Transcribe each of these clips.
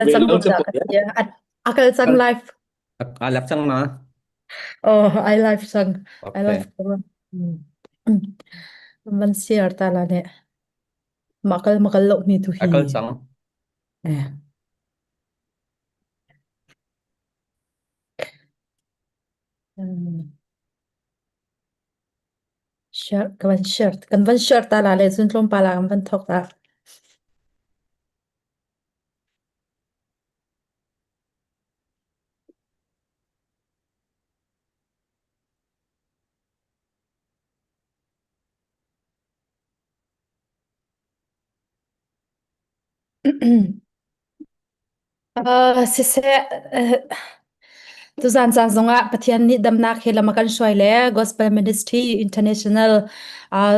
Welcome Welcome to po. ya. Akal sang live. Alap sang ma. Oh, I live sang. I live Okay. ko. Man share tala ne. Makal lo mi tu hi. Akal sang. Eh. Share kan van share tala le sun tlom pala kan van thok ta. Sise tu zan zang zonga pathian ni damnak helamakan shoile Gospel Ministry International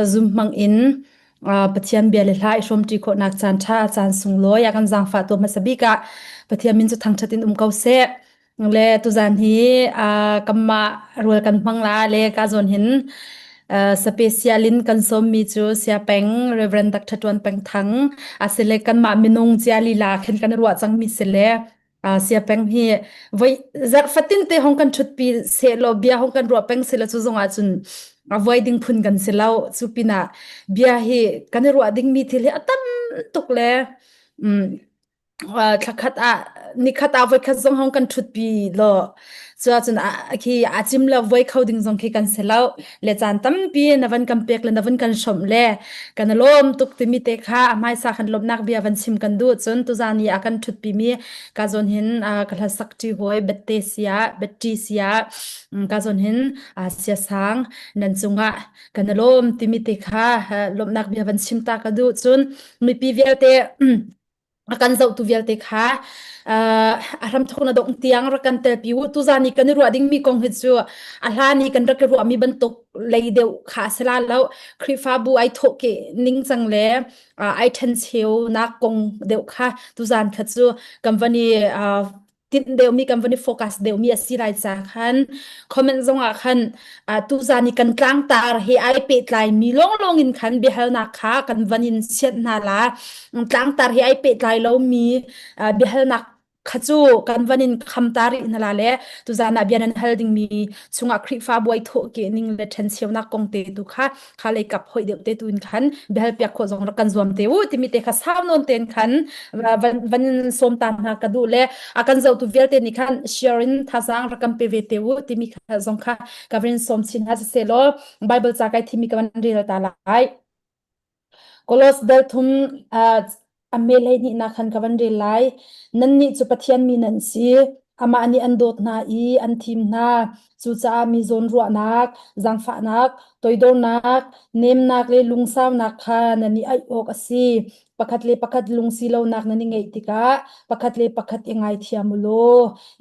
Zoom mang in pathian biale lai shom ti kho nak chan tha chan sung lo ya kan zang fa to masabika pathian min chu thang thatin kau se le tu zan hi kamma rol kan mangla le ka zon hin specialin kan som mi chu sia peng Reverend Dr. Tuan Peng Thang asile kan ma minung chiali la khen kan ruwa chang mi sele sia peng hi voi zar fatin te hong kan thut pi se lo bia hong kan ruwa peng sela chu zonga chun avoiding phun kan selau chupina bia hi kan ruwa ding mi thil atam tukle thakhat nikhat voi kha zong hong kan thut pi lo chun ki achim la voi khoding zong ki kan selau le chan tam pi navan kam pek le navan kan shom le kan lom tuk ti mi te kha mai sa khan lom nak bia van sim kan du chun tu zani akan thut pi mi ka zon hin kala sakti hoi betisia ka zon hin sia sang nan chunga kan lom ti mi te kha lom nak bia van sim ta ka du chun mi pi velte akan zau tu velte kha aram thona dong tiang ra kan te piu tu zani kan ru ading mi kong hichu ahlani kan ra ru mi ban tok lei deu kha sala lo khrifa bu ai thoke ning chang le ai then cheu na kong deu kha tu zan kha chu company tin deu mi company focus deu mi asirai cha khan comment zonga khan tu zani kan tlang tar he ai pe tlai mi long in khan bi hal na kha kan vanin set na la tlang tar he ai pe tlai lo mi bi hal na khachu kan vanin khamtari inala le tu zana bianan holding mi chunga khrifa boy tho ke ning le then chewna kongte tu kha khale kap hoi de te tuin khan bel pya kho jong ra kan zom te u ti mi te kha sam non ten khan van som tan na ka du le akan zau tu velte ni khan sharing thasang ra kam pe ve te u ti mi kha jong kha kavrin som chin ha se lo bible cha kai thi mi kan ri ta lai kolos dal thum amel ni na khan kavan re lai nan ni chu pathian mi nan si ama ani andot na I an thim na chu cha mi zon ro nak jangfa nak toidor nak nem nak le lungsaw nak kha nani ai ok asi pakhat lungsi lo nak nani ngei tika pakhat engai thiamulo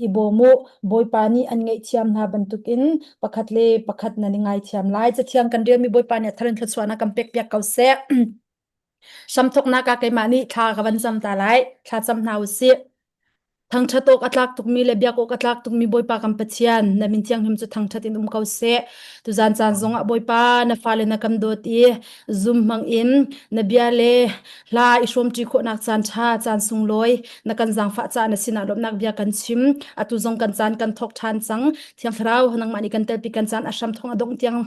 ibomu boy pani an ngei thiam na bantukin pakhat nani ngai thiam lai cha thiam kan rel mi boy pani tharan thachwana kampek pyak kause samthok na ka ke mani tha ka van sam ta lai tha cham nau si thang thatok atlak tuk mi le biak ok atlak tuk mi boipa kam pachian na min chiang him chu thang thatin kau se tu zan chan zonga boipa na fale na kam dot I zoom mang in na bia le la isom ti kho nak chan tha chan sung loi na kan jang fa cha na sina lop nak bia kan chim atu zong kan chan kan thok than chang thiang thrau nang mani kan tel pi kan chan asham thong adong tiang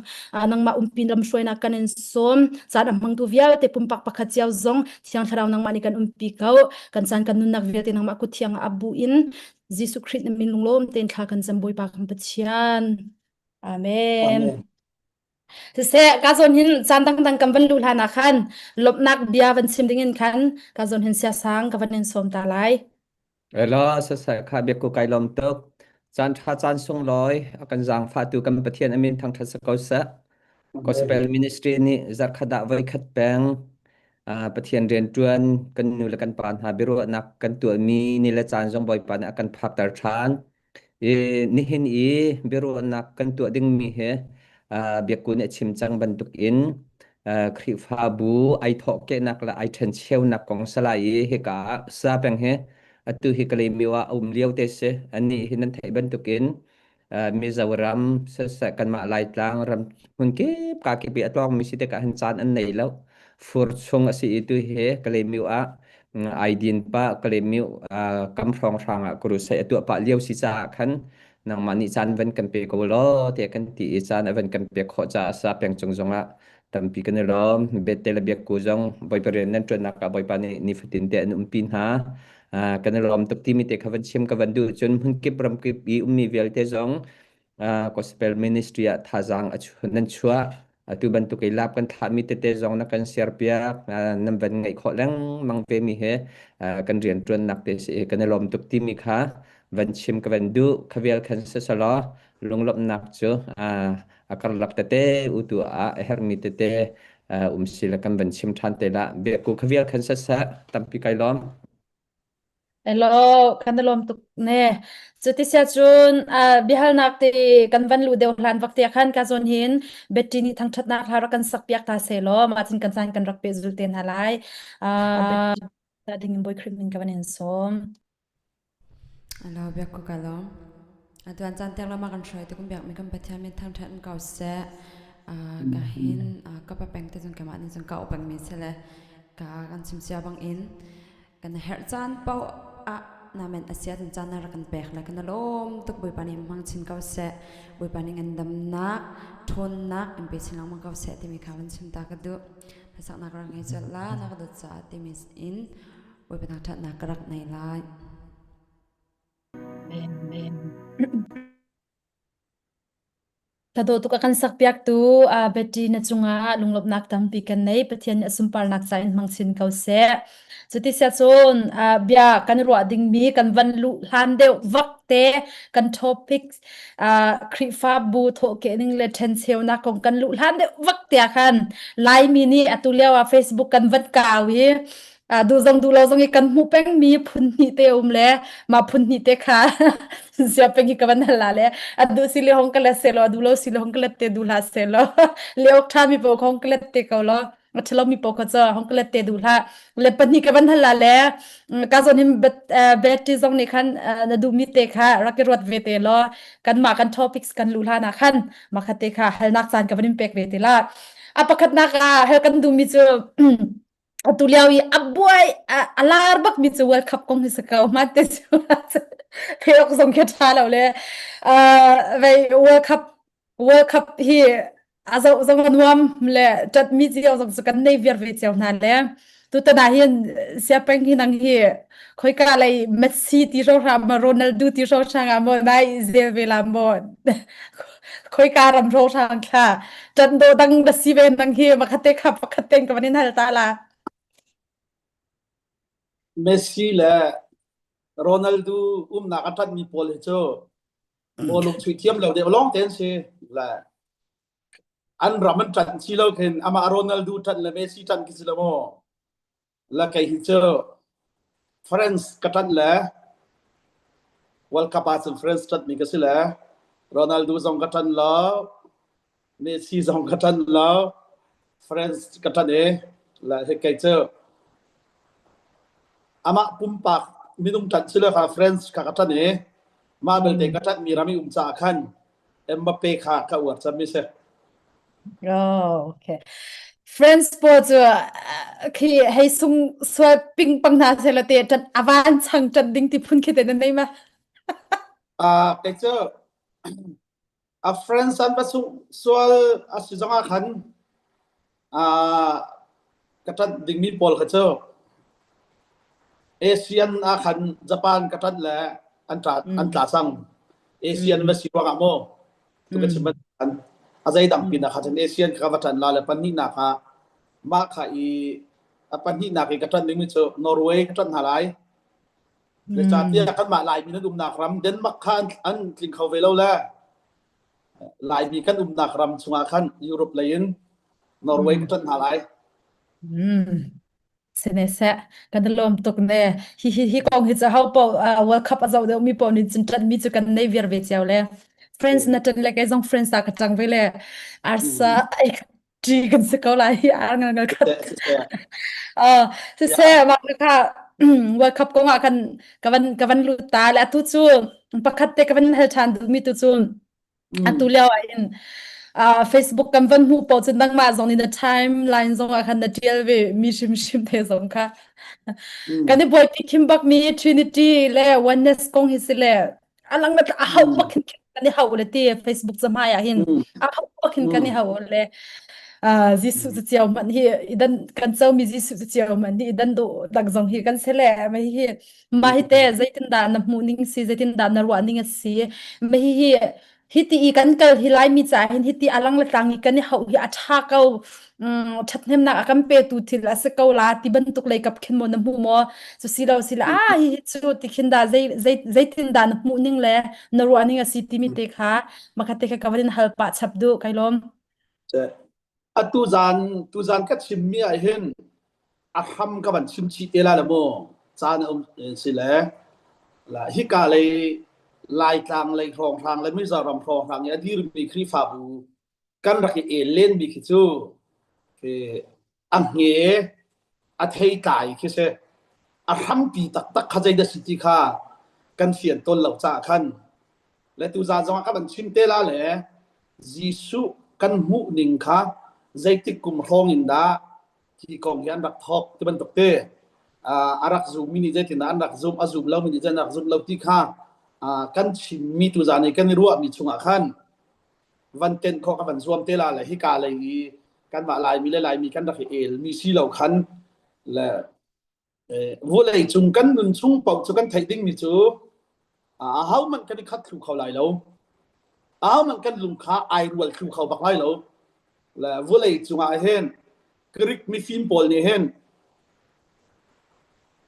nang ma umpin ram shoi na kan en som chan mang tu vial te pumpak pakhat chiao zong thiang thrau nang mani kan umpi kau kan chan kan nun nak vial te nang ma ku thiang abu in Jesu Christ na min lunglom ten tha kan jam boipa kan pachian amen se ka zon hin chan dang kam van lu hana khan lop nak bia van sim dingin khan ka zon hin sia sang ka van en som ta lai Elo sa kha bek ko kai lom tok chan tha chan sung loi akan jang fa tu kam pathian amin thang tha sa ko sa Gospel Ministry ni zar khada vai khat peng pathian ren tuan kan nu la kan pan ha biro nak kan tu mi ni la chan jong boy pan akan phak tar than ni hin biro nak kan tu ding mi he bek ku ne chim chang ban tuk in khri fa bu ai tho ke nak la ai then cheu nak kong salai he ka sa peng he atu hi kale miwa liau te se ani hinan thai ban tukin Mizoram sa kan ma lai tlang ram hun ke ka ke bi atong mi site ka han chan an nei lo fur chung asi itu he kale miwa aidin pa kalemiu kamrong ranga kurusai atu pa liau sisa kan nang mani chan van kan pe ko lo te kan ti chan van kan pe kho cha sa peng chungjonga tampi kan rom betel biak ku jong boy paren nan tron ka boy pani ni fitin te an pin ha kan rom tuk ti mi te khavan chem ka van du chun hun ki pram ki bi ummi vel te jong gospel ministry thajang nan chua tu ban tu kai lap kan tha mi te jong na kan share pia nam van ngai kho lang mang pe mi he kan rian tron nak te se kan rom tuk ti mi kha van chim ka van du khavel khan sa sala lunglop nak chu akar lak te utu her mi te sila kan van chim than te la be ku khavel khan sa tampi kai lom Hello, kan lom tuk ne. Chuti sia chun bihal nak te kan van lu deu hlan vak te khan ka zon hin betti ni thang that nak har kan sak piak ta se lo ma chin kan san kan rak pe zul ten halai ta ding boy cream min ka van en som. Hello, biak ko kalom. Tuan chan tek lama kan shoi tu kun biak mi kan pathia mi thang that kau se ka hin ka pa peng te jong ka ma ni jong ka opang mi sele ka kan sim sia bang in kan her chan pau na men asia tan chan na kan pek la kan lom tuk boi pani mang chin kau se boi pani ngan dam nak thon nak em pe chin mang kau se ti mi khawan sim ta ka du pasak nak rang ngai chat la na ka du cha ti mi in boi pa that nak rak nai lai Amen. Tado tu kan sak piak tu beti na chunga lunglop nak tampi kan nei pathian asumpar nak sa in mangsin kau se chuti sia chon bia kan ro ding mi kan van lu hlan deu vak te kan topics krifa bu tho ke ning le then cheu na kong kan lu hlan deu vak te khan lai mi ni atulia Facebook kan vat kawi du zong du lo zong i kan mu peng mi phun ni te le ma phun ni te kha sia peng ki kan la le adu sile hong kala selo adu lo sile hong kala te du la selo le ok tha mi po hong kala te ko lo chalo mi po kha cha hong kala te du la le pani ka ban la le ka zon him bet ti zong ni khan na du mi te kha rakirot ve te lo kan ma kan topics kan lu la na khan ma kha te kha hal nak san ka ban pek ve te la apakat na ka hel kan du mi chu tuliawi abuai alar bak mi chu world cup kong hisakau mate chu phek song khe thala le ve world cup hi azo zong nuam le tat mi ji zong su kan nei ver ve cheu na le tu ta na hian sia peng hi nang hi khoi ka lai Messi ti ro ra ma Ronaldo ti ro changa mo nai zevela mo khoi ka ram ro chang kha tan do dang da si ve nang hi ma khate kha pakhaten ka banin hal ta la Messi la Ronaldo na katat mi pol cho poluk chui thiam lo de long ten se la an raman tan chi lo ken ama Ronaldo tan la Messi tan ki sila mo la kai hi cho France katat la World Cup as France tat mi ka sila Ronaldo zong katan la Messi zong katan la France katan la he kai cho ama pumpak minum tan sila ka friends ka katan ma bel te katan mi rami cha khan Mbappe kha ka war chami se okay friends po chu khi hei sung swa ping pang na se la te tan awan chang tan ding ti phun khite nei ma ke cho friends an basu swal asizanga khan katan ding mi pol kha cho Asian khan Japan katan la an ta sang Asian ma siwa ga mo tu ka chiman azai dang pina khan Asian ka watan la panni na kha ma kha I panni na ke katan ding mi cho Norway katan halai le cha tia kan ma lai mi na dum na kram Denmark khan an tling khau ve lo la lai mi kan na kram chunga khan Europe lain Norway katan halai senesa kan lom tok ne hi kong hi cha how po world cup azau de mi po ni chin tan mi chu kan nei ver ve cheu le friends na tan le kai jong friends ta ka chang ve le arsa ai tri kan se ko lai ar ngal ngal khat se mak ka world cup ko ma kan kawan lu ta la tu chu pakhat te kawan hel than du mi tu chu atu leo in Facebook กันวันหูปอจนดังมาซองใน timeline ซองอาคันเดียลเวมีชิมเทซองค่ะกันนี่บ่อยพิมบักมี Trinity และ Oneness กงฮิสิและอันลังมันเฮาบักกันนี่เฮาเลยที่ Facebook จะมาอย่าเห็นเฮาบักกันนี่เฮาเลยจิสุจะเจียวมันฮีดันกันเจ้ามีจิสุจะเจียวมันฮีดันดูดักซองฮีกันเสละไม่ฮีมาฮีเตะใจตินดานมูนิ่งซีใจตินดานรวานิ่งซีไม่ฮีฮิตีกันเกิดฮิไลมีจ่ายฮิตีอลังละตังกันนี่เฮาฮีอัชาเกาชัดเนมนักกันเปตูทิลาสเกาลาที่บันตุกเลยกับขินโมนมูโมสุสิลาสิลาฮิสุติขินดาใจตินดานมูนิ่งเลยนรวานิ่งซีติมิเตค่ะมาคัดเตะกับวันฮัลปะชับดูไกลลมtu zan ka chimmi ai hen a ham ka ban chimchi tela la mo chan sile la hi ka le lai tlang le thong thang le mi za ram thong thang ya dir mi khri fa bu kan ra ki e len mi ki chu ke ang nge a thei kai ki se a ham pi tak kha jai da siti kha kan fian ton lo cha khan le tu za jong ka ban chim tela le jisu kan mu ning kha zai tik kum rong in da ki kong yan rak thok ti ban tok te arak zoom mini zai tin an rak zoom azum lo mini zan rak zoom lo ti kha kan chim mi tu za nei kan ruwa mi chunga khan van ten kho ka ban zoom te la hi ka lai kan ma lai mi le lai mi kan rak el mi si lo khan la wo lai chung kan nun chung pau chu kan thai ding mi chu how man kan khat thu khau lai lo man kan lum kha ai rual thu khau bak lai lo la volei chunga hen krik mi film pol ni hen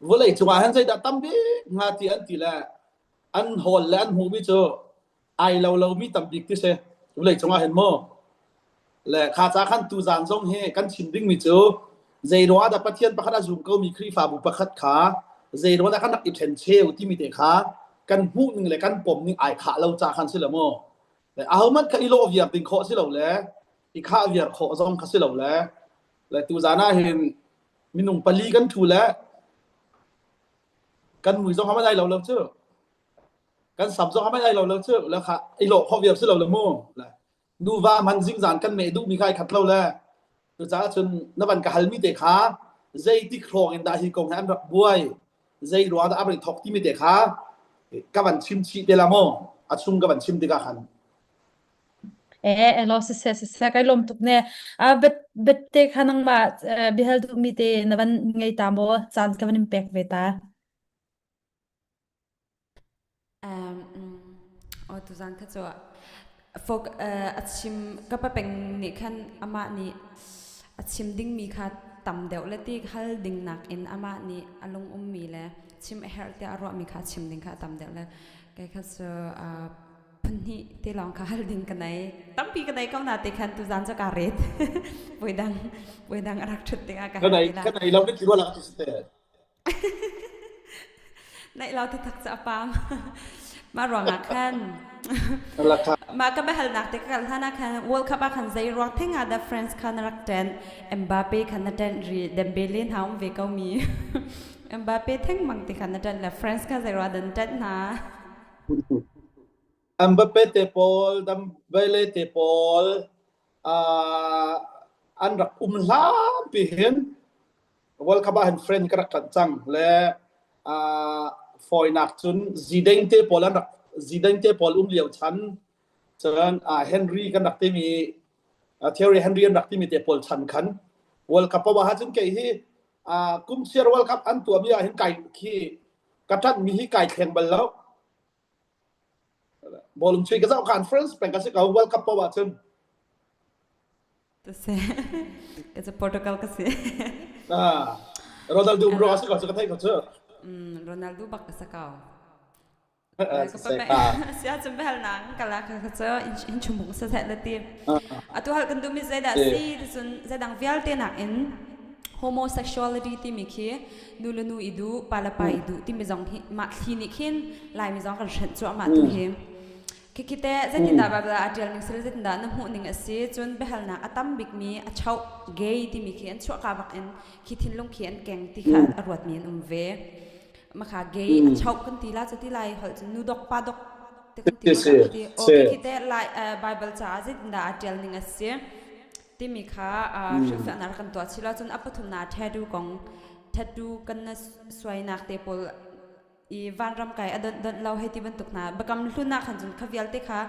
volei chunga hen sai da tambi nga ti an ti la an hol la an hu mi cho ai lo mi tam dik ti se volei chunga hen mo la kha cha khan tu zan jong he kan chim ding mi cho zai ro da pathian pakhat a zum ko mi khri fa bu pakhat kha zai ro da kan nak i then cheu ti mi te kha kan hu ning le kan pom ning ai kha lo cha khan si la mo la a hu mat ka i lo of yam ting kho si lo le i kha via kho zong kha si lo la tu zana hen minung pali kan thu la kan mui zong ha ma dai lo lo chu kan sab zong ha ma dai lo lo chu la kha i lo kho via si lo mo la nu va man jing zan kan me du mi khai khat lo la tu za chun na ban ka hal mi te kha zai ti khrong in da hi kong han rak buai zai ro da abri thok ti mi te kha ka ban chim chi te la mo achung ka ban chim ti ka khan lo se kai lom tuk ne bet te khanang ma bihal du mi te nawan ngai tambo chan ka van impact ve ta tu zan kha cho fok achim ka pa peng ni khan ama ni achim ding mi kha tam deu le ti hal ding nak in ama ni alung mi le chim her te aro mi kha chim ding kha tam deu le kai kha soนี่ที่ลองคาลดิงกันไหนตั้มปีกันไหนก็น่าติคันตุจานจะการ์ดบวยดังรักชุดติงอากาศกันไหนเราไม่คิดว่าเราจะสเตย์ในเราที่ทักษะปามมารองนักขันมาก็ไม่หันนักติกันท่านักขันวอลคัพขันใจรักเพ่งอาดาเฟรนส์ขันรักเดนเอ็มบาเป้ขันเดนรีเดมเบลินฮาวเวก้ามีเอ็มบาเป้เท่งมังติขันเดนและเฟรนส์ขันใจรักเดนเดนนะMbappe te Paul Dembele te Paul an rak lam pi hen World Cup han friend karak kan chang le foi nak chun Zidane te Paul an rak Zidane te Paul liao chan chan Henry kan rak te mi Thierry Henry an rak te mi te Paul chan khan World Cup wa ha chun ke hi kum share World Cup an tua mi hen kai ki kathat mi hi kai theng bal lo bolum chui ka conference pen ka se ka World Cup wa chun to se ka se Portugal ka se Ronaldo bro ka se ka thai ka chu Ronaldo bak ka sa ka sia chum bel nang kala ka cha in chumung sa sa lati atu hal kan du mi zai da si sun zadang vial te nak in homosexuality ti mi khi nulunu idu palapa idu ti mi jong ma thini khin lai mi jong kan chen chu ma tu he kikite zatinda babla atial ning sel zatinda na hu ning ase chun behal na atam big mi a chau gay ti mi khen chu ka bak en kithin long khian keng ti kha arwat mi ve ma kha gay a chau kan ti la chati lai hol nu dok pa dok te kun ti o ki te lai bible cha azit da atel ning asia ti mi kha shfa nar kan to chila chun apathum na thadu kong thadu kan na swai nak te pol I van ram kai adon lau he ti ban tuk na bakam hluna khan jun khavial te kha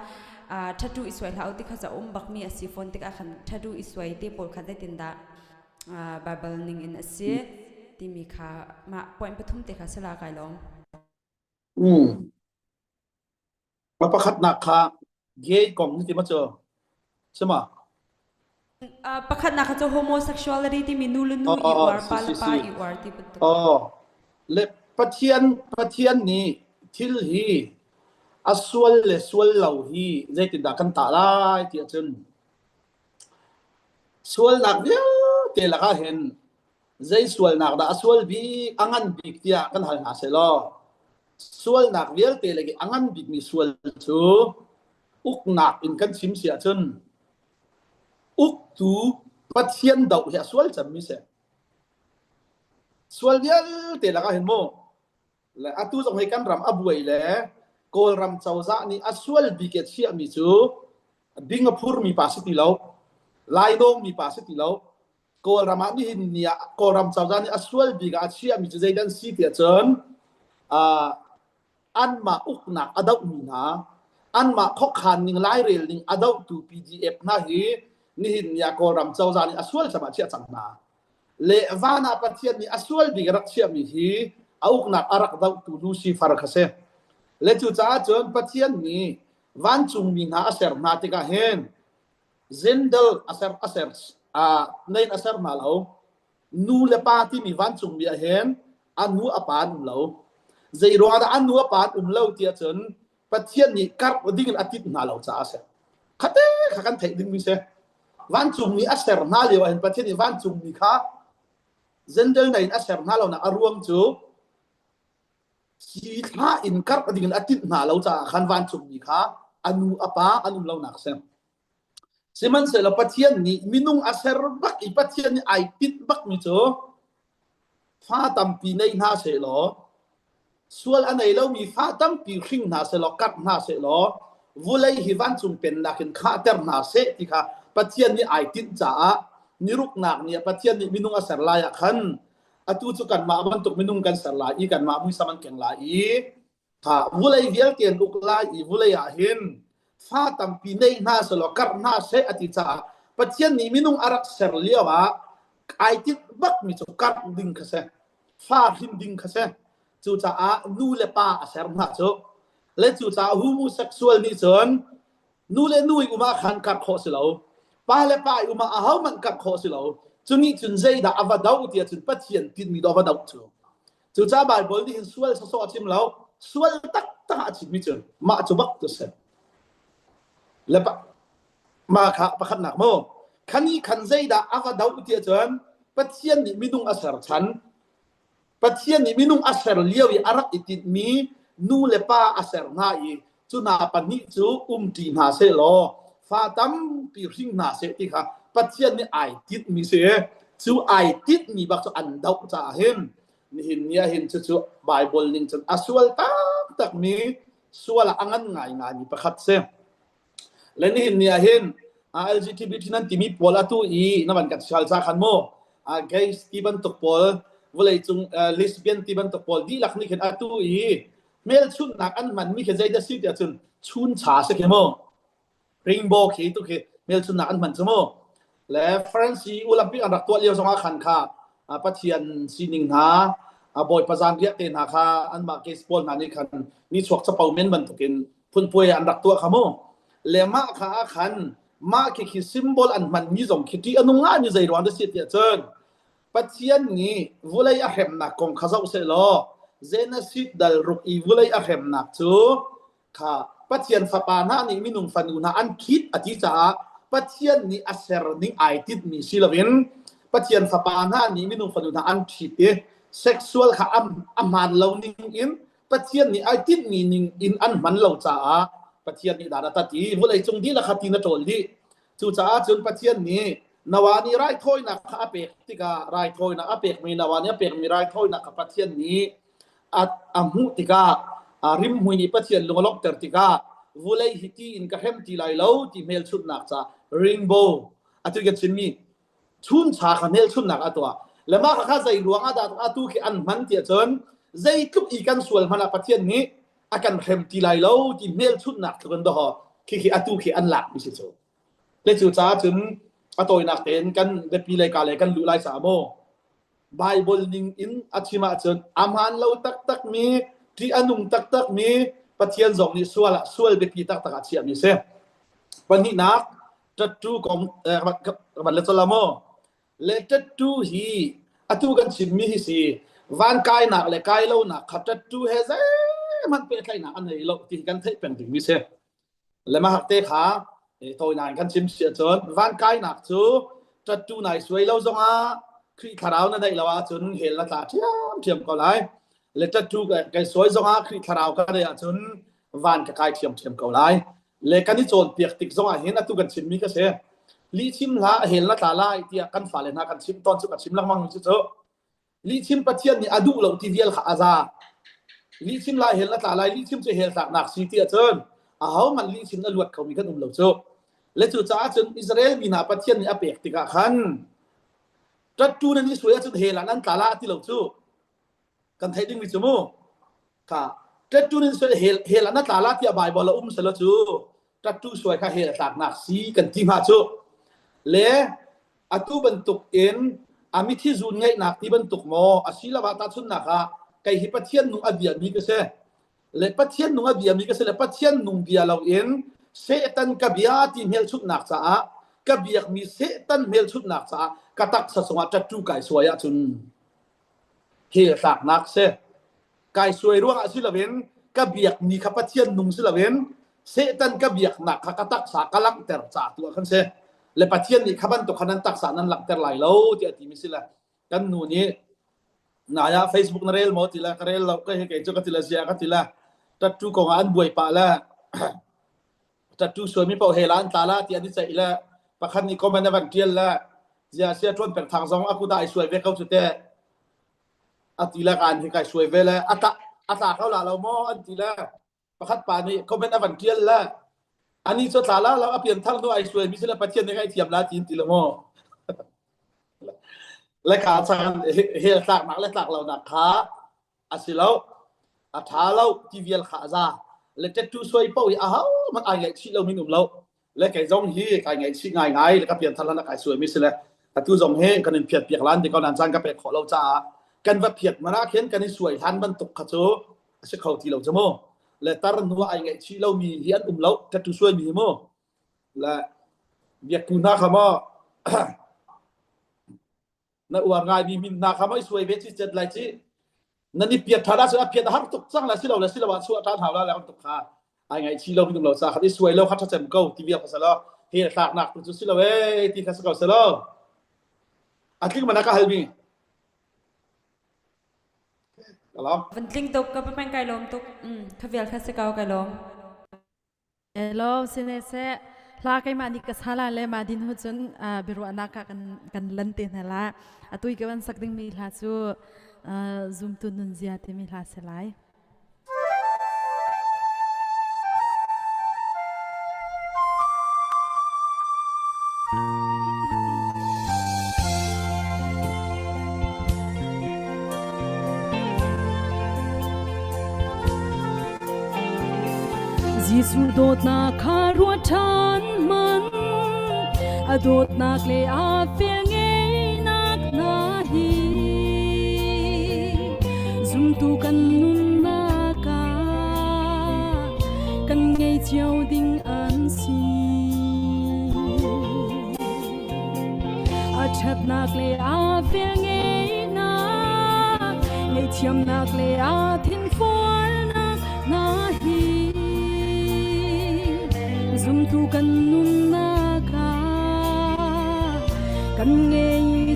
thadu iswai lau ti kha za bakmi asi phone te ka khan thadu iswai te pol kha tin da bible ning in asia ti mi kha ma point pathum te kha sala kai longมาประคัดหนักค่ะเย่กล่องนี่ที่มาเจอใช่ไหมประคัดหนักค่ะจะ homosexuality ที่มีนูลนูอีวาร์ปาลปาอีวาร์ที่เป็นเล็บปะเทียนนี่ทิลฮีอสวลเลสวลเหล่าฮีใจติดดักกันตาไล่เตียจนสวลหนักเดียวเตละก็เห็นใจสวลหนักดาสวลบีอังันบีกเตียกันหันหาเสลอส่วนหนักเวียลเตลกิอังันบิกมีส่วนชูอุกหนักอินกันชิมเสียจนอุกตูปัทเทียนดาวเหียส่วนจำมิเสส่วนเวียลเตลก็เห็นโมและอตูจงให้กันรำอบวยและโกลรำเจ้าซานี่อส่วนบิกเชียมิชูดิงพูร์มีภาษิติแล้วไลโนมีภาษิติแล้วโกลรำนี่หินเนี่ยโกลรำเจ้าซานี่อส่วนบิกเชียมิชูใจดันซีเตียจนอันมาอุกหนักอดาวมีนาอันมาข้อขันนิ่งไล่เรลนิ่งอดาวตู PDF นะฮีนี่หินยากรำเจ้าจานี่อสวลจะมาเชียจังนาเลวานาปัทเทียนนี่อสวลบิกรักเชียมีฮีอุกหนักอารักดาวตูลูซีฟาร์คเซเลจูจ้าจนปัทเทียนนี่วันจุงมีนาอเซอร์นาติกาเฮนเซนเดลอเซอร์ในอเซอร์มาแล้วนูเลปาที่มีวันจุงมีเฮนอันนูอปานแล้วใจรวงอันนัวปาดเล่าเตียจนประเทศนี้กัดดิ่งอาทิตย์นาเราจ้าเสียขัดขัดกันเถิดดิ่งมิเสวันจุ่มนี้อัศจรรย์นาเดียวเห็นประเทศนี้วันจุ่มนี้ค่ะเซนเดลในอัศจรรย์นาเราหน้ารวมจูสีท้าอินกัดดิ่งอาทิตย์นาเราจ้าขันวันจุ่มนี้ค่ะอันนัวปาอันนัวเราหนักเสียสิมันเสร็จแล้วประเทศนี้มินุ่งอัศจรรย์บักอีประเทศนี้ไอติดบักมิจูฟ้าตำปีในหน้าเสร็จแล้วส่วนอันไหนเรามีฟ้าตั้มปีขิงนาเสลอกัดนาเสลอวุเลยฮิวันจุงเป็นนักเห็นข้าเตอร์นาเสที่ค่ะปัจเจียนนี้ไอติดจ้านิรุกนักเนี่ยปัจเจียนนี้มินุงอาศัยลายขันอตุจุกันมามันตุกมินุงกันสลายกันมามุสมันเก่งลายค่ะวุเลยเวียลเตียนอุกลายวุเลยอาเห็นฟ้าตั้มปีในนาเสลอกัดนาเสอติจ้าปัจเจียนนี้มินุงอารักเสรเลียวะไอติดบักมิจุกัดดิ่งขเสฟ้าหินดิ่งขเสจูจ้านูเลป้าเสร์มาโจและจูจ้าฮูโมเซ็กชวลนี่จนนูเลนุยอุมาขันกัดข้อสิเราป้าเลป้าอุมาอาหามันกัดข้อสิเราจุนี่จุนใจด่าอวดาวที่จุนปัจเจียนติดมีดอวดาวจูจ้าไบเบิลนี่เห็นสวลสอจิมเราสวลตักตักจิมิจนมาจูบักตัวเสร็จและป้ามาค่ะประคันหนักโมขันนี้ขันใจด่าอวดาวที่จนปัจเจียนนี่มิดุงอาศัยฉันปัจเจียนนี้มินุงอาศัยเลี้ยวอารักอิติดมีนูเลป้าอาศัยนาอีจุนาปนิจูตีนาเสลอฟาตัมปีริงนาเสติค่ะปัจเจียนนี้ไอติดมีเสจูไอติดมีบักจูอันดาวจ้าเห็นนี่เห็นเนี่ยเห็นจูไบเบิลนิ่งจนอสวลตักมีสวลอังันง่ายมีประคัดเสและนี่เห็นเนี่ยเห็นLGBT นั้นที่มีปอลตุอีนั่นมันกัดชาลซาคันโมเกย์ที่บันตุกปอลวลัยจงเลสเบี้ยนที่บันตกปอลดีหลักนี่เห็นอาตุอีเมลชุนนักอันมันมีแค่ใจจะสิเดียจนชุนชาสักโมริงโบว์ขี้ตุกเมลชุนนักอันมันจะโมและฟรานซีโอลิมปิกอันดับตัวเลี้ยวสองขันค่ะปัจเจียนซีนิงหาบอยประจานเรียกเตนหาค่ะอันมาเกสบอลนั่นนี่ขันนี่ชกสปาวเมนบันตุกินพุ่นป่วยอันดับตัวค่ะโมเลมาค่ะขันมาแค่ซิมโบลอันมันมีสองคิดที่อันนุ่งง่ายอยู่ใจร้อนจะสิเดียจนปัจเจียนนี้วุเลยอาเขมนักกงข้าเจ้าเสลอเจนสิดดัลรุกอีวุเลยอาเขมนักจูค่ะปัจเจียนฟ้าปานานี่มินุงฟันูนาอันคิดอธิจ้าปัจเจียนนี้อาเซอร์นิ่งไอติดมีศิลวินปัจเจียนฟ้าปานานี่มินุงฟันูนาอันคิดเซ็กชวลค่ะอัมมันเหล่านิ่งอินปัจเจียนนี้ไอติดมีนิ่งอินอันมันเหล่าจ้าปัจเจียนนี้ดาราตัดทีวุเลยจงดีละขัดทีนัดโจลดีจูจ้าจนปัจเจียนนี้นวานีไรถ้อยนักอาเปกที่กาไรถ้อยนักอาเปกมีนวานีอาเปกมีไรถ้อยนักกับปัจเจียนนี้อามุติการิมหุยนี้ปัจเจียนลงล็อกเตอร์ติกา vulei hiti in ka hem ti lai lo ti mel chut nak cha rainbow atu ge chin mi chun cha kha mel chut nak atwa lema kha zai ruang ada atu ki an man ti chon zai tup i kan sual mana pathian ni akan hem ti lai lo ti mel chut nak kan do ki atu ki an lak mi si chu le chu cha chun atoi nak ten kan be pi lai ka le kan lu lai sa mo Bible ning in achima chon amhan lo tak mi ti anung tak mi pathian zong ni sual be pi tak achia mi se pani nak tatu kom ban le solamo le tatu hi atu kan chim mi hi si van kai nak le kai lo nak khatatu he za man pe kai nak an nei lo ti kan thai pen ting mi se le ma hak te kha toi nan kan chim sia chon van kai nak chu tatu nai suai lo zonga khi kharau na dai lawa chun hel la ta thiam ko lai le tatu kai suai zonga khi kharau ka dai chun van ka kai thiam ko lai le kan ni chon piak tik zonga hen atu kan chim mi ka se li chim la hel la ta lai tia kan fa le na kan chim ton chu ka chim lang mang chu chu li chim pathian ni adu lo ti vial kha aza li chim la hel la ta lai li chim che hel sak nak si tia chon a hau man li chim na luat khau mi kan lo chu le chu cha chun Israel mi na pathian ni apek tika khan tatu na ni suya chu hel nan ta la ti lo chu kan thai ding mi chu mo ka tatu ni suya hel na ta la ti Bible la se lo chu tatu suya kha hel sak nak si kan ti ma chu le atu bentuk in ami thi zun ngai nak ti bentuk mo asila wa ta chun na kha kai hi pathian nu abia mi ka se le pathian nu abia mi ka se le pathian nu bia lo in setan ka bia ti mel chut nak cha ka biak mi setan mel chut nak cha ka tak sa songa tatu kai suaya chun he sak nak se kai suai ruang asila wen ka biak mi kha pathian nu sila wen setan ka biak nak ka tak sa kalak ter cha tu kan se le pathian ni khaban to khanan tak sa nan lak ter lai lo ti ati mi sila kan nu ni na ya Facebook na rel mo tila karel lo ka he ke chu ka tila sia ka tila tatu ko an buai pa la tatu so mi pau helan tala ti ani sai la pakhan ni comment na van tiel la sia sia tron per thang zong aku dai suai ve kau chu te atila kan he kai suai ve la ata kau la lo mo an tila pakhat pa ni comment na van tiel la ani cho tala la apian thang do ai suai mi sila pathian ni kai thiam la tin ti lo mo le ka chan he sak nak le sak lo nak kha asilo atha lo ti vial kha za le tatu suai pau a ha man ai ngai chi lo min lo le kai zong hi kai ngai chi ngai le ka pian thalan na kai suai mi sila atu zong he kan piat piak lan ti ko nan chan ka pe kho lo cha kan va piat mana khen kan ni suai han ban tuk kha chu se khau ti lo chamo le tar nu ai ngai chi lo mi hian lo tatu suai mi mo la biak ku na kha mo na uar ngai mi min na kha mai suai ve chi chet lai chi na ni piat thara sa piat har tuk chang la si lo la si la wa chu ta thaw la la tuk kha ai ngai chi lo mi lo sa kha ni suai lo kha cha chem ko ti viak sa lo he sak nak tu si lo we ti kha sa ko sa lo atling mana ka halmi kalam van tling tok ka pa pang kai lom tok khavial kha se kaw kai lom hello sine se la kai ma ni ka sala le ma din hu chun biru anaka kan lan te na la atui ke wan sak ding mi la chu zoom tu nun zia te mi la se lai Giêsu đột na kha ruột chan man đột na le a fe nge nak na hi zum tu kan nun na ka kan nge chiao ding an si a chat nak le a fe nge na nge chiam nak le a thin for nak na hi zum tu kan nun na ka kan nge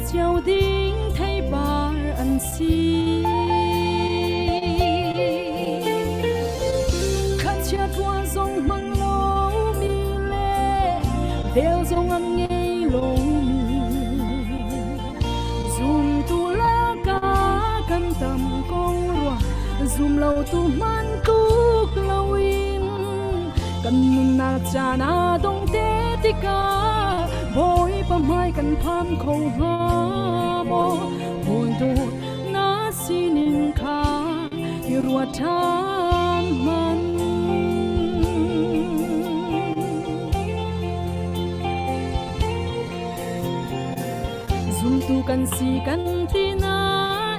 chiao ding thai bar an si kha chia tua zong mang lo mi le del zong an nge lo zum tu la ka kan tam kong ro zum lo tu man tu lo in kan จานาดงเตติกาโบยปะไม้กันพันเขาหาโมโบยโดดนาสินิงคาอยู่รัวทานมันซุมตูกันสีกันที่นา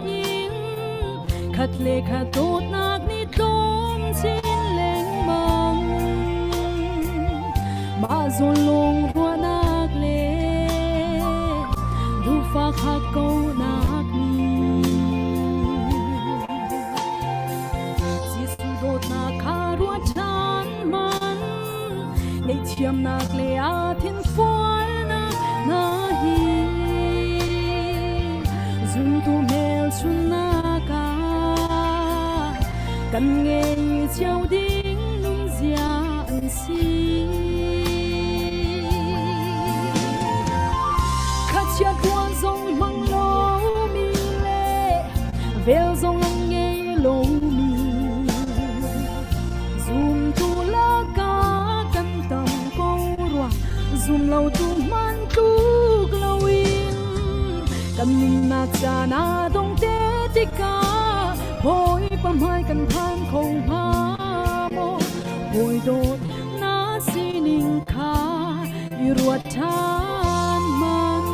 อินขัดเลขาโตดนักนิดมสินเล่งมังมาโซลงหัวนักเลดูฟ้าขักเกานักสิสุโดดนาคารัวทานมันในเทียมนักเลอาทินฝนนาฮีซุมตูเมลชุนนากากันเงยเจ้าดิ้งนุ่มเสียอันซีขัดเชียดวนทรงมังโลมีเล่เวลทรงเงยโลมีซุมตูลากากันตำกอรัวซุมเราตูมันตูกลาวินกันนินนาจานาดงเตติกาโบยปะไม้กันพันเขาหาโมโบยโดดนาสินิงคาอยู่รัวทานมัน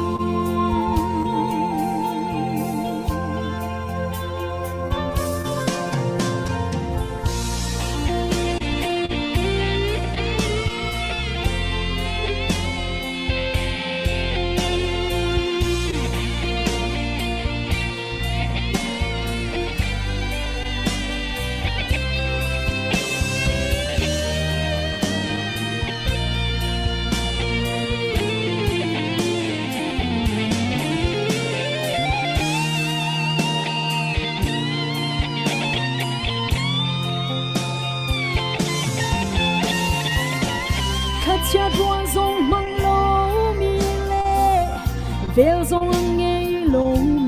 เชียดวนทรงมังโลมีเล่เวลทรงเงยโลมี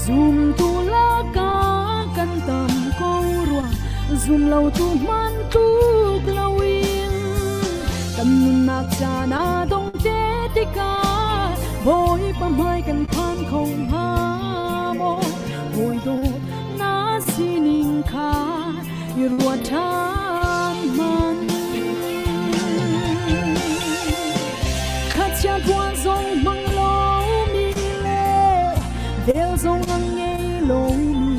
ซุมตูลากากันตำกอรัวซุมเราตูมันตูกลาวินกันนุนนักจานาดงเตติกาโบยปะไม้กันพันเขาหาโมโบยโดดนาสินิงคาอยู่รัวทานมันจัดวันทรงมังโลมีเล่เวลทรงเงยโลมี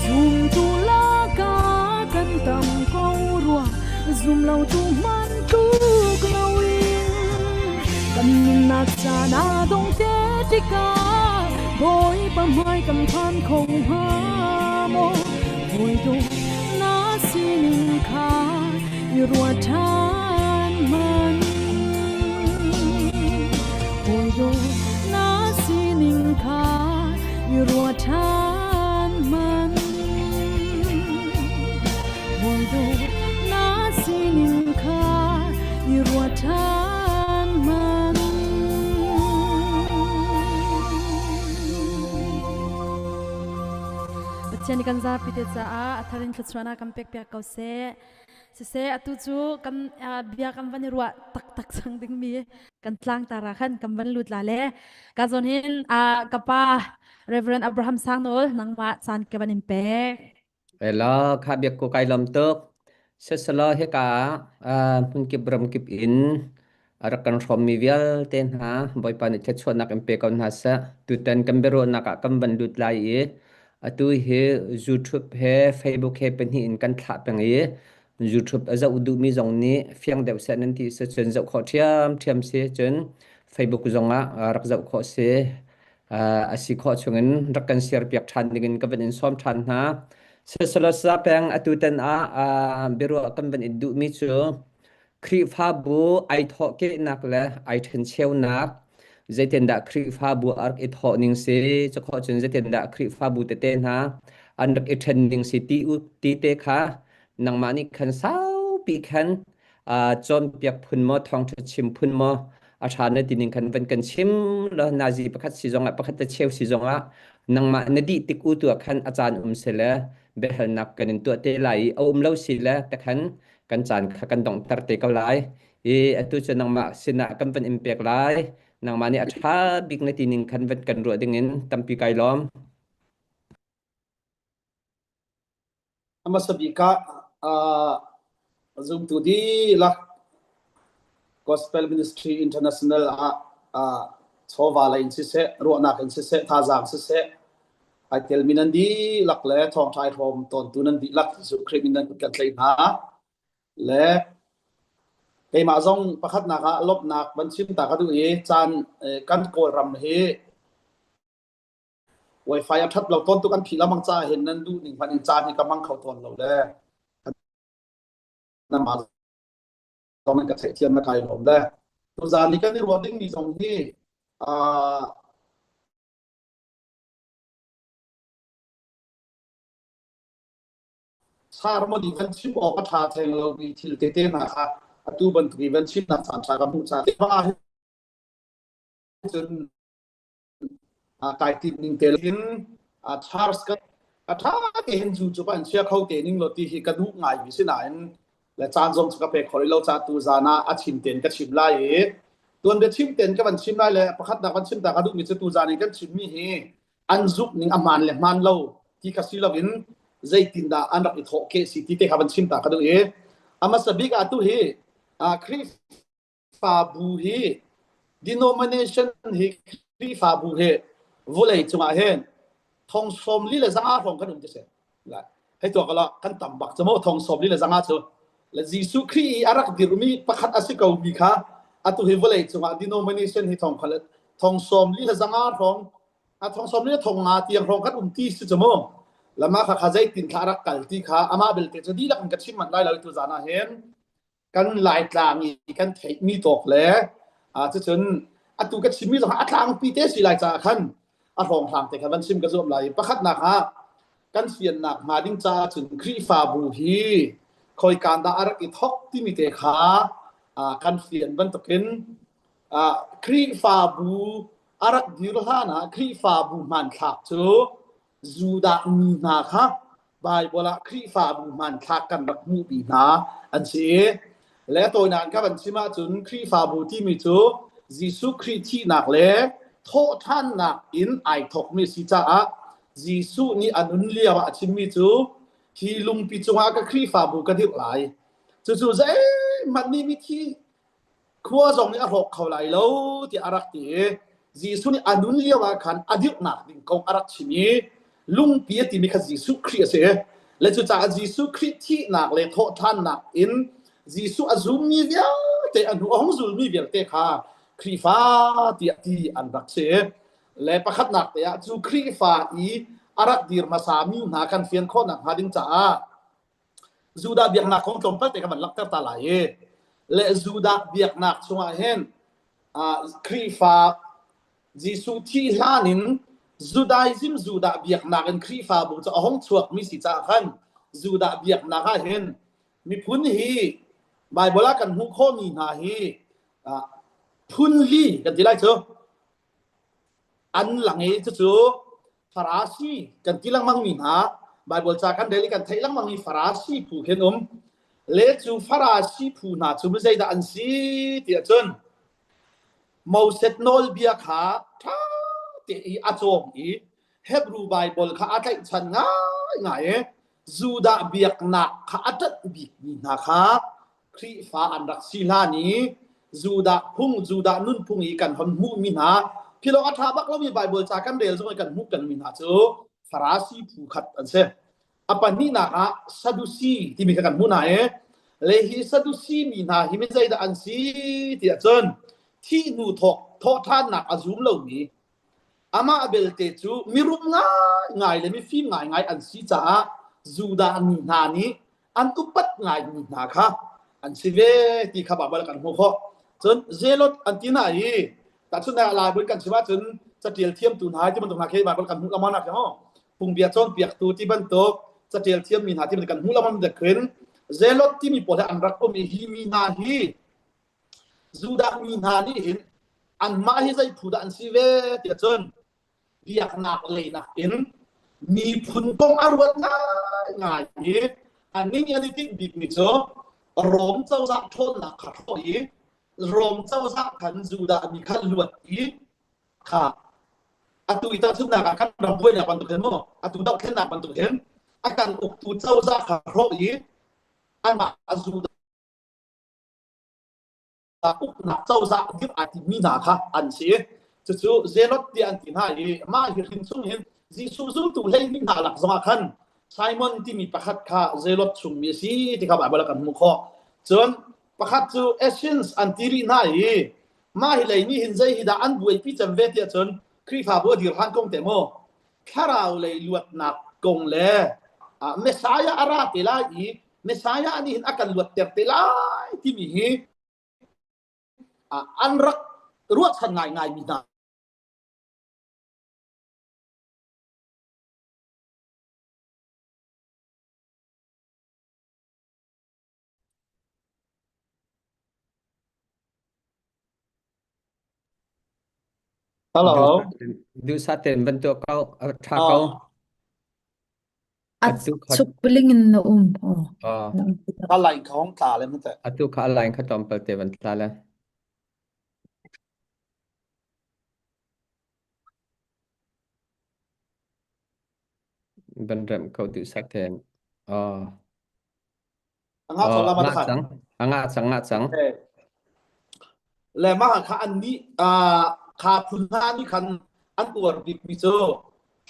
ซุมตูลากากันตำกอรัวซุมเราตูมันตูกลาวินกันนินนักจานาดงเตติกาโบยปะไม้กันพันเขาหาโมโบยโดนาสินิงคาอยู่รัวทานมันโบยโดนาสินิงคาอยู่รัวทานมันโบยโดนาสินิงคาอยู่รัวทานมันบัดเจนิกันซาปิเตจาอัทรินทสวนากัมเปกเปียกเกาเซเซอตุจูกัมเบียกัมวันรัวตักสังดิงมีกันตลางตาราคันกัมวันลุดลาเลกาซอนหินกะปา Reverend Abraham Sangnol นังมาซานเกบันิมเปเวลาข้าเบียกกูไกลลมตึกเสสลาเฮกามุนกิบรมกิบอินรักกันชมมีเวลเต็นหาบ่อยปานิเทชวนนักเอ็มเปกันหาซะตุเต็นกัมเบโรนักกัมบันลุดลายตุเฮ YouTube เฮ Facebook เฮเป็นหินกันทะเป็นYouTube อาจจะอุดุมีจงนี้เฟียงเดวเสนันที่จนจะขอเทียมเสียจน Facebook จงรักจะขอเสียอาศิขอชงรักกันเสียเปียกทันดิกันก็เป็นอินซ้อมทันนะเสสละซาแปงอตุตันเบรัวกันเป็นอิดุมิจูครีฟาบูไอทอเกนักและไอเทนเชลนักเจเตนดาครีฟาบูอาร์กอิทอนิงเซจะขอจนเจเตนดาครีฟาบูเตเตนะอันรักอิทเทนนิงเซตีเตค่ะนังมานี่ขันสาวปีขันจอมเปียกพุ่นมอทองจะชิมพุ่นมออาชาเนตินิงขันเป็นกันชิมแล้วนาจีประคัตสิจงประคัตเชลสิจงนังมาเนดีติกูตัวขันอาจารย์เสล behel nak kanin tu te lai lo sila takhan kan chan kha kan dong tar te ka lai atu chenang ma sina kan pen impact lai nang mani atha big na tining khan vet kan ro dingin tampi kailom amasabika zoom to di lak Gospel Ministry International chowa la in se ro na kan se tha jang se ai tel minan di lak le thong thai thom ton tunan di lak su criminal kan tlei na le kai ma zong pakhat na ka lop nak ban chim ta ka du chan kan kol ram he wifi athat lo ton tu kan phila mang cha hen nan du ning phan in cha ni ka mang khau ton lo le na ma zong ka thai thiam na kai lom le tu zan ni kan ni roding ni zong ni sar mo di kan chim o ka tha theng lo bi thil te te na kha atu ban tri ban chim na san cha ka mu cha ba jun kai tin ning telin charles ka atha ke hin ju chu ban chia khau te ning lo ti hi ka du ngai bi sina in la chan zong ka pe khori lo cha tu zana a chin ten ka chim lai tuan be chim ten ka ban chim lai le pakhat na ban chim ta ka du mi chu tu zani kan chim mi hi an zup ning aman le man lo ti ka si lo in zaitin da anak i thok ke city te khaban chim ta ka du ama sabik atu he khri fa bu he denomination he khri fa bu he volei chunga hen thong som li le zanga thong kan um te se la he to ka la kan tam bak chamo thong som li le zanga chu la jisu khri arak dirmi pakhat asikau bi kha atu he volei chunga denomination he thong khalat thong som li le zanga thong thong som li thong nga tiang thong kan ti su chamo lama kha khazai tin kharak kalti kha ama belte chadi lak kan chim man lai lai tu zana hen kan lai tlang i kan thei mi tok le chu chun atu ka chim mi zo atlang pi te si lai cha khan a rong thang te khan chim ka zom lai pakhat na kha kan sian nak ma ding cha chun khri fa bu hi khoi kan da arak i thok ti mi te kha kan sian ban tokin khri fa bu arak dir ha na khri fa bu man thak chu Zuda mi na kha Bible khri fa bu man thak kan rak mu bi na an che le toy nan ka ban chima chun khri fa bu ti mi chu Jisu khri thi nak le tho than nak in ai thok mi si cha Jisu ni anun lia wa chim mi chu hi lung pi chunga ka khri fa bu ka dik lai chu chu zai man ni mi thi khwa zong ni a hok khau lai lo ti arak ti Jisu ni anun lia wa khan adik nak ding kong arak chimi lung pia ti mi kha Jisu Christ se le chu cha Jisu Christ thi nak le tho than nak in Jisu azum mi via te anu ong zul mi via te kha khri fa ti an rak se le pakhat nak te chu khri fa i arak dir masami na kan fian kho nak ha ding cha juda biak nak khong tom pal te ka man lak ta la ye le juda biak nak chunga hen khri fa Jisu thi lanin Judaism Juda biak nakan khri fa bu cha hong chuak mi si cha khan Juda biak na ha hen mi phun hi Bible kan hu kho mi na hi phun li kan tilai chu an lang e chu farasi kan tilang mang mi na Bible cha kan deli kan thailang mang ni farasi phu khen le chu farasi phu na chu mi zai da an si ti chun Moses nol biak ha i achom i Hebrew Bible kha atai chan ngai Juda biak na kha atat bi ni na kha khri fa an rak sila ni Juda nun phung i kan hon mu mi na philo atha bak lo mi Bible cha kan del zoi kan mu kan mi na chu farasi phu khat an se apan ni na ka sadusi ti mi kan mu na le hi sadusi mi na hi me zai da an si ti chon thi nu thok tho than nak azum lo ni ama abelte chu mirum ngai le mi fim ngai an si cha Juda ni na ni an upat ngai ni na kha an sive ti kha ba bal kan ho kho chon zelot antina hi ta chun na la bun kan siwa chun cha tiel thiam tu na ti man tu na ke ba bal kan hu la ma na ho pung bia chon piak tu ti ban tok cha tiel thiam mi na ti man kan hu la man de kren zelot ti mi pol an rak o mi hi mi na hi Juda mi na ni hin an ma hi zai phu da an sive ti chon biak nak le na in มีพุนกงอรวดง่ายอันนี้อันนี้บิ๊กนี่โจรมเจ้าสักทนหนักขัดข้อรมเจ้าสักขันจูดามีขันลวดค่ะอตุอิตาชุนักขันรำเวเนี่ยปันตุเห็นมั้งอตุดอกเห็นนักปันตุเห็นอาการอุกตุเจ้าสักขัดข้ออันมาจูดาอุกนักเจ้าสักยึดอาทิมีนาค่ะอันเสียจู่ๆเจลต์ที่อันที่น่ามาเห็นซุ่มเห็นจีซูตุเล่นมีนาหลักสมาคันไซมอนที่มีประคัดค่ะเจลต์ชุมมีสีที่เขาบอกกันมุขจนประคัดจู่เอเซนส์อันที่รีน่ามาเห็นเลยนี่เห็นใจฮิดาอันบุยพิจารณาเดียจนครีฟาบัวดีรันกงเตโมแค่เราเลยลวดหนักกงเล่เมสายาอาราเตลายเมสายาอันนี้เห็นอาการลวดเตลายที่มีอันรักรวดทันง่ายมีนาฮัลโหลดูสาเต็นบรรทุกเขาทาเขาชุกบลิงอินนะอะไรของตาเลยมันแต่อตุขาอะไรเขาตอมเปิดเตวันตาแล้วบรรเริ่มเขาดูสาเต็นงาสังละมาขันงาสังและมาค่ะอันนี้ขาพุนหานี่คันอันตัวบิ๊กมิโซ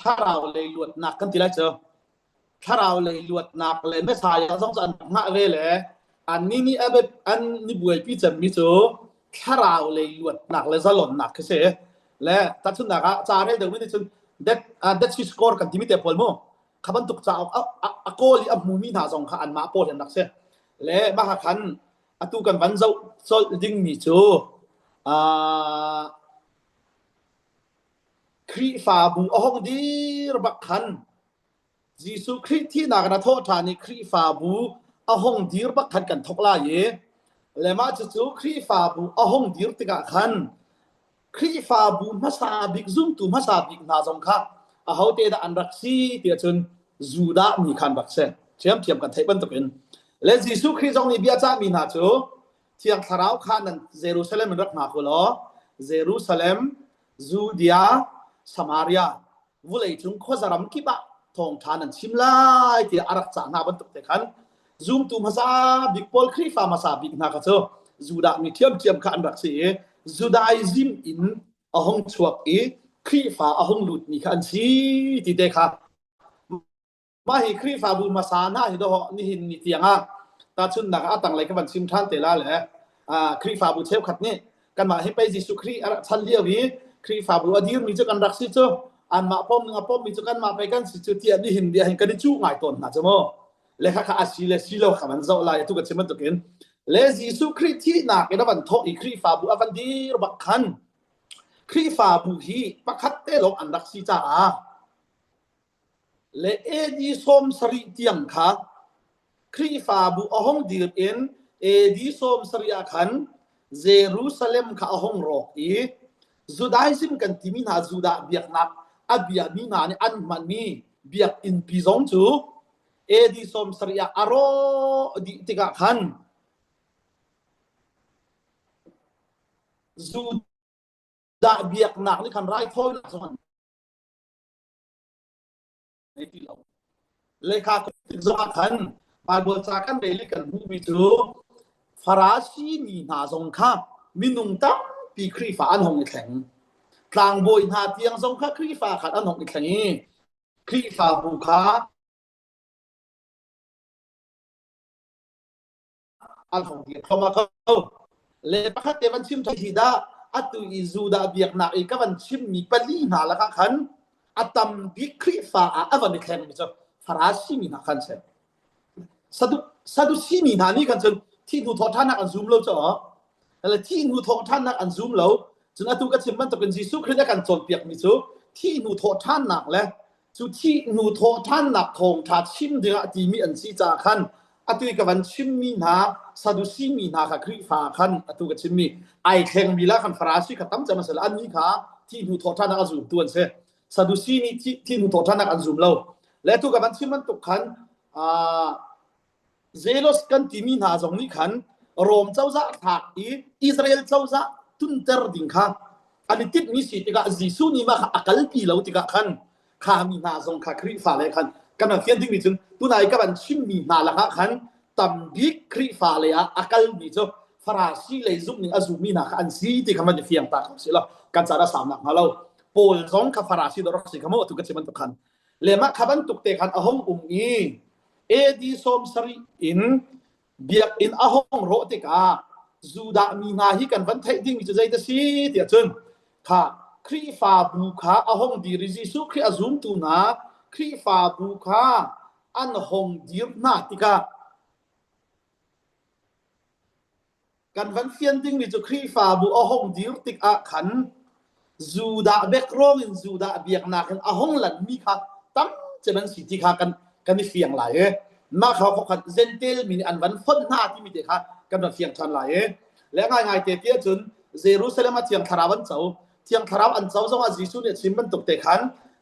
ถ้าเราเลยลวดหนักกันทีไรเจอถ้าเราเลยลวดหนักเลยไม่ใช่ยังต้องการหนักเลยแหละอันนี้อันนี้บวยพี่จะมิโซถ้าเราเลยลวดหนักเลยจะหล่นหนักก็เสียและถ้าชุนหนักจะให้เดี๋ยวไม่ได้ชุนเด็ดชิสกอร์กันที่มิเตปอลโมขับรถตุกจะเอาโกลีอับมูมีหาสองขาอันมาโปรดหนักเสียและมาขันอตุกันวันเจ้าโซลดิ้งมิโซครีฟาบูอองดีรบักขันจีสุคริที่นักนักโทษฐานีครีฟาบูอองดีรบักขันกันทกลาเยและมาจู่ครีฟาบูอองดีรติกะขันครีฟาบูมาซาบิกซุ่มตุมาซาบิกนาจงค่ะเขาเตดอันรักซีเตียจนจูดามีขันบักเซเทียมกันไทยเป็นตัวเป็นและจีสุคริจงนี้เบียจ้ามีนาจูเที่ยงทาราวขันนั้นเยรูซาเล็มมันรักนาคุลเยรูซาเล็มจูเดียสมาริยาวุเลยถึงข้อสารมกิบะทองทานันชิมลายที่อารักษาหน้าบรรทุกเตขันซูมตูมาซาบิกปอลครีฟามาซาบิกนักเจ้าจูดามีเทียมขันรักษีจูดาอิซิมอินอาหงชวกครีฟาอาหงหลุดมีขันชีที่เตค่ะมาให้ครีฟาบูมาซาหน้าที่ดอกนี่หินนี่เตียงตาชุนนักตั้งไรกันวันชิมท่านเตล่าแหละครีฟาบูเชฟขัดนี่กันมาให้ไปจิสุครีชันเลียวีครีฟาบัวดีมีจุกันรักสิโจอันมาป้อมนึงป้อมมีจุกันมาไปกันสิจุที่อันนี้หินเดียเห็นกันจู่ง่ายตนนะจ๊ะโมเลขาอาศิเลสิโลขมันเจ้าลายทุกคนเชื่อมันตุกินเลจิสุครีที่นักเอ็นวันทอีครีฟาบัววันดีรบักขันครีฟาบัวฮีปักขัดเตลงอันรักสิจ้าเลเอดีสมสริเตียงค่ะครีฟาบัวห้องดีเอ็นเอดีสมสริอาขันเยรูซาเล็มค่ะห้องรอกจูดาอิซิมกันที่มีนาจูดาเบียกนักอับเบียมีนาเนี่ยอันมันมีเบียกอินพิซองจูเอดิสมสริยาอารอดิติกะขันจูดาเบียกนักนี่ขันไรทอยนักสมันในที่เราเลขาติดสมาขันปาบัวจากกันเดลิกันหูบิจูฟาราชีมีนาสงค่ะมินุงตั้งปีครีฟาอันหงอีแข็งกลางโบยหาเตียงทรงค่าครีฟาขัดอันหงอีแข็งครีฟาบุคาอันหงอีเข้ามาเขาเลยประคัตเตวันชิมทัยฮิดาอัตุอิจูดาเบียกนักอีกวันชิมมีปลีนาละขันอัตัมบิครีฟาอันวันอีแข็งมิจ้าฟาราชิมีนาขันเช่สะดุชิมีนานี่กันจนที่ดูทอท่านักอันซูมเราจ้าแล้วที่นูทอท่านนักอันซูมแล้วจนอตุกัชิมมันตะเป็นจิสุคริสกันจนเปียกมิจูที่นูทอท่านนักแล้วจุที่นูทอท่านนักทองทัดชิมเดือดีมีอันซีจาคันอตุกับวันชิมมีนาซาดุซีมีนาค่ะคริฟาคันอตุกัชิมมีไอแข่งมีละคันฟราชิกตั้มจะมาสละอันนี้ค่ะที่นูทอท่านนักอันซูมตัวเส ซาดูซีนี่ที่นุโตท่านักอันซุมเราและทุกกับมันที่มันตกขันเซโลสกันที่มีนาจงนี้ขันโรมเจ้าจะถักอิสราเอลเจ้าจะตุนเตอร์ดิ่งค่ะอันนี้ติดมีสิติกะจิซูนี่มาอักลปีเราติกะขันข้ามีนาจงข้าคริฟ้าเลยขันกันมาเขียนดิ่งมีจึงตุนายกับมันชิมมีนาละขันตัมบิกคริฟ้าเลยอักลมีจ้ะฟราซีเลยซุมนี่อาซูมีนาขันซีติกะมันจะเฟียงตาเขาสิละกันจะได้สามนักมาเราโปลซองข้าฟราซีดรักสิขโมยตุกะเชมันตุขันเลมาขับันตุกเตขันอหงอีเอดีสมสรีอินเบียกอินอหงโรติกาจูดามีนาฮิกันวันไทยดิ่งมีจะใจตะซีเตียจนค่ะครีฟาบูคาอหงดีริจิสุครีอาซุมตูนาครีฟาบูคาอันหงดีรนาติกากันวันเฟียนดิ่งมีจะครีฟาบูอหงดีรติกาขันจูดาเบกโรอินจูดาเบียกนาขันอหงหลันมีค่ะตั้งจะเป็นสิทธิค่ะกันมีเฟียงหลายมาเขาขัดเซนเตลมีอันวันฝนหน้าที่มีเด็กค่ะกันมีเฟียงชันหลายและง่ายๆเตี้ยจนเยรูซาเล็มเทียงคาราวันเจ้าเทียงคาราวันเจ้าจงอาจิสุเนี่ยชิมมันตกเตะขัน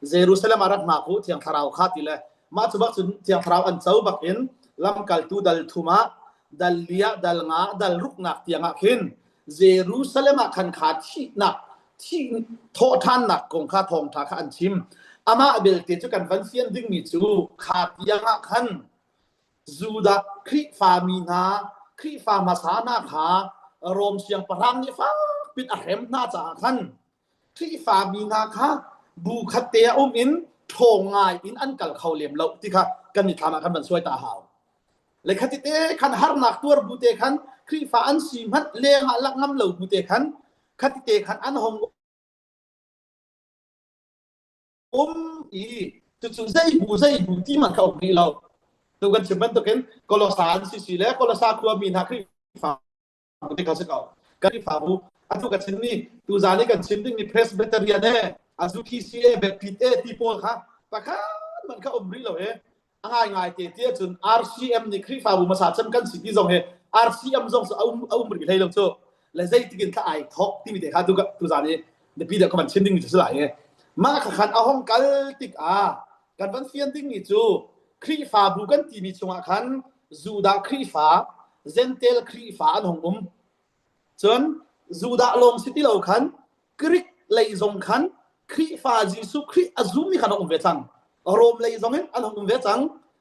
เยรูซาเล็มอารักมาคูเทียงคาราวขาติเลยมาจุบักจนเทียงคาราวันเจ้าบักอินลำกัลตูดัลทุมาดัลเลียดัลงาดัลรุกนักเทียงขินเยรูซาเล็มขันขาดที่หนักที่โทท่านหนักกงข้าทองทาข้าอันชิมอามาเบลเตจุกันวันเฟียนดิ่งมีจูขาดยังขันจูดาคริฟามีนาคริฟามาสานาขาโรมเสียงปรังนี่ฟ้าปิดอาเข็มน่าจะขันคริฟามีนาค่ะบูคัตเตียอินโถงง่ายอินอันกัลเขาเหลี่ยมเราที่ค่ะกันนี่ทำมาขันมันสวยตาหาวเลยคัตเตขันฮาร์นักตัวบูเตขันคริฟาอันซีมันเลี้ยงลักน้ำเหลวบูเตขันคัตเตขันอันหงอีจุดใจบูที่มันเข้าไปเราตัวกันเชื่อมันตัวกันกลสารสิแล้วกลสารครัวมีนักคริฟาบุตรเขาจะเก่าคริฟาบูอันตัวกันเช่นนี้ตัวจานี่กันเช่นนี้มีเพรสเบเตอรียนอาซุคิซีแบบพิเตที่โพลค่ะปะค่ะมันเข้าไปเราง่ายเตี้ยจน RCM นี่คริฟาบูมาสาดฉันกันสิ่งที่ส่งRCM ส่งเอาไปให้เราโซ่และใจที่กันถ้าไอ้ท็อกที่มีแต่ค่ะตัวจานี่เดี๋ยวพี่เดี๋ยวเขามันเช่นนี้จะสลายมาขันเอาห้องกัลติกกันวันเฟียนดิ่งมีจูครีฟาบูกันที่มีชงขันจูดาครีฟาเซนเตลครีฟาอันหงจนจูดาลงสิที่เราขันกริกเลยจงขันครีฟาจิสุครีอาซุมีขันองเวจังโรมเลยจงอันองเวจัง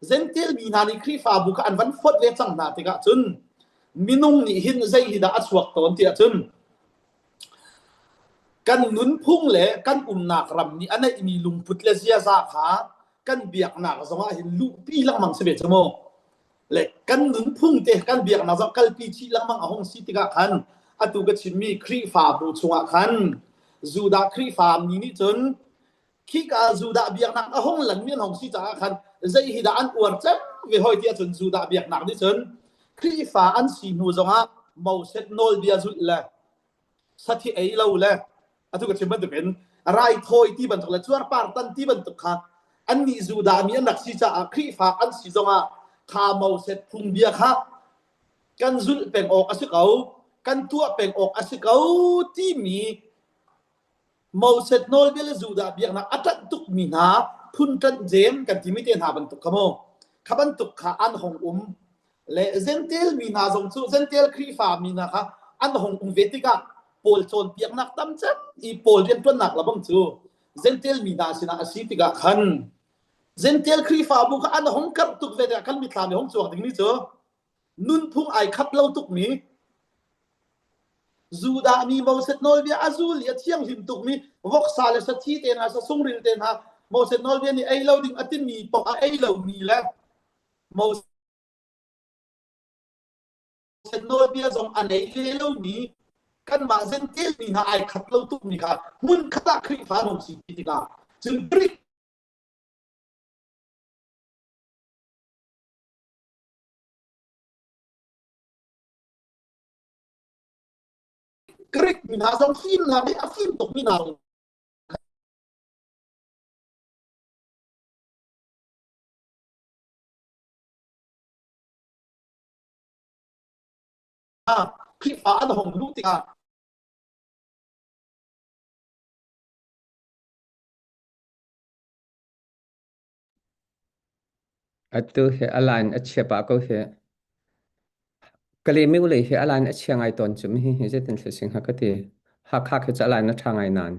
เซนเตลมีนานิครีฟาบูกันวันฟดเวจังนาติกะจนมินุงนี่หินใจฮิดาอัศวกตอนที่จนกันนุนพุ่งเละกันนักรำนี่อันนี้มีลุงพุทธเลเซียซาขากันเบียกหนักสมัยเห็นลูกปีลังมัง11ชั่วโมงเละกันนุนพุ่งเตะกันเบียกหนักสมัยกันปีชีลังมังห้องสิติกะขันอตุกชิมีครีฟาบูชงขันจูดาครีฟามีนี่จนขี้กาจูดาเบียกหนักห้องหลังมีห้องสิติกะขันใจฮิดาอันอวดจังเวหอยเตียจนจูดาเบียกหนักนี่จนครีฟาอันสีนูจงะเมาเซตโนลเบียจุละสัตย์เอเลวละอันทุกคนมันจะเป็นรายทอยที่บรรทุกและจวดปาร์ตันที่บรรทุกค่ะอันนี้จูดามีอันนักศิษย์ครีฟาอันศิษย์ข้าเมาเสร็จพุ่งเบียค่ะกันจุดเป็นออกอาศัยเขากันตัวเป็นออกอาศัยเขาที่มีเมาเสร็จโนลเบลจูดาเบียนะอัตตุกมีนาพุ่นกันเจมกันที่ไม่เตียนหาบรรทุกขโมข้าบรรทุกข้าอันหงและเซนเทลมีนาจงจูเซนเทลครีฟามีนาค่ะอันหงเวติกาโปลโซนเปียกนักตั้มจัดอีโปลเรียนตัวหนักละบังจูเซนเทลมีนาสินะอาศิติกาขันเซนเทลครีฟาบุกอันหงกัดตุกเวทีขันมีทางในหงจวกถึงนี้จูนุนพุ่งไอคัดเล่าตุกนี้จูดามีโมเสตโนลเวียอาซูเลียเที่ยงหิมตุกนี้วกซาเลสทีเตนะสะซุงริลเตนะโมเสตโนลเวียนี่ไอเล่าดิ่งอัติมีปอกไอเล่ามีแล้วโมเสตโนลเวียจงอันไอเล่านี้กันมาเซนเทลมีนาไอขัดเล่าตุกนี่ค่ะมุนขัดครีฟาหงสิติกาจึงปริกริกมีนาจงฟิล์มนะไม่เอาฟิล์มตกมีนาครีฟาอันหงลูกติกา atu he alan achia pa ko he kale mi ule he alan achia ngai ton chum hi he je ten sing ha ka ti ha kha ke cha alan na thangai nan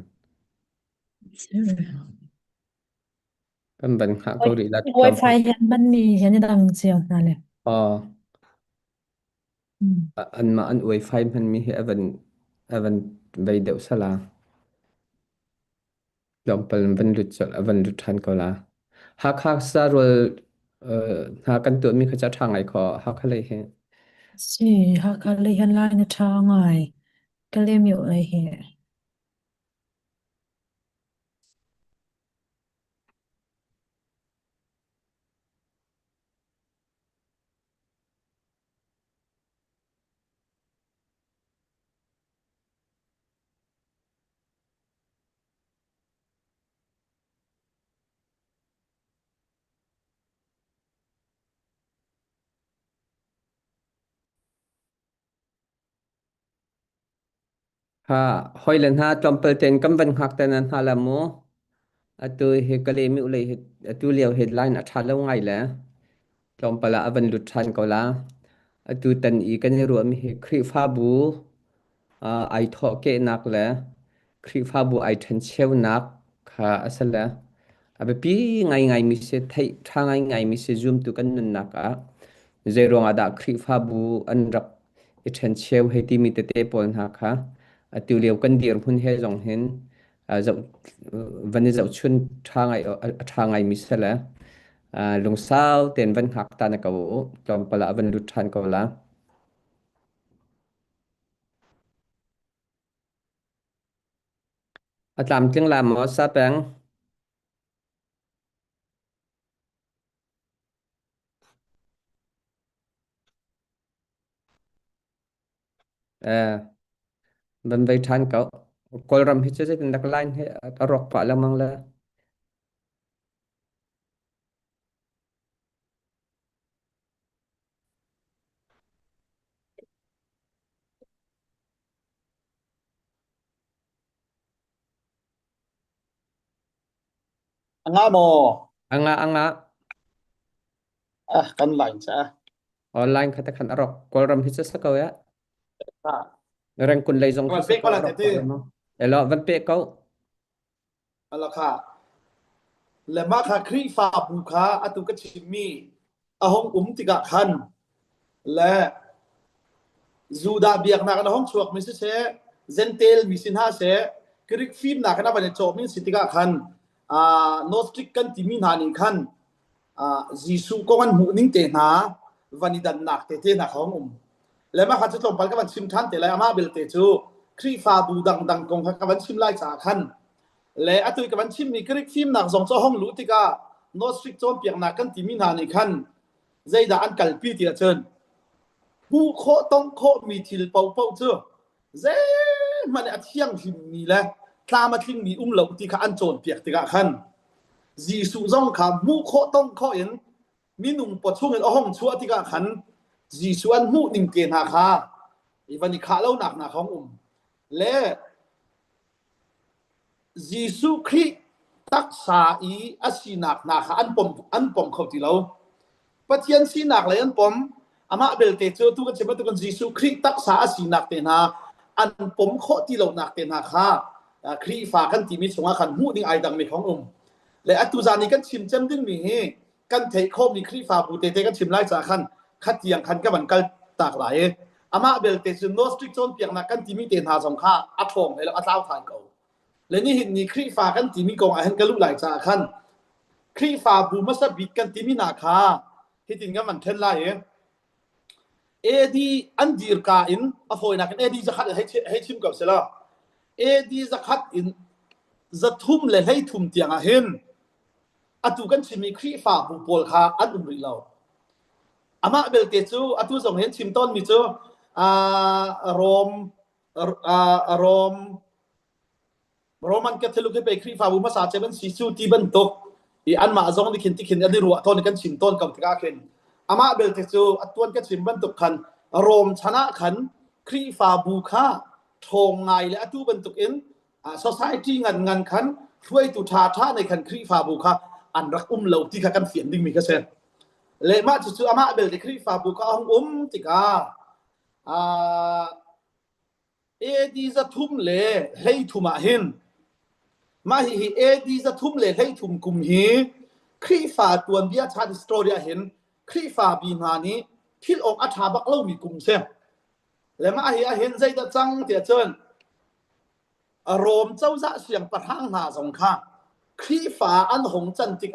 ban kha ko ri lat Wi-Fi เห็นมันมีเห็นดังเจียวนั่นแหละ อันมาอัน Wi-Fi มันมีให้อวันไปเดี๋ยวสลาลองเปิดวันหลุดจดวันหลุดทันก็ละหากสารวหากันตัวมีขจัดทางไหนขอหากอะไรเฮ สิหากะเลยเห็นลายในทางไงก็เลยมีอะไรเห็นฮอยเลนหาจอมเปิลเต็นกำวันหักแต่นั้นหาละโมตัวเฮกะเลมีอุเลยตัวเลียวเฮดไลน์อัฐาแล้วไงแหละจอมเปละอวันหลุดทันก็ละตัวตันอีกันให้รวมเฮครีฟาบูไอทอเกนักแหละครีฟาบูไอทันเชวนักค่ะอัสละอาปีไงมีเสไทยทางไงมีเสซูมตุกันนันนักเจรองอาดาครีฟาบูอันรักทันเชวให้ที่มีเตเตปอนหักค่ะตัวเลียวกันเดียร์พุ่นเฮจงเห็นวันนี้จะชวนทางไงมีเสละลงเศร้าเต็นวันหักตานักกูจอมปละวันรุดทันก็ละตามจึงลามอซาแปงบันไปทันก็กอลรำฮิตจะเป็นดักไลน์ให้รอกปะแล้วมั้งละงาโมอังะกันไลน์ซะออนไลน์คัตคันรอกกอลรำฮิตจะสักเอาแรงคุณเลยจงวันเป๊กก็ละเต้แล้ววันเป๊กก็อะไรค่ะและมาค่ะครีฟาบุคาอตุกชิมีห้องติกะคันและจูดาเบียกนักห้องชวกมิสเซเซนเตลมิสินฮาเซคริกฟิล์มนักนะบันโจมินสิติกะคันโนสติกกันติมินฮานิคันจีซูก็วันหูนิ่งเตนาวันนี้ดันนักเตนักห้องและมาค่ะจะจบไปกับวันชิมทันแต่และอามาเบลเตจูครีฟาบูดังกงกับวันชิมไล่จากคันและอตุยกับวันชิมมีคริกฟิล์มนักส่งเจ้าห้องรู้ติกะโนสติกโจมเปียกนักกันติมินฮานิคันใจด่าอันกัลปีติละเชิญผู้โคต้องโคมีทิลเป่าเจ้าเจ้มันอัดเที่ยงหิมมีแหละตามาทิ้งมีเหล่าติกะอันโจนเปียกติกะคันจีสุจงขามูโคต้องโคเอ็นมีหนุ่มปวดช่วงเอ็นห้องชัวติกะคันจีสุอันมูนิ่งเกณฑ์หาคาอีวันนี้ขาเล่าหนักของและจีสุคริตักษาอีอาศีนักนาคาอันปมเขาที่เราปะเทียนสีนักเลยอันปมอามาเบลเตเจอทุกคนเชื่อทุกคนจีสุคริตักษาอาศีนักเตนาอันปมเขาที่เราหนักเตนาคาคริฝากันที่มีสงฆ์ขันมูนิ่งไอดังมีของและอัตุจานี้กันชิมเจมดึงมีกันเทโคมีคริฝาบูเตกันชิมไล่จากขันขัดเตียงขันกับมันกันตากหลายอามาเบลเตเจโนสตริกโซนเปียกนักกันที่มีเตนหาสงฆ์อัดทองแล้วอัดเล่าทานเก่าและนี่เห็นนี่คริฝากันที่มีกองอาหารกันลุกไหลจากขันคริฝาบูมัสบิดกันที่มีนาคาที่จริงกันมันเทนไล่ดีอันดีร์กาอินอโฟยนักดีจะขัดให้ชิมกับเสละดีจะขัดอินจะทุ่มเลยให้ทุ่มเตียงอาหารอตุกันชิมีครีฝาบูโปลคาอันอุบริเราอามาเบลเตจูอตุส่งเห็นชิมต้นมีจูโรมันก็ทะลุขึ้นไปครีฝาบูมาสาเจมันสีชูตีบันตกอีอันมาจงที่ขินอันนี้รัวทนกันชิมต้นกับที่ก้าเข็นอามาเบลเตจูอัตวนกันชิมบันตกขันโรมชนะขันครีฝาบูคาทงไงและอตุบันตกเอ็นsociety งานขันช่วยตุทาท่าในขันครีฝาบูคาอันรักเหล่าที่กันเสียงดิ้งมีกระเซ็น le ma chu ama bel de khri fa bu ka hong tika e di za thum le hei thuma hin ma hi e di za thum le hei thum kum hi khri fa tuan bia chan story a hin khri fa bi ma ni phil ong atha bak lo mi kum se le ma hi a hin zai da chang tia chen rom chau za siang pathang na song kha khri fa an hong chan tik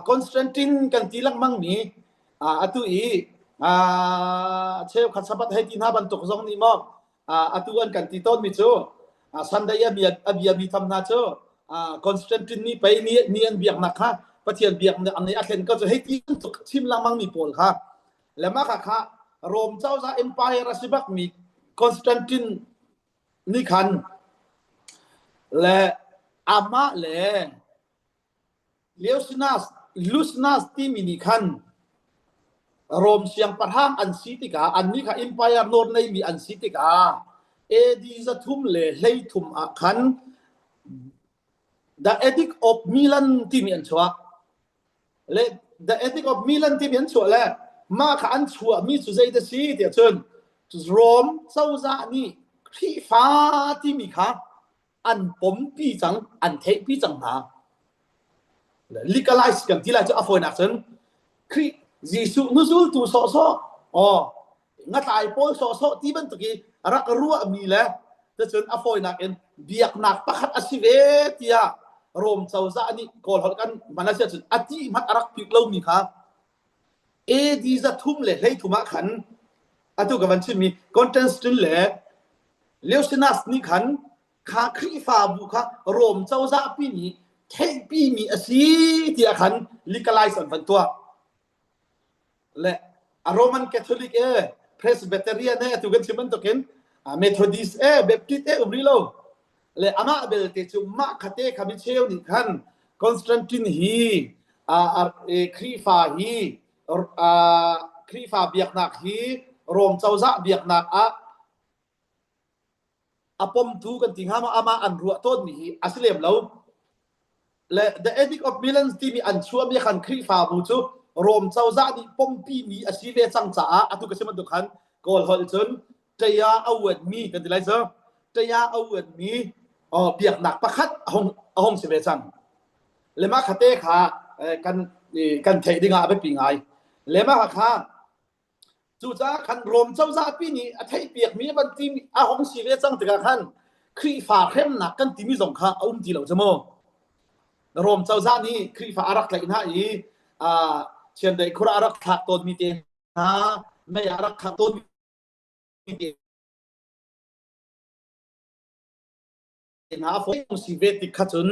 Constantine kan tilang mang ni atu i cheu khat sabat hai tin ha ban tok zong ni mo atu an kan ti ton mi chu sandaya bi tham na chu Constantine ni pai ni an biak na kha pathian biak an ni athen ka chu hai tin tok chim lang mang mi pol kha lema kha rom chau za empire asibak mi Constantine ni khan le ama le Lusnas ti mini khan rom siang parhang an sitika an ni kha empire nor nei mi an sitika e di za thum le hlei thum a khan the ethic of Milan ti mi an chwa le the ethic of Milan ti mi an chwa le ma kha an chua mi chu zai da si ti chen rom sau za ni khi fa ti mi kha an pom pi chang an thei pi chang ha legalize กันที่ละจะ avoid action คือjisu nuzul tu so nga tai pol so ti ban tki rak ruwa mi la ta chen avoid action biak nak pakhat asive tia rom chauza ni kol hol kan manasia chen ati mat arak pik lo mi kha e di za thum le hlei thuma khan atu ka ban chi mi content stin le leusinas ni khan kha khri fa bu kha rom chauza pi ni thei pi mi asi ti akhan legalize an van tua le a roman catholic presbyterian tu gan chiman to ken methodist baptist umri lo le ama bel te chu ma khate khabi cheu ni khan Constantine hi khri fa hi khri fa biak nak hi rom chauza biak nak apom tu kan tinghama ama an ruwa ton mi hi aslem lo le the ethic of Milan ti mi an chua mi khan khri fa bu chu rom chauza ni pompi mi asive changcha atu ka seman dokhan kol hol chun taya awet mi kan dilai so taya awet mi biak nak pakhat hong sive chang le ma khate kha kan thei dinga be pi ngai le ma kha chu cha khan rom chauza pi ni a thei piak mi ban ti hong sive chang tika khan khri fa khem nak kan ti mi zong kha ti lo chamo rom chauza ni khri fa arak lai na i chen dei khura arak thak ton mi te ha me arak thak ton mi te na fo si ve ti khachun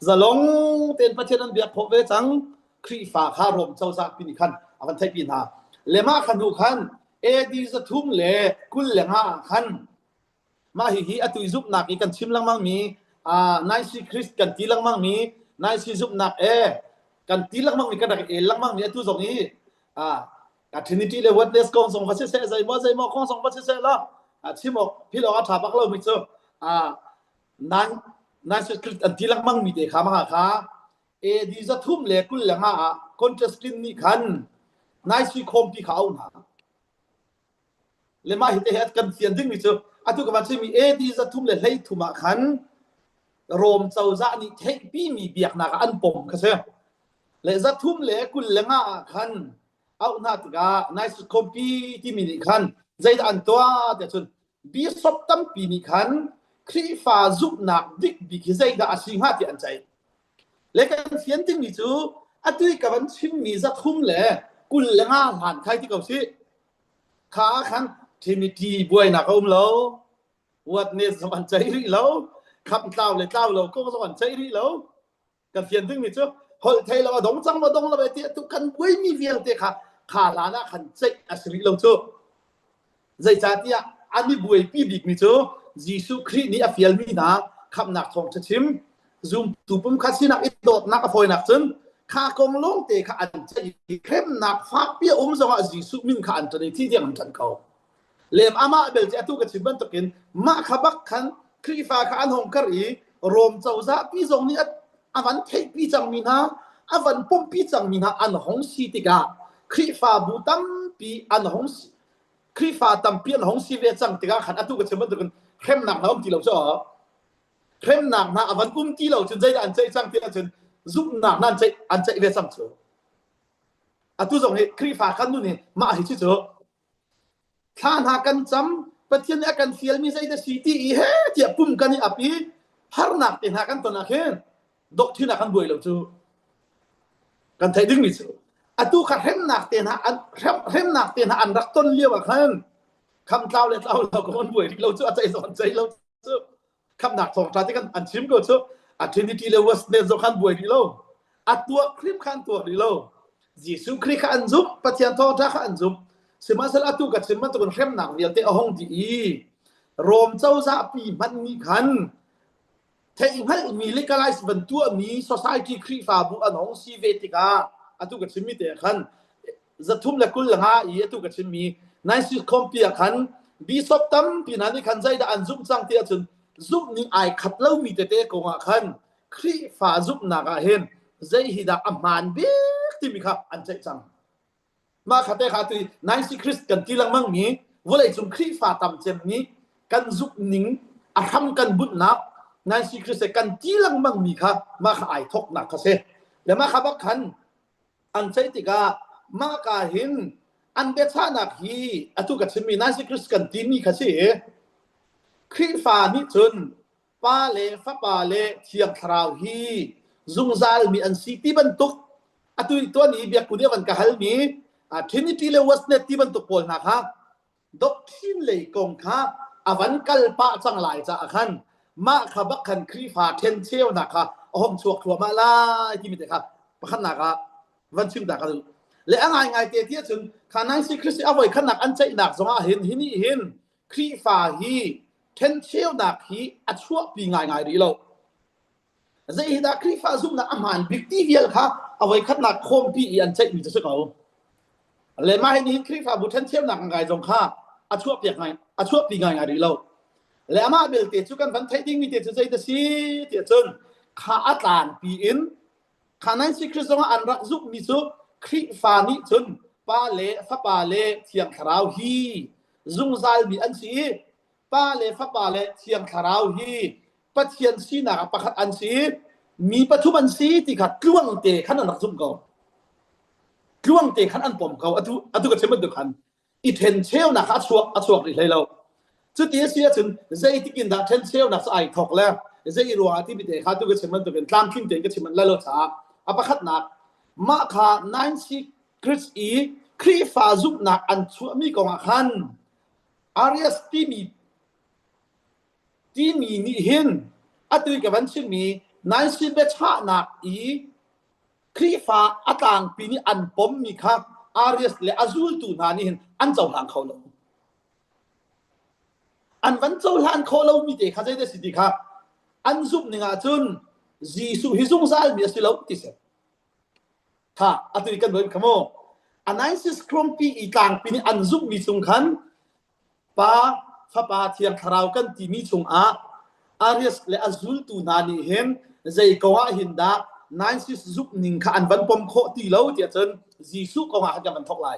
zalong ten pathian biak pho ve chang khri fa kha rom chauza pi ni khan akan thai pi na lema khan du khan e di za thum le kul lenga khan ma hi atui zup nak i kan chim lang mang mi nai si christ kan ti lang mang mi nai si zup nak kan tilak mang mi kan dak lang mang mi tu zong ni trinity le witness kong song fa se zai mo kong song fa se la chimo philo tha bak lo mi chu nai si christ an tilak mang mi te kha ma kha e di za thum le kul la nga contrastin ni khan nai si khom pi khau na le ma hi te het kan sian ding mi chu atu ka ban chi mi e di za thum le hlei thuma khan rom chauza ni thei pi mi biak na ka an pom kha se le za thum le kul lenga khan au na tika nice copy ti mi ni khan zai an toa te chun bi sop tam pi ni khan khri fa zup nak dik bi ki zai da asing ha ti an chai le kan sian ting ni chu atui ka ban chim mi za thum le kul lenga han khai ti ka si kha khan trinity buai na ka lo wat ne saban chai ri lo kham tao le tao lo ko saban chai ri lo kan sian ting ni chu hol thei lo dong chang ma dong la be ti tu kan buai mi vial te kha la na khan chai asri lo chu zai cha ti ani buai pi bik mi chu jisu christ ni a fial mi na kham nak thong chim zoom tu pum khasina it dot nak foi nak chun kha kong long te kha an chai krem nak fa pi zonga jisu min kha an tani ti diang tan ko lem ama bel je tu ka chiban to kin ma khabak khan khri fa kha an hong kar i rom chauza pi zong ni avan thei pi chang mi na อวันปุ่มปีจังมีนะอันหงสีติกาคริฟ้าบูตัมปีอันหงคริฟ้าตัมปีอันหงสีเวจังติกาขันอตุกเชมันตุกันเข้มหนักนะที่เราจ่อเข้มหนักนะอวันปุ่มที่เราจนใจอันใจจังที่เราจนซุปหนักนั่นใจอันใจเวจังจ่ออตุจงเฮคริฟ้ากันนู่นนี่มาให้จ่อท่านหากันจำประเทศนี้กันเฟียลมีใจจะสีที่เฮ้เจียปุ่มกันนี่อภิฮาร์นักเป็นหากันตัวนักเห็นดอกที่นักกันบ่อยเราจ่อกันไทยดึงมิจ่ออตุขัดเข้มหนักเตียนหาอันเข้มหนักเตียนหาอันรักต้นเลี้ยวกันคำเล่าเลยเราก็คนบ่อยเราจ่อใจสอนใจเราจ่อคำหนักสองชาติกันอันชิมก็จ่ออันที่นี่ที่เราวัดเนี่ยจะขันบ่อยที่เราอันตัวคลิปขันตัวที่เรายิสุคริขันจุบปฏิญาณทอดขันจุบสมัยสละตุกับสมัยตุกันเข้มหนักเดียวเตะห้องดีโรมเจ้าซาปีมันมีขันเทอิงให้มีเลกาไลซ์เป็นตัวมี society คริฟ้าบุอันห้องซีเวติกาอันตุกับสมัยเตะขันจะทุ่มละกุลละฮะอีอันตุกับสมัยนายสิคอมพิวขันบีสอบตั้มปีนั้นขันใจได้อันจุบจังเตะจนจุบนี่ไอขัดเล่ามีเตะกงขันคริฟ้าจุบนักเห็นใจฮิดาอัมมันเบกที่มีครับอันใจจังมาขัดแต่ขัดที่นายสิคริสกันที่ลังมั่งมีว่าเลยจุงคริฟ้าตามเจมนี้กันจุบนิ่งอาทำกันบุญนับนายสิคริสกันที่ลังมั่งมีครับมาขายทกหนักเขาเสียแล้วมาขับขันอันใจติกามากาหินอันเบชานักฮีอตุกัดมีนายสิคริสกันที่นี่เขาเสียคริฟ้านี่จนปาเลฟ้าปาเลเทียงคราวฮีซุงซาลมีอันซีที่บรรทุกอตุตัวนี้เบียกุเดียวันกะฮัลมีทีนี้ที่เลวัสเนที่บรรทุกปอลนะคะดอกทินเลยกงค่ะอวันกัลปะจังหลายจะขันมาขบักขันคริฟ้าเทนเชลนะคะห้องชวกทัวมาลายที่มีแต่ครับประคันนะคะวันชิมแต่กันและง่ายง่ายเตี้ยๆจนขานายสิคริสเอาไว้ขนักอันใจหนักสงเห็นที่นี่เห็นคริฟ้าฮีเทนเชลนักฮีอัดชั่วปีง่ายง่ายดีเราใจฮิดาคริฟ้าซุ่มนะอาหารบิ๊กที่เดียวค่ะเอาไว้ขนักโคมพี่อันใจมีจะสักเอาเลยมาให้นี้คริฟ้าบุเทนเชลนักง่ายจงค่ะอัดชั่วเปียกง่ายอัดชั่วปีง่ายง่ายดีเราและมาเบลเตจุกันพันไทยดิ้งมีเตจุใจจะซีเตจนข้าอัตานปีอินขานายสิคริสต์ว่าอันรักซุกมิซุคริฟ้านี้จนปาเลฟ้าปาเลเทียงคราวฮีซุงซาลมีอันซีปาเลฟ้าปาเลเทียงคราวฮีปะเทียนซีนักประคัดอันซีมีปฐุมันซีที่ขัดกลวงเตะขันนักซุ่มเก่ากลวงเตะขันอันปมเก่าอตุก็เชื่อมันดูขันอีเทนเชลนักอัดชวกเลยเราจุดที่เสียจนใจที่กินดาเทนเชลนักสายถกแล้วใจรัวที่มีเตะขัดตุก็เชื่อมันดูเป็นตามขึ้นเตะก็เชื่อมันแล้วช้าประคัดนักมาขานายซีคริสอีครีฟาซุปนักอันชัวมีกองขันอาริสที่มีนี่เห็นอัตุยกับวันชื่อมีนายสิเบชานักอีครีฟ้าอัตางปีนี้อันปมมีครับอาริสและอาซูลตูนานี่เห็นอันเจ้าหลังเขาเราอันวันเจ้าหลังเขาเรามีเด็กเขาใจได้สิทธิครับอันซุปหนึ่งอาจุนจีสุฮิซุงซาลมีสิเราติเสค่ะอัตุยกันเลยขโมอันนายสิสครอมปีอีกลางปีนี้อันซุปมีสุงขันป้าฟ้าป่าเทียงคราวกันที่มีชงอาริสและอาซูลตูนานี่เห็นใจกว่าหินดานายสิซุกนิงขันวันปมโคตีเล่าเดียจนจีสุกงาขันมันทกลาย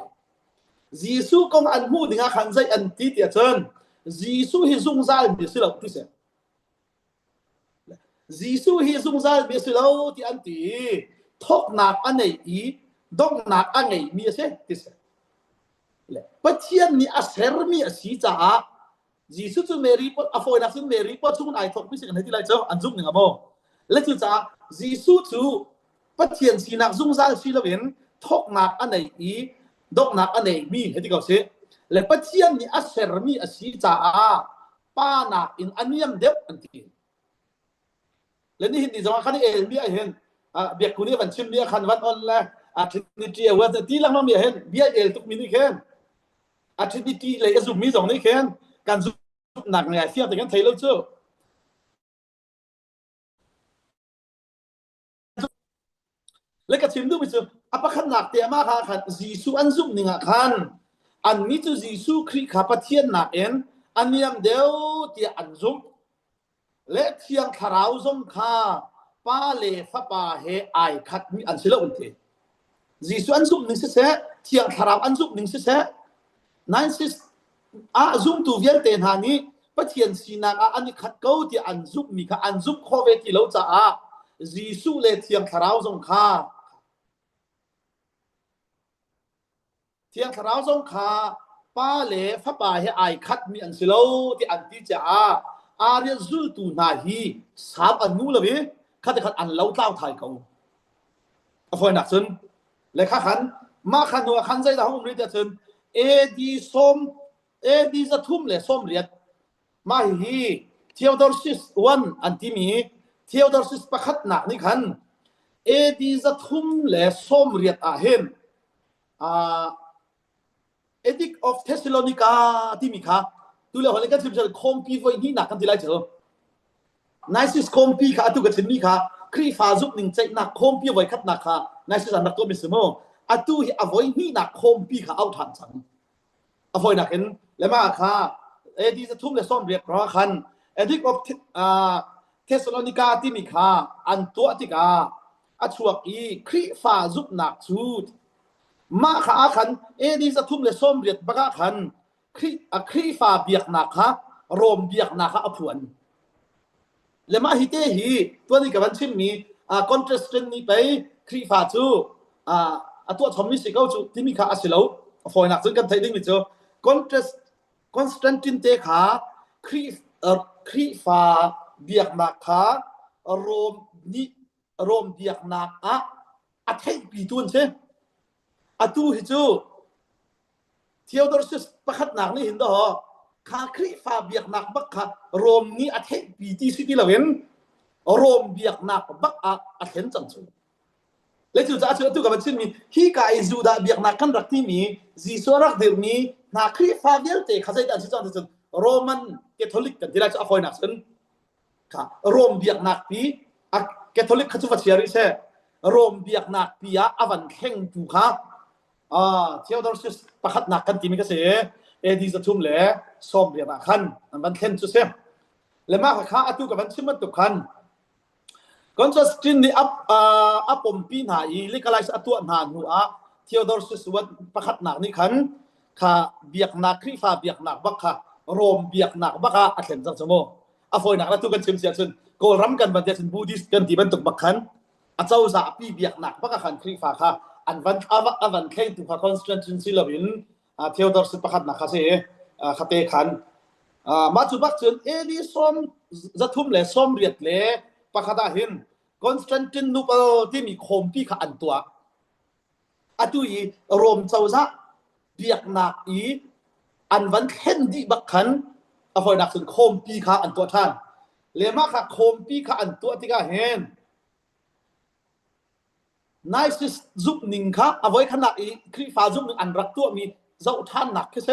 จีสุกงอันมูดิงขันใจอันตีเดียจนจีสุฮิซุงซาลมีสิเราที่เสจีสุฮิซุงซาลมีสิเราที่อันตีทกนักอันไหนอีดงนักอันไหนมีเสที่เสปัจจัยนี้อาศัยมีอาศัยจ้าจีสุจุเมรีปอฟอยนักสุเมรีปจุนไอทอกมิสิกันให้ที่ไรเจ้าอันจุกหนึ่งอ่ะโมและจุจ้าจีสุจุปัจจัยสีนักซุงซาลสีละเวนทอกนักอันไหนอีดอกนักอันไหนมีให้ที่เขาเสียและปัจจัยนี้อาศัยมีอาศัยจ้าป้านักอินอันนี้ยังเด็กอันที่และนี่เห็นดีจังว่าคันนี้เองมีเห็นเบียกคนนี้วันชิมเบียคันวันออนแลน์อาทิตย์นี้เจียวว่าจะที่ลังน้องมีเห็นเบียเอลทุกมินิเคนอาทิตย์นี้เลยจะซุ่มมีสองนี่เคนการซุปหนักไงเสียแต่กันไทยแล้วเจ้าแล้วก็ชิมดูไปเจ้าอัปขันหนักเตะมากค่ะจีสุอันซุปหนึ่งขันอันนี้ตัวจีสุคริขับเทียนหนักเอ็นอันนี้ยังเดียวที่อันซุปและเทียงคาราวซุ่มค่ะ ป้าเลฟะปาเฮไอคัดมีอันสิละอุนเทจีสุอันซุบหนึ่งสิเสเทียงคาราวอันซุบหนึ่งสิเสนั่นสิซุมตูเวียนเตนหานี้ปะเทียนสีนางอันนี้คัดเก้าที่อันซุบมีค่ะอันซุบโคเวที่เราจะจีสุเลเทียงคาราวทรงค่าเทียงคาราวทรงค่าป้าเลฟะปาเฮไอคัดมีอันสิละที่อันที่จะอาเรียซุลตูนาฮีสาบอันนู้ละเว้คัดอันเล่าเต้าไทยเขาฟอยนักซึนและข้าขันมาขันหัวขันใจดาวมริดซึนดีส้มดีจะทุ่มเลยส้มเรียดมาฮีเทียวดอร์ซิสวันอันที่มีเทียวดอร์ซิสประคัดหนักนี่ขันดีจะทุ่มเลยส้มเรียดเห็นEdict of Thessalonica ที่มีค่ะดูแล้วอะไรกันที่จะคอมพีไว้นี่หนักกันที่ไรเจอNice คอมพีค่ะตุกติมีค่ะครีฟาซุปหนึ่งใจหนักคอมพีไว้คัดหนักค่ะNiceอันนักตัวมิสโมอะตุฮีอโวยนี่หนักคอมพีค่ะเอาทันสังอโวยหนักเห็นแล้วมาค่ะดีจะทุ่มเลยซ่อมเรียกเพราะคัน Edict of Thessalonica ที่มีค่ะอันตัวที่กาอัชวกอีครีฟาซุปหนักสุดมาค่ะคันดีจะทุ่มเลยซ่อมเรียกบักคันครีฟาเบียกหนักค่ะโรมเบียกหนักค่ะอภวนและมาฮิเตฮีตัวนี้กับวันชิมมีคอนทราสต์นี้ไปครีฟาจูตัวทอมมิสิเกาจูที่มีค่าอาศิลป์ฟอยนักซึ่งกันไทยดิ้งมิจูคอนสแตนตินเตค่ะครีฟาเบียกหนักค่ะโรมเบียกหนักอัฐิปีตุนใช่ตูฮิจูเทียวดอร์ซิสประคัดหนักนี่เห็นดอข้าครีฟาเบียกหนักบักค่ะโรมนี้อัฐิปีที่สิที่เราเห็นโรมเบียกหนักบักอัฐิจังจูและจู่จะอาจจะกับมันชินมีฮีกาอิจูดาเบียกหนักกันรักที่มีจีสวรักเดิมมีนาครีฟาเบียลเตะข้าใจอันที่จังที่สุดโรมันแคทอลิกกันที่เราจะเอาไฟหนักซึ่งค่ะโรมเบียกหนักปีแคทอลิกเขาจะฟัดเชียร์ใช่โรมเบียกหนักปีอวันแข่งจูค่ะเที่ยวดอร์ซิสประคัดหนักกันที่มีก็เสียดีจะทุ่มเลยส้มเรียบขันมันเข่งจุดเสียและมาค่ะอาตุกับมันชิมตุกันก่อนจะสตินนี่อัปมปีนหายลิกาไลส์ตัวหาหนูเที่ยวดอร์ซิสวันประคัดหนักนี่ขันค่ะเบียกหนักครีฟาเบียกหนักบักค่ะโรมเบียกหนักบักอัดเห็นจังสมอฟอยหนักแล้วตุกันชิมเสียซึ่งโกรัมกันบันเดียนบูดิสกันที่บรรทุกบักขันเจ้าจ่าปีเบียกหนักบักขันครีฟาค่ะอันวันแข่งตุค่ะคอนสแตนตินซิลวินเที่ยวดอร์ซิสประคัดหนักค่ะเสียขัดเตะขันมาจุบักจนดีส้มจะทุ่มเลยส้มเรียดเลยประคัดหินคอนสแตนตินูเปลที่มีคมปีขอันตัวตุยโรมเจ้าจะเบียกหนักอันวันแข่งดีบักขันฟอยหนักสุดคมปีขอันตัวท่านเลยมาค่ะคมปีขอันตัวที่ก็เห็นนายสิซุปหนึ่งค่ะเอาไว้ขนาดครีฟาซุปหนึ่งอันรักตัวมีเจ้าท่านหนักใช่ไหม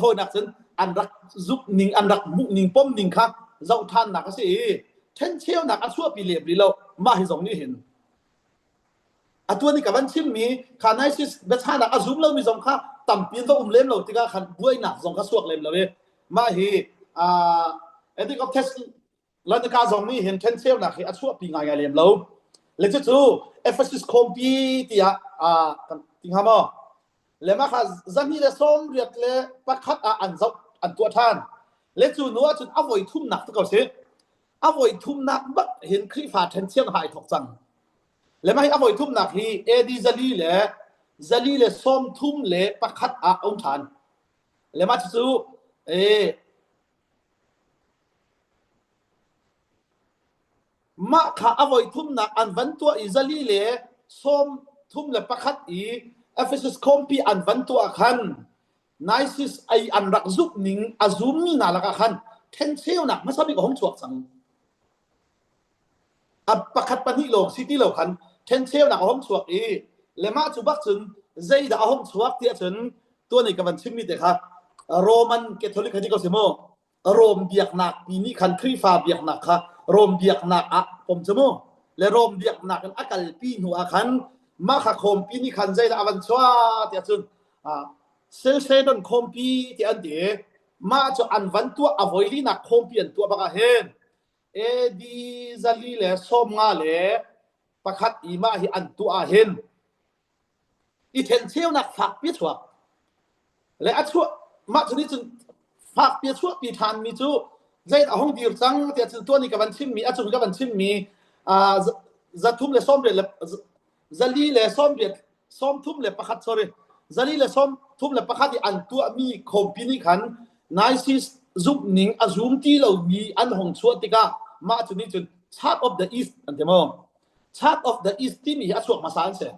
ฟอยหนักสุดอันรักซุปหนึ่งอันรักมุกหนึ่งป้อมหนึ่งค่ะเจ้าท่านหนักสิเทนเชียวหนักชั่วปีเหลียบเรามาให้สองนี้เห็นตัวนี้กับวันชิมมีขานายสิเบชาหนักซุปเรามีสองค่ะต่ำปีนต้องเล่มเราที่ก็ขันบ้วยหนักสองค่ะสวกเล่มเราเลยมาให้ที่ก็เทสแล้วในการสองนี้เห็นเทนเชียวหนักให้ชั่วปีงายเล่มเราเลยจะจู่เอฟเอสคอมพีที่ที่ฮะมั้งเลยมาค่ะจันนี่เลยส้มเรียกเลยประคัดอันตัวท่านเลยจู่นัวจุดเอาไว้ทุ่มหนักตัวเขาเสียเอาไว้ทุ่มหนักบักเห็นครีฟาเทนเชียงหายถกจังเลยมาให้เอาไว้ทุ่มหนักที่ดีจะลีเลยส้มทุ่มเลยประคัดองค์ท่านเลยมาจู่มาค่ะเอาไว้ทุ่มหนักอันวันตัวจะลีเลยส้มทุ่มเลยประคัดเอฟเอสคอมพีอันวันตัวขันนายซิสอันรักซุปนิงอาซุมมีนาลักขันเทนเชียวหนักไม่ทราบมีกับห้องฉวกสังประคัดปนิโลซิตี้โลขันเทนเชียวหนักห้องฉวกเลยมาจุบักจึงใจดาห้องฉวกที่ฉันตัวนี้กับวันชิมมีแต่ครับโรมันแคทอลิกที่เขาเสมอโรมเบียกหนักปีนี้ขันครีฟาเบียกหนักค่ะโรมเบียกหนักผมเสมอและโรมเบียกหนักกันอากาศปีหัวขันมาค่ะคมปีนี้ขันใจดาวันชัวที่ฉันเซลเซดอนคอมปีที่อันเดียมาจะอันวันตัวอวัยลีนักคอมปีอันตัวบักเห็น di zali le som nga le pakhat ima hi an tu a hen i then cheu nak phak pi chua le a chua ma chuni chun phak pi chua pi than mi chu zai a hong dir chang te chu to ni ka ban chim mi a chung ka ban chim mi za thum le som le zali le som le som thum le pakhat sorry zali le som thum le pakhat i an tu mi company khan nice zup ning azum ti lo mi an hong chua tika ma chuni chun chart of the east antemo chart of the east ti mi a chuak ma san se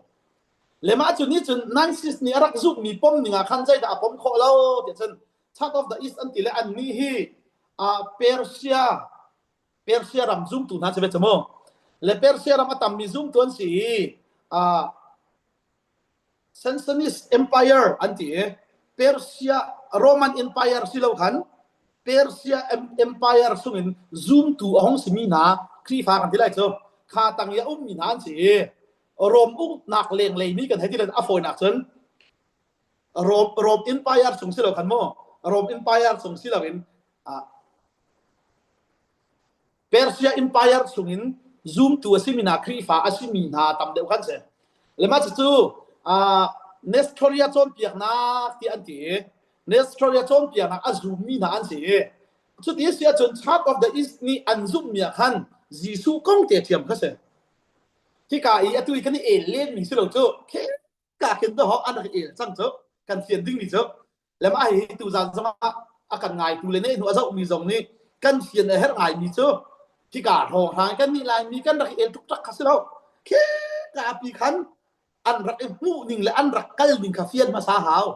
le ma chuni chun nice ni arak zup mi pom ninga khan jai da pom kho lo te chen chart of the east anti le an ni hi Persia ram zoom tu na se chemo le Persia ram atam mi zoom ton si Sassanid Empire anti Persia Roman Empire silo khan Persia Empire sungin zoom tu ahong simina kri fa kan tilai cho kha tang ya mi nan si Rom nak leng lei mi kan hai ti len a foi nak chen Rom Empire sung silo khan mo Rom Empire sung silo in Persia Empire sungin zoom tu simina kri fa asimina tam deu khan se le ma chu Nestoria chon piak na ti anti Nestoria chon piak na azum mi na an se chu ti sia chon chart of the east ni anzum mi khan jisu kong te thiam kha se ti ka i atui kan e len mi se lo chu ke ka ken to ho an e chang chu kan sian ding ni chu le ma hi tu zan sama akan ngai tu le ne no azau mi zong ni kan sian e her ngai mi chu ti ka ho ha kan ni lai mi kan rak e tuk tak kha se lo ke ka pi khan an rak e mu ning le an rak kal ning kha fian ma sa hao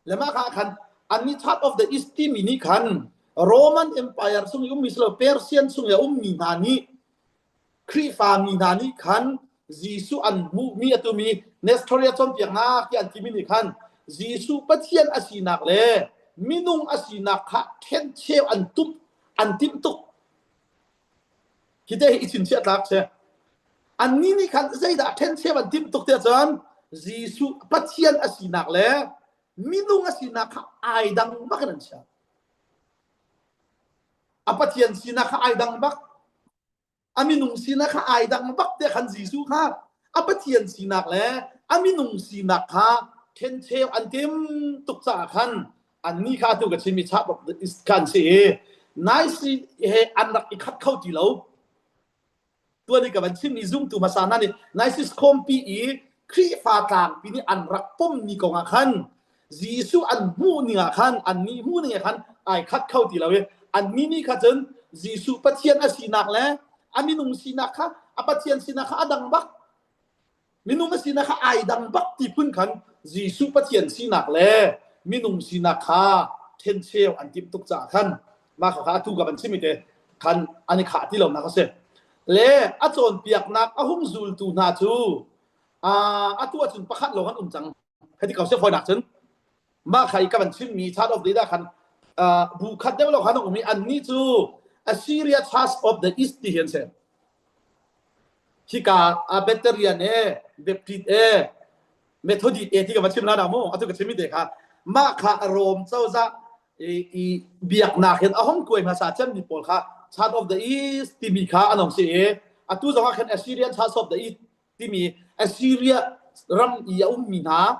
le ma kha khan an ni chart of the east ti mi ni khan Roman Empire sung mi slo Persian sung ya mi na ni kri fa mi na ni khan jisu an mu mi atu mi Nestoria chon piang na ki an ti mi ni khan jisu pathian asinak le minung asinak kha then cheu an tim tuk kite hi chin chia tak che an ni khan zai da then cheu an tim tuk te chan jisu pathian asinak le minung asinak kha ai dang ba kan cha apathian sinak kha ai dang bak aminung sinak kha ai dang bak te khan jisu kha apathian sinak le aminung sinak kha then cheu an tim tuk cha khan an ni kha tu ga chimi chap of the is kan se nice he an rak ikhat khau ti loตัวนี้กับมันชิมี zoom ตัวมาสานานี่ nice compi อีครีฟาตางปีนี้อันรักป้มนี่กองอาคันจีซูอันมูนี่อาคันอันนี้มูนี่อาคันไอคัดเข้าตีเราเว้ยอันนี้นี่ค่ะจนจีซูปะเทียนอาศีนักแล้วอามินุงศีนักค่ะอาปะเทียนศีนักค่ะดังบักมินุงศีนักค่ะไอดังบักที่พึ่งคันจีซูปะเทียนศีนักแล้วมินุงศีนักค่ะเทนเชลอันทิมตุกจ่าคันมาขาทุกกับมันชิมีเตคันอันนี้ขาที่เรานะเขาเสle a chon piak nak a hung zul tu na chu a tu chun pakhat lo han chang heti ka se foi nak chen ma khai ka ban chim mi chart of the da khan bu khat de lo khan mi an ni chu Assyria task of the east ti hian se hika a bacterian beptid methodit ti ka ban chim na da mo atu ka chimi de kha ma kha rom chau za i biak na hen a hong koi ma sa chan ni pol kha chart of the east ti mi kha anong se atu zonga khan Assyrian chart of the east ti mi Assyria ram ya mi na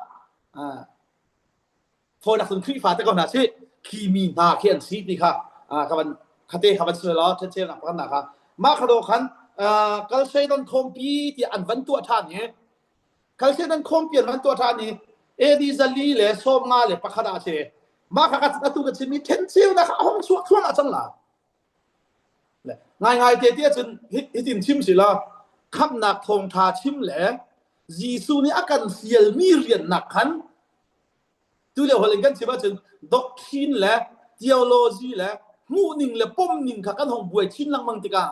phoi nak sun khri fa ta ko na se ki mi na khian si ti kha ka ban khate kha ban se lo che che na kan na kha ma kha do khan kal sei don kompi ti an van tu tha ni kal sei don kompi an van tu tha ni di zali le som nga le pakhada se ma kha ka atu ka chimi ten siu na kha hong suak suak a chang laง่ายๆเตี้ยๆจนฮิตินชิมสิละคำหนักทงทาชิมแหละจีซูนี่อาการเสียมีเรียนหนักขันดูเดี๋ยวหัวเล่นกันใช่ไหมจนด็อกทรีนแหละเทีโอโลจีแหละมูนิงและป้มนิงค่ะกันหงบวยชินลังมังติกา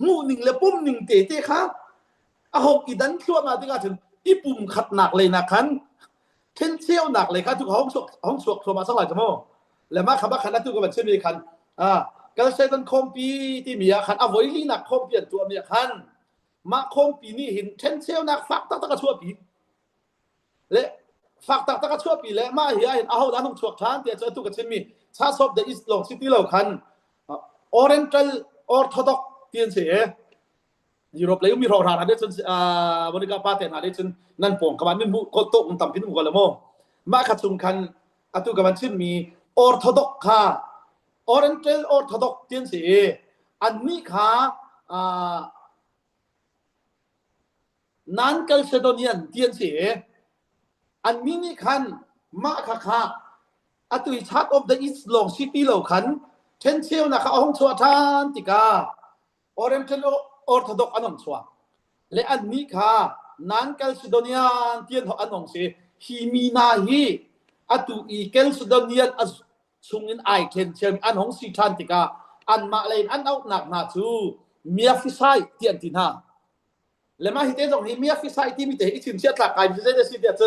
มูนิงและป้มนิงเตะค่ะหงอีดันชั่วมาติกาจนอีปุ่มขัดหนักเลยนะขันเทนเชี่ยวหนักเลยค่ะทุกห้องสวกโทรมาสักหลายชั่วโมงแล้วมาคำว่าขันนั้นทุกคนเช่นเดียวกันก็ใช้ต้นคอมปีที่มีอาคารเอาไว้ลีนักคอมเปลี่ยนตัวมีอาคารมาคอมปีนี่เห็นเทนเซลนักฟักตักกระชั่วปีและฟักตักกระชั่วปีและมาเหียเห็นเอาด้านของชวกทานเดี๋ยวจะตุกกระชิมีชาซอบเดอิสลองซิตี้เราคัน orthodox เตียนเสยุโรปเลยมีรอราได้จนบริการปาเตนหาได้จนนั่นป่งกะมันมีมุก็โตมันตำพินมุกละโมมาคัดสุมคันอตุกะมันชื่อมี orthodox ค่ะ oriental orthodox เตียนเสอันนี้ค่ะnon-Chalcedonian เตียนเสอันนี้นี่คันมาค่ะอตุย Church of the East Long City โลคันเทนเชียวนะคะห้องชัวทานติกา Oriental Orthodox อันนั้นชัวและอันนี้ค่ะ non-Chalcedonian เตียนอันนั้นเสฮีมีนาฮีอตุอี Chalcedonian ซุงอินไอเทนเชียวอันของสิทานติกาอันมาเลยอันเอาหนักนาจูเมียฟิไซเตียนตินาและมาฮิเตจงฮีเมียฟิไซที่มีแต่อีสินเชียตลากายมิเซเดสิเดียด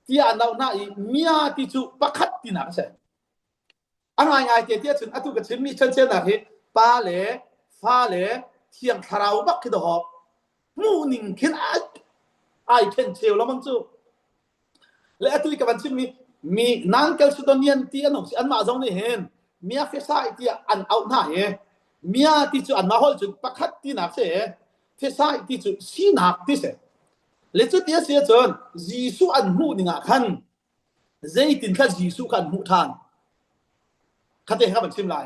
ที่อันเอาหน้าอีเมียที่จูปักขัดตินาเสอันง่ายๆเที่ยซึ่งอตุกะชิมีเช่นๆนะฮิปาเลฟ้าเลเที่ยงคาราวบักคิดฮอมูนิงคินไอเทนเชลแล้วมั้งจูและอตุกะมันชิมีนางเกลสุดเนียนที่อันนั้นอันมาจงนี่เห็นเมียฟิซาที่อันเอาหน้าเอเมียที่จูอันมาฮอลจูปักขัดตินาเสฟิซาที่จูสีนักที่เสและจุดเดียวเสียจนยิสุอันมูนิงคันเจตินคันยิสุคันมูทานคันเตะครับมันชิมลาย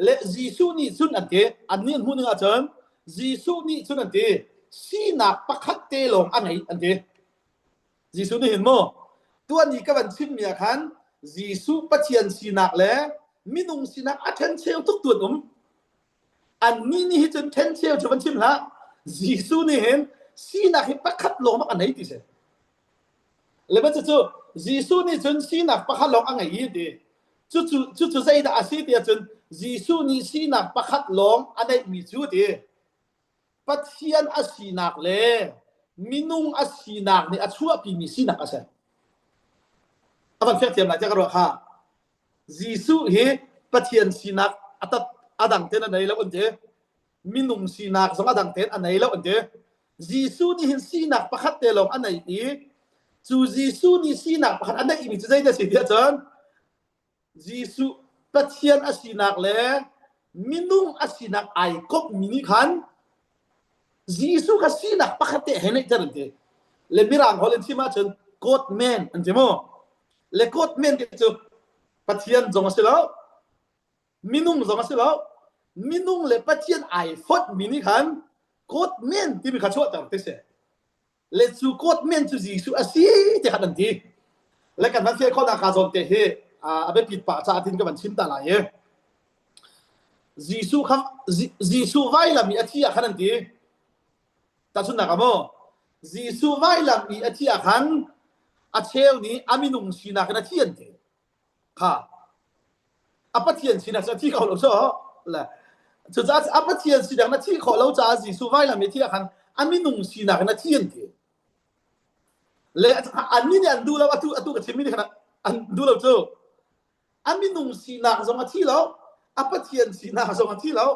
และยิสุนี่สุนอันเตอันนี้มูนิงจนยิสุนี่สุนอันเตสีนักปักขัดเตลงอันไหนอันเตยิสุนี่เห็นมั้ยตัวนี้ก็มันชิมเมียคันยิสุปะเทียนสีนักและมินุงสีนักอันเชลทุกตัวอันนี้นี่จนเทนเชลจะมันชิมละยิสุนี่เห็นสีนักให้ปักขัดลงมาอันไหนติเสแล้วมันจะจู่ยิสุนี่จนสีนักปักขัดลงอันไหนยีดีจู่ใจได้อาศัยเดียจนยิสุนี่สีนักปักขัดลงอันไหนมีจู่ดีปัทเทียนอาศีนักเลยมินุงอาศีนักนี่อาชัวปีมีสีนักอาเสอันนั้นเทียมหลายจะกระโดดค่ะยิสุเฮปัทเทียนสีนักอัดังเทนอันไหนแล้วอันเจมินุงสีนักสองอัดังเทนอันไหนแล้วอันเจยิสุนี่เห็นสีนักปักขัดเตลงอันไหนอีจู่ยิสุนี่สีนักปักขัดอันไหนอีมีจะใจได้สิเดียจนยิสุปัทเทียนอาศีนักเลยมินุงอาศีนักไอกบมินิคันยิสุกับสีนักปักขัดเตเห็นไหมจนเดียเลมิรังฮอลเลนที่มาจนโกดแมนอันเจโมเลโกดแมนที่จู่ปัทเทียนจงสิแล้วมินุงจงสิแล้วมินุงเลปัทเทียนไอฟดมินิคันโกดเมนที่มีข้าชัวต่างๆเสเลสูโกดเมนจูยิสุอาศีที่ขัดนันทีและกันนั้นเสียข้อนาคาจนเตะเฮอาเบปิดปากชาตินกับมันชิมตาลายยิสุครับยิสุไว้ละมีอาทิตย์ขันนันทีแต่ชุนนักโมยิสุไว้ละมีอาทิตย์ขันอาเชลนี้อามินุงชีนักนาทีนเตค่ะอาปัทเทียนชีนักนาทีเขาหรือเปล่าล่ะจะอาปัทเทียนชีนักนาทีเขาเราจะยิสุไว้ละมีอาทิตย์ขันอามินุงชีนักนาทีนเตและอันนี้เนี่ยดูแล้วอตุกับชิมินี่ขนาดอันดูแล้วเจ้าอามินุงชีนักสองอาทิตย์แล้วอาปัทเทียนชีนักสองอาทิตย์แล้ว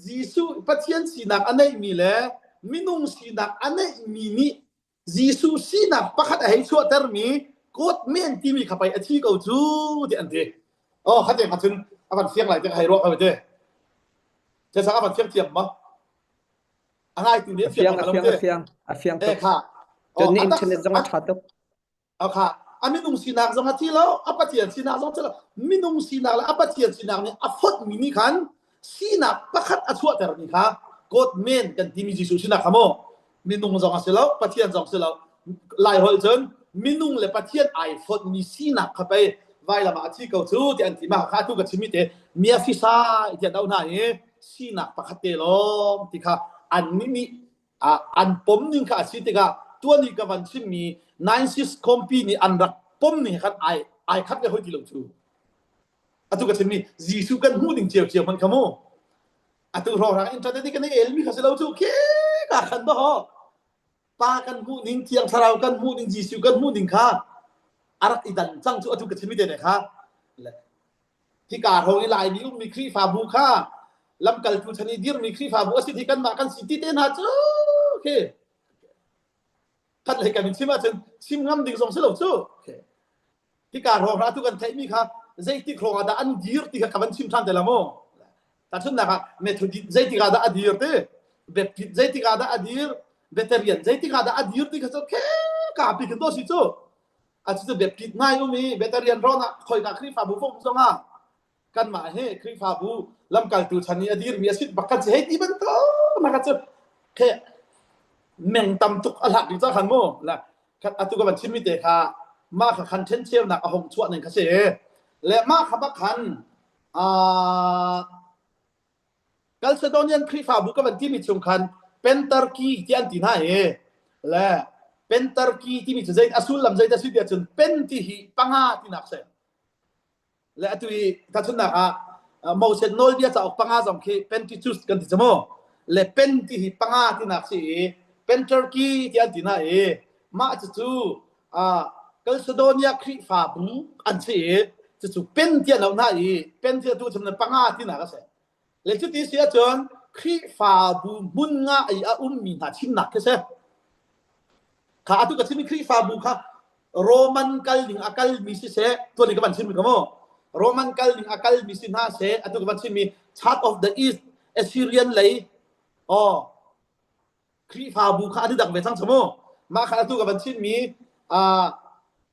ยิสุปัทเทียนชีนักอันไหนมีแล้วมินุงชีนักอันไหนมีนี่ยิสุชีนักปักขัดให้ชัวเตอร์มีโกดเมนที่มีเข้าไปอาทิตย์เขาจูที่อันเดียอ๋อเข้าใจมาถึงอาบันเสียงไหลจะให้รอเอาไปเจ้จะสักอาบันเสียงเทียมมั้ยอะไรตัวนี้เสียงค่ะจนนี่อินเทอร์เน็ตจงชัดตุ๊กเอาค่ะอามินุงสีนักจงอาทิตย์แล้วอาปัทเทียนสีนักจงจะแล้วมินุงสีนักแล้วอาปัทเทียนสีนักเนี่ยอาฟดมินิคันสีนักปักขัดอาชัวเตอร์นี่ค่ะโกดเมนกันที่มียิสุสีนักขโมมินุงจงอาทิตย์แล้วปัทเทียนจงอาทิตย์แล้วไล่หอยจนมินุงและปัทเทียนไอฟดมีสีนักเข้าไปไว้ละมาอาทิตย์เขาจูที่อันที่มาข้าทุกข์ชิมิเตเมียฟิซาที่ดาวนาเอสีนักปักขัดเตลงที่ค่ะอันนี้มีอันปมนึงค่ะอาทิตย์ค่ะตัวนี้ก็วันชิมี96 company อันรักปมนี่ครับไอคัดก็ค่อยที่ลงชูอะตุก็ชิมียิสุกันหูดิ่งเจียวมันขโมอะตุรอรักอินเทอร์เน็ตกันเอลมีเขาสิลงชูเคกะคันบ่ปากันหูดิ่งเจียงสราวกันหูดิ่งยิสุกันหูดิ่งค่ะอารักอีดันจังชูอะตุก็ชิมีเด้ค่ะที่กาโหอีหลายนี้มีครีฟาบูค่ะลำกัลตุชนีดิรมีครีฟาบูอสิที่กันมากันสิที่เตนะจูโอเคท่านเลยกันชิมว่าชิมงำดิ่งส่งสลบสู้ที่การรองรับทุกกันไทยมีค่ะใจที่โครงอาดาอันดีร์ที่กับมันชิมท่านแต่ละโม تاتنا ميثوديت زيتي غادا ادير تي بيبتيت زيتي غادا ادير بيتريان زيتي غادا ادير تي كسو كابي كدو سيتو اتسو بيبتيت ناي يومي بيتريان رونا خوي غا كري فابو فوم زونغا كان ما هي كري فابو لم كالتو تشاني ادير ميسيت بكات زيتي بنتو ناكاتسو كه مين تامتوك الا دي جا خان مو لا كات اتو كبان شيمي تي كا ماคันเช่นเชี่ยวนักอหงชั่วนึงคาเสและมาคับคันกัลเซโดเนียนคริฟาบุกบันที่มีชุมคันเป็นตุรกีที่อันที่น่าและเป็นตุรกีที่มีใจอสุลลำใจจะสุดเดียจนเป็นที่ปังอาที่นักเสและตุยถ้าชุนนักโมเสสโนลเดียจะออกปังอาสองคีเป็นที่จุดกันที่จะโมและเป็นที่ปังอาที่นักเสเป็นตุรกีที่อันที่น่ามาจะจูกัลเซโดเนียคริฟาบุอันเสจะจูเป็นที่เราหน้าเป็นที่ตัวจำนวนปังอาที่นักเสเลจุดที่เสียจนคริฟาบูมุนงามีหาชิมหนักแค่เช่ข้าตุกับชิมคริฟาบูค่ะโรมันกัลลิงอากัลมิสิเสตัวนี้ก็บันชิมกันมั้งโรมันกัลลิงอากัลมิสินหาเสตุกับบันชิมมี Chart of the East Assyrian เลยคริฟาบูค่ะที่ดังไปทั้งสมองมาข้าตุกับบันชิมมี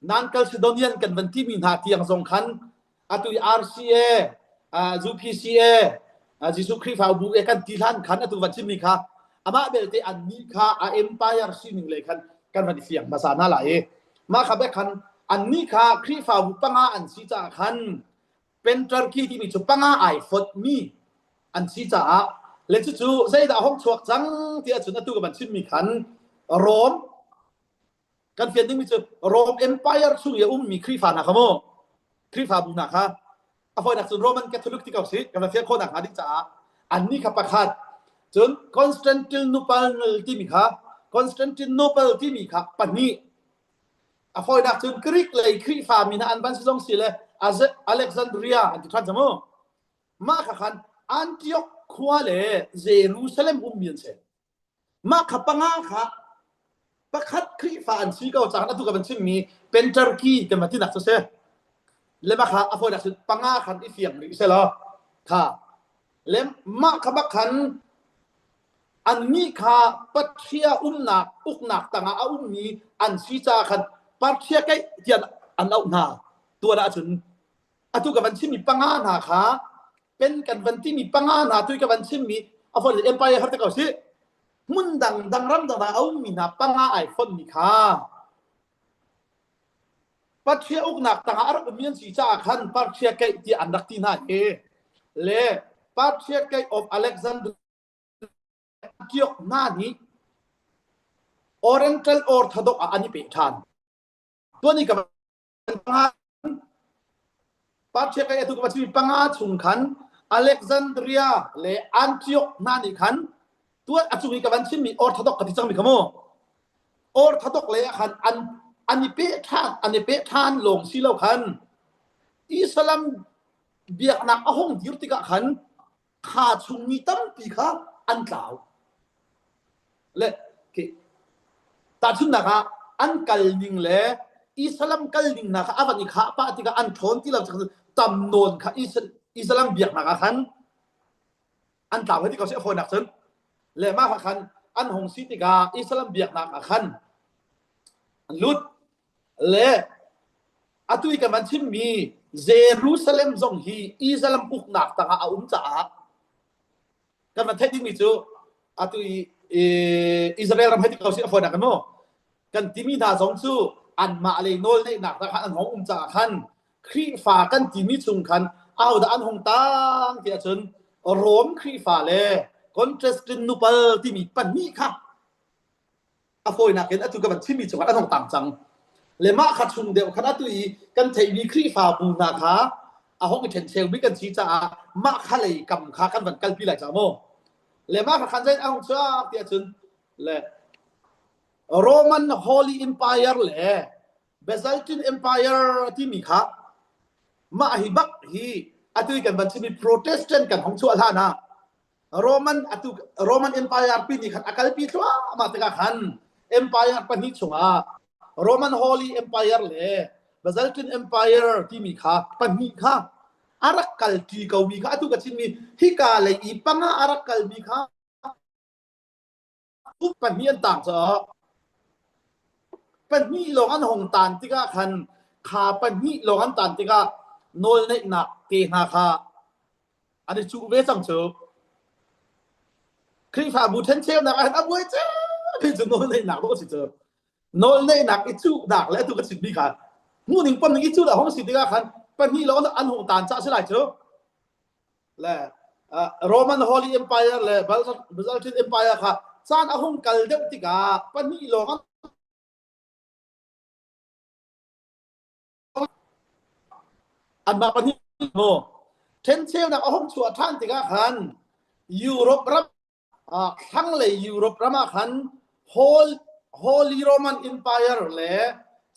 นันกัลซิโดเนียนกันวันที่มีหาที่ยังสงคัญตุย RCA ZPCAจิสุคริฟาบูกันที่ท่านขันตุวันชิมีค่ะอามาเบลเตอันนี้ค่ะเอ็มพายร์ซินิงเลยกันวันที่เสียงภาษาหน้าไหลมาขับไปขันอันนี้ค่ะคริฟาบูปังอาอันซีจ่าขันเป็นตุรกีที่มีจุปังอาไอฟดมีอันซีจ่าเลจู่ๆใจดาห้องชวกจังที่จุนตุกับวันชิมีขันโรมกันเฟียนที่มีจุโรมเอ็มพายร์ช่วยมีคริฟานะครับโมคริฟาบูนะคะฟอยนักสุนโรมันแคทอลิกที่เก่าสิกันเฟียคนนักหาดิจ่าอันนี้ขับประคัดจนคอนสแตนติโนเปิลที่มีค่ะคอนสแตนติโนเปิลที่มีค่ะปัจจุบันฟอยนักสุนกรีกเลยคริฟามีนะอันบันซิซงสิเลยอเล็กซานดรียอันที่ท่านจำมั้ยมาขันอันติโอควาเลยเยรูซาเล็มมีนเสมาขับปังอาค่ะประคัดคริฟาอันซีเก่าจากนั้นทุกคนชิมมีเป็นตุรกีกันมาที่นักเสเลมาค่ะอฟอยนักสุนปังอาขันอีเฟียงหรือเสลอค่ะเลมาขับขันอันนี้ค่ะปัจเจียอุกนักต่างอามีอันซีจ่าขันปัจเจียก็เดียนอันเอาหน้าตัวละจุนทุกวันที่มีปังอาหน้าค่ะเป็นกันวันที่มีปังอาหน้าทุกวันที่มีอฟอยเอ็มพายร์ฮัตเก่าสิมุนดังรำดังเอามีนาปังอาไอฟอนนี่ค่ะปัจเจียอุกนักต่างอารับมีนซีจ่าขันปัจเจียก็เดียนอันรักที่น่าเลปัจเจียก็of Alexanderเกี่ยวหน้านี้ Oriental Orthodox อันนี้เป็นทานตัวนี้กับปัจเจกตุกบัตรมีปังอาชุนขันอเล็กซานเดรียและอันติโอกหน้านี้ขันตัวอัจฉริกับบันชิมี Orthodox กับที่จังมีขโม Orthodox เลยขันอันนี้เป็นทานลงสิเราขันอิสลามเบียกนักอาหงดิรติกะขันขาดชุนมีตั้งปีค่ะอันกล่าวและตาชุนนะคะอันกัลลิงและอิสลามกัลลิงนะคะอาวันนี้ข้าป้าที่ก็อันทนที่เราจะจำนวนค่ะอิสลามเบียกนะคะขันอันกล่าวให้ที่เขาเสียคนหนักซึ่งและมากกว่าขันอันหงสิติกาอิสลามเบียกนะคะขันอันลุดและอัตุยกันมันชิมมีเยรูซาเล็มซงฮีอิสลามอุกนักต่างอาจ่ากันมันเทศที่มีจูอัตุยอิสราเอลรำให้ที่เขาเสียฝนกันมั้งกันที่มีนาสองจูอันมาเลยโน่นในหนักนะครับอันของจ่าขันครีฟ้ากันที่มีชุมขันเอาแต่อันของตั้งที่อาจารย์โรมครีฟ้าเลยคอนทราสติโนเปิลที่มีปัญหาค่ะอาฝนนักเห็นอัตุยกันที่มีจังหวัดอันของต่างจังเลมาขัดชุมเดียวขณะตุยกันเทวีครีฟ้าบูนาค่ะอาห้องเชนเชลวิกันชี้จ่ามาขเลยกำขากันวันกันปีหลายจังมั้งเลมาขัดใจเอาเชื่อที่อาจารย์เลโรมันฮอลลีอิมพายร์เลเบซัลตินอิมพายร์ที่มีค่ะมาฮิบักฮีอัตุยกันบันที่มีโปรเตสแตนต์กันของชั่วท่านะโรมันอิมพายร์ปีนี้ขัดอาการปีชั่วมาติกาขันอิมพายร์ปนิชัวRoman Holy Empire เลย Byzantine Empire ที่มีค่ะปนิค่ะ arakal ti kau mi kha atu ka chin mi hi ka le I panga arakal mi kha tu pan mi an tang cha pan mi long an hong tan ti ka khan kha pan mi long an tan ti ka nol nei nak te na kha ani chu ve sang chu kri fa bu then cheu na an aboi cha pe chu nol nei nak lo si chu nol nei nak I chu dak le tu ka chin mi kha mu ning pon ning I chu da hong si ti ka khan pan mi long an hong tan cha sai lai chu le Roman Holy Empire le Byzantine Empire kha san a hong kal deuh ti ka pan mi long an ma pan mi ho then cheu na a hong chua than ti ka khan Europe ram khang le Europe rama khan Holy Roman Empire le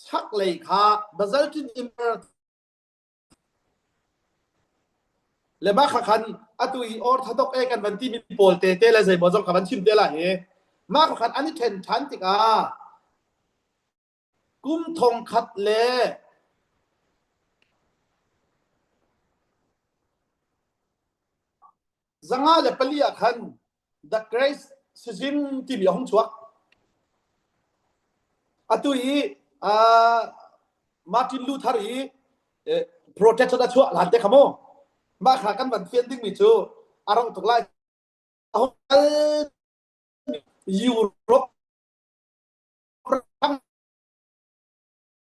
chak le kha Byzantine Empire le ba kha khan atui orthodox e kan ban ti mi pol te te la zai bo jong ka ban chim te la he ma kha khan ani then than ti ka kum thong khat le zanga le palia khan the Christ sizim ti bi hong chuak atui Martin Luther hi protest da chuak lan te khamo ma kha kan ban fian ding mi chu arong tok lai Europe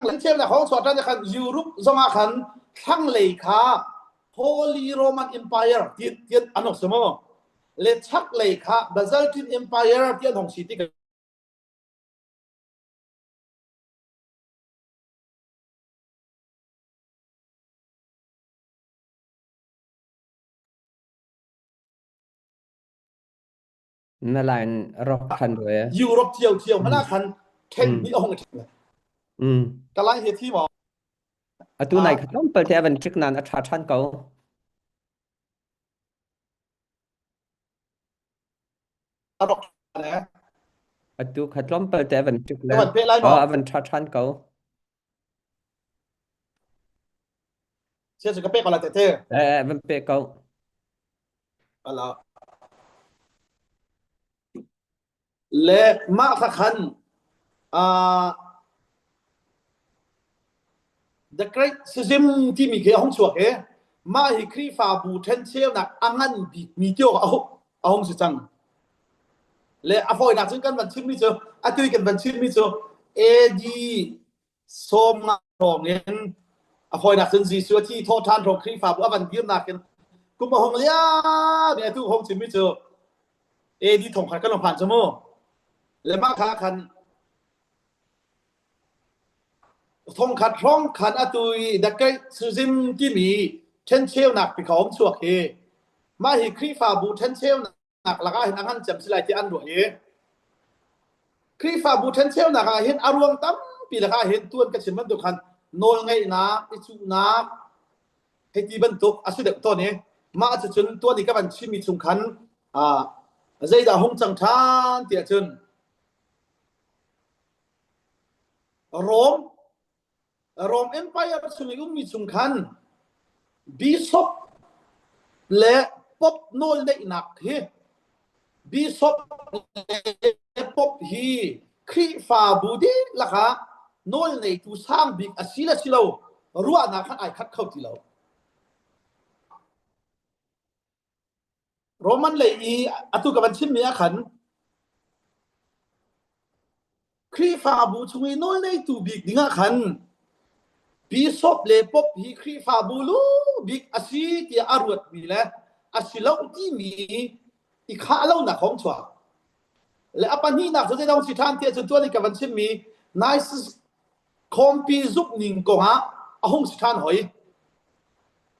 lan chen la hong so ta khan Europe zonga khan thang lei kha Holy Roman Empire tian anok samo le chak lei kha Byzantine Empire tian hong si ti na lain rok khan doe Europe เที่ยวมาละคันเท่นมีองค์กะลายเฮ็ดที่บ่ atu nai khatom pel te avan trik nan atha than kau adok นะ atu khatom pel te avan trik แต่มันเปไลบ่ avan tha than kau เชื่อสึกะเปก็ละแต่เท่ avan pe kau อะล่ะและมาคคันthe great system ที่มีเกี่ยวห้องสวกเอมาฮิครีฟาบูเทนเชลนักอังันบิมีเกี่ยวเอาห้องสิจังและอฟอยนักซึ่งกันบันชิมมิเจออะตุยกันบันชิมมิเจอเอดีโซมาทองเองอฟอยนักซึ่งซีซัวที่โทษทานทองครีฟาบูอบันยืมนักกันกุมห้องเลยเนี่ยทุกห้องชิมมิเจอเอดีทองขัดกันลงผ่านชั่วโมงและมาคาคันทงขัดร้องขันอตุยดักไกซูซิมที่มีเทนเชลหนักไปของสวกเฮมาฮิครีฟาบูเทนเชลหนักละก็เห็นอันจำสิไลที่อันด้วยเฮครีฟาบูเทนเชลหนักเห็นอารวงตั้มปีละก็เห็นตัวกันชิมันตุคันโนลไงนะอิจูนะให้ที่บรรทุกอาศัยเด็กตัวนี้มาจะจนตัวนี้ก็มันชิมีชุมคันใจดาหงจังทานเตียจนโรมเอ็มไพร์สุนิอุมีสุงคันบิชอปและป๊อปโนลได้หนักเฮบิชอปและป๊อปฮีครีฟาบูดีล่ะค่ะโนลในตูสร้างบิ๊กอาศิลาสิเรารัวนักขันไอคัดเข้าที่เราโรมันเลยอตุกับบันชิมเมียขันครีฟาบูช่วยโนลในตูบิ๊กดิ้งขันบิชอปเลป๊อปฮีครีฟาบูลูบิ๊กอาศิที่อารวดมีแหละอาศิลาที่มีอีกข้าเล่าหนักของชัวและอปันนี้หนักจะได้ต้องสิทานเทียจนตัวนี้กับวันชิมมีนายสคอมปีซุกนิงกงฮะอาหงสิทานหอย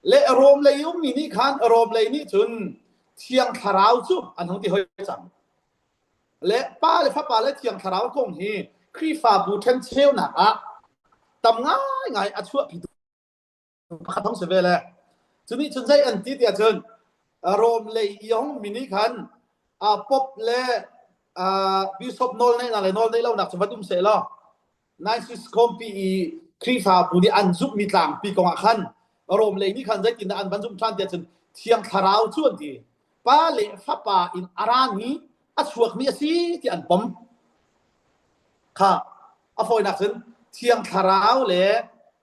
และอารมณ์เลยยุ่งมีนี่ขันอารมณ์เลยนี่จนเทียงคาราวจุอันทั้งที่หอยจังและป้าเลยฟ้าป้าและเทียงคาราวกงฮีครีฟาบูเทนเชลหนักอะตำง่ายอาชั่วผิดขัดท้องเสวเลยจุดนี้จนใจอันที่เดียจนอารมณ์เลยยุ่งมีนี่ขันป๊อปและบิชอปโนลในอะไรโนลในเราหนักสมบัติเสร็จแล้วนายซิสคอมปีครีฟาบูดีอันซุปมีต่างปีกองขัน รมเลยนี่คันจะกินอันบรรจุชันเดียจนเทียงคาราวชวนที่ป้าเลฟ้าป่าอินอารานีอัชวกมีสิที่อันปมค่ะอฟอยนักสินเทียงคาราวเล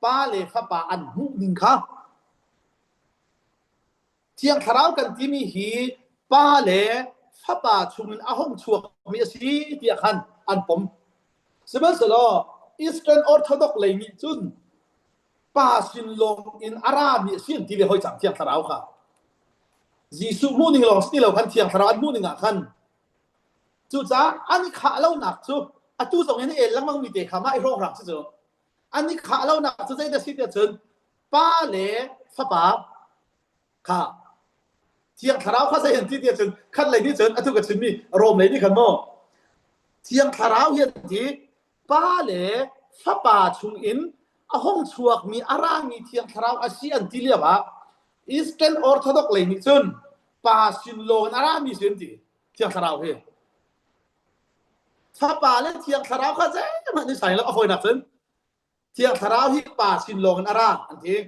ป้าเลฟ้าป่าอันมุนิงค่ะเทียงคาราวกันที่มีหีป้าเลฟ้าป่าชุมอาห้องชวกมีสิที่อันปมสมัยสลออีสเทิร์นออร์โธดอกเลยมีจุนป้าสินลงอินอารามีสิที่เราหอยจังเทียงคาราวค่ะจีสุมูนิงลองสติเราคันเทียงคาราวมูนิงคันจุจ้าอันนี้ขาเล่าหนักจุอะตู้ส่งนี่เองแล้วมันมีเด็กขามาไอ้โรคหลักจุอันนี้ขาเล่าหนักจุใจจะสิเดียจนป้าเล่ฟ้าป่าค่ะเทียงคาราวเขาจะเห็นที่เดียจนคันเลยนี่จนอะตู้กับชิมีรวมเลยนี่คันโม่เทียงคาราวเห็นที่ป้าเล่ฟ้าป่าชุงอินอะห้องชวกมีอารามีเทียงคาราวอาเซียนที่เรียกว่าอีสเทิร์นออร์โธดอกเลยนี่จนป้าสินโลนอารามีเสียนที่เทียงคาราวเฮฟ้าป่าเล่นเทียงคาราวเขาจะมันนิสัยแล้วเอาไฟหนักสินเทียงคาราวฮีป้าสินโลนอาราอันที่